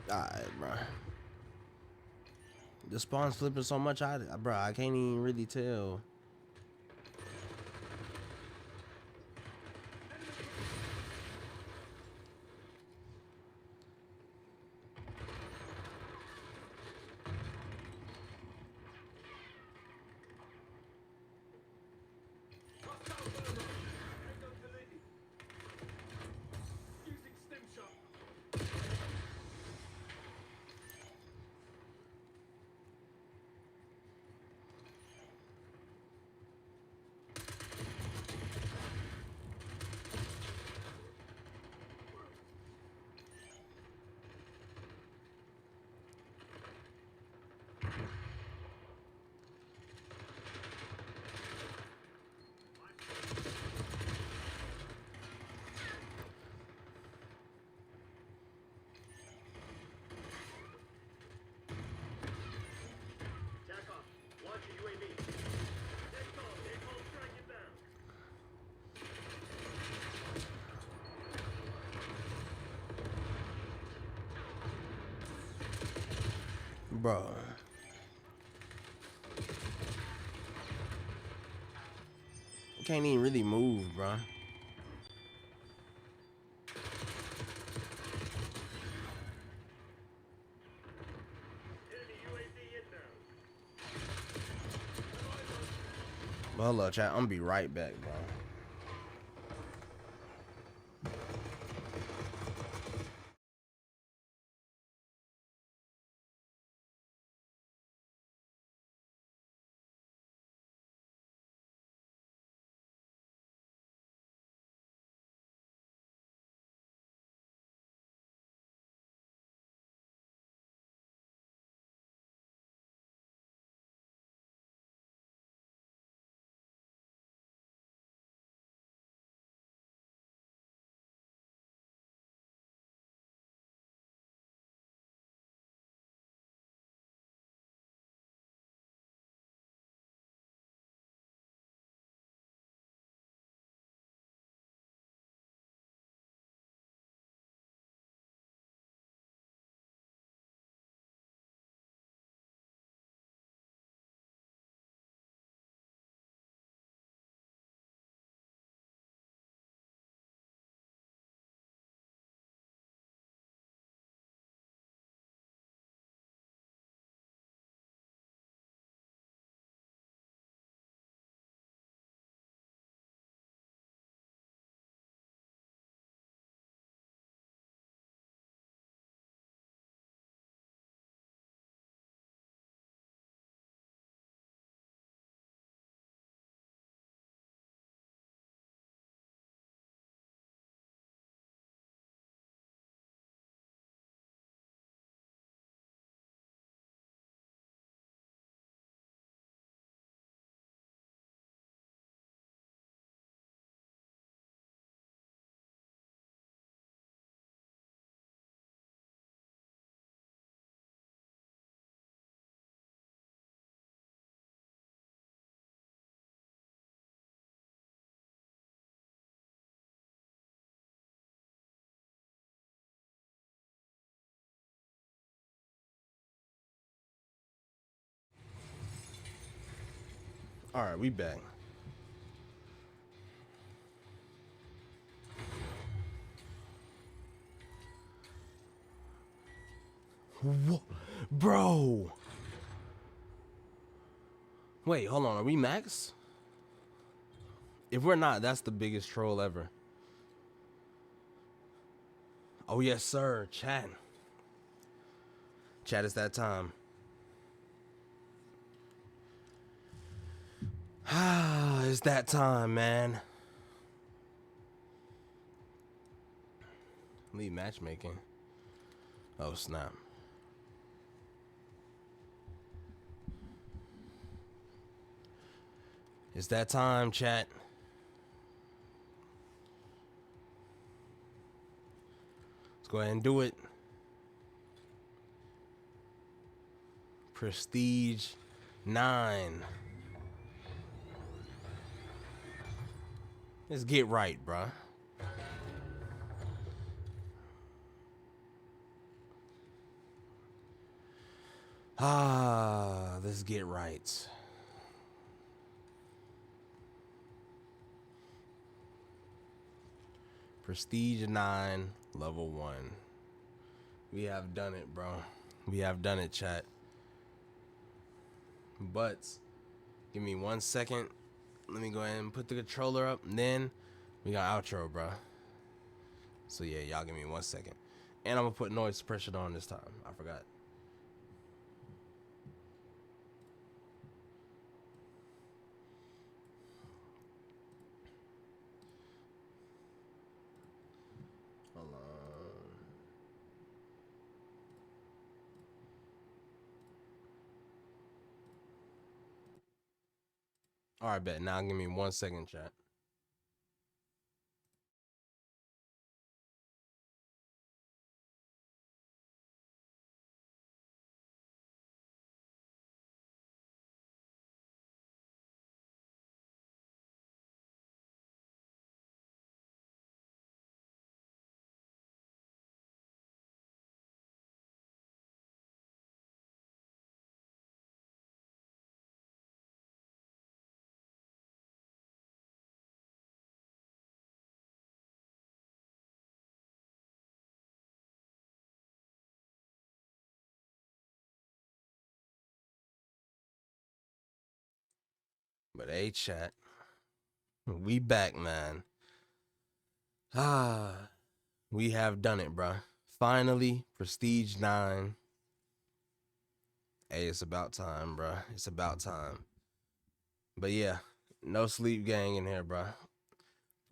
Alright, bro. The spawn's flipping so much, bro, I can't even really tell. Hostile burner. Tango deleted. Using stim shot. Tack off. Launch a UAV. Take off. Take off. Strike inbound. Bro. Can't even really move, bro. Enemy UAV inbound. Well, hold up, chat. I'm gonna be right back, bro. All right, we back. Whoa, bro. Wait, hold on. Are we max? If we're not, that's the biggest troll ever. Oh, yes, sir. Chat. Chat, it's that time. Ah, it's that time, man. Lead matchmaking. Oh, snap. It's that time, chat. Let's go ahead and do it. Prestige 9. Let's get right, bruh. Ah, let's get right. Prestige 9, level 1. We have done it, bro. We have done it, chat. But give me 1 second. Let me go ahead and put the controller up. And then we got outro, bro. So yeah, y'all give me 1 second. And I'm gonna put noise suppression on this time. I forgot. Hold on. All right, bet. Now give me 1 second, chat. But hey, chat. We back, man. Ah, we have done it, bro. Finally, Prestige 9. Hey, it's about time, bro. It's about time. But yeah, no sleep gang in here, bro.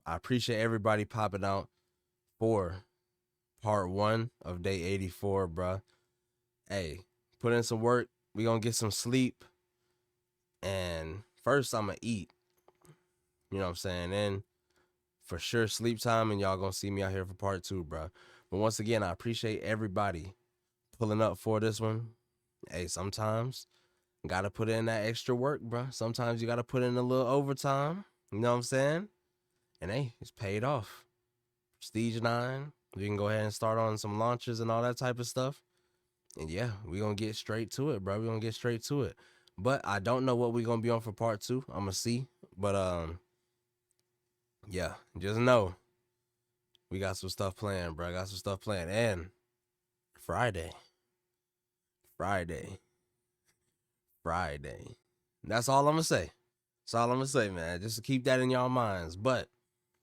I appreciate everybody popping out for part 1 of day 84, bro. Hey, put in some work. We gonna get some sleep. And first, I'm gonna eat. You know what I'm saying? Then for sure, sleep time, and y'all gonna see me out here for part 2, bro. But once again, I appreciate everybody pulling up for this one. Hey, sometimes gotta put in that extra work, bro. Sometimes you gotta put in a little overtime. You know what I'm saying? And hey, it's paid off. Prestige 9. We can go ahead and start on some launches and all that type of stuff. And yeah, we gonna get straight to it, bro. We gonna get straight to it. But I don't know what we gonna be on for part 2. I'm gonna see. But yeah, just know we got some stuff planned, bro. Got some stuff planned. And Friday. Friday. Friday. That's all I'm gonna say. That's all I'm gonna say, man. Just to keep that in y'all minds. But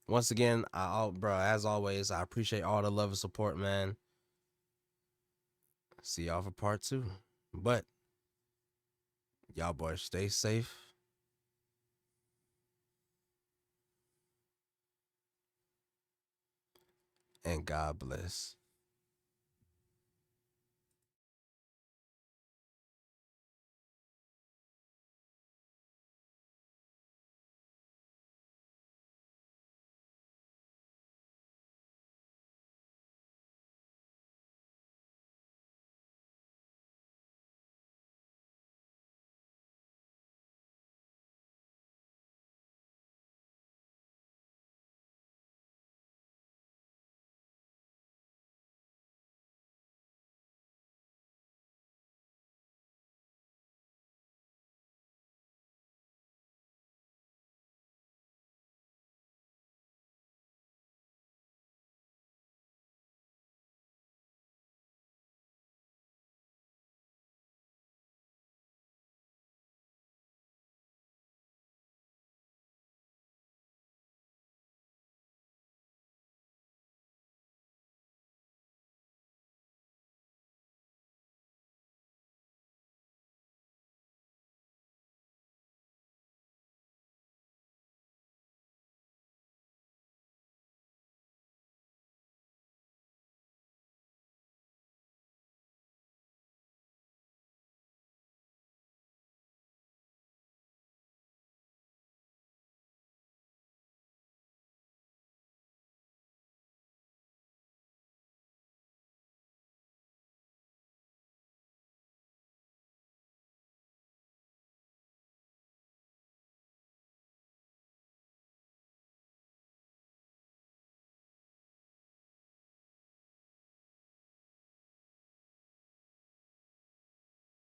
once again, bro, as always, I appreciate all the love and support, man. See y'all for part 2. But y'all boys stay safe. And God bless.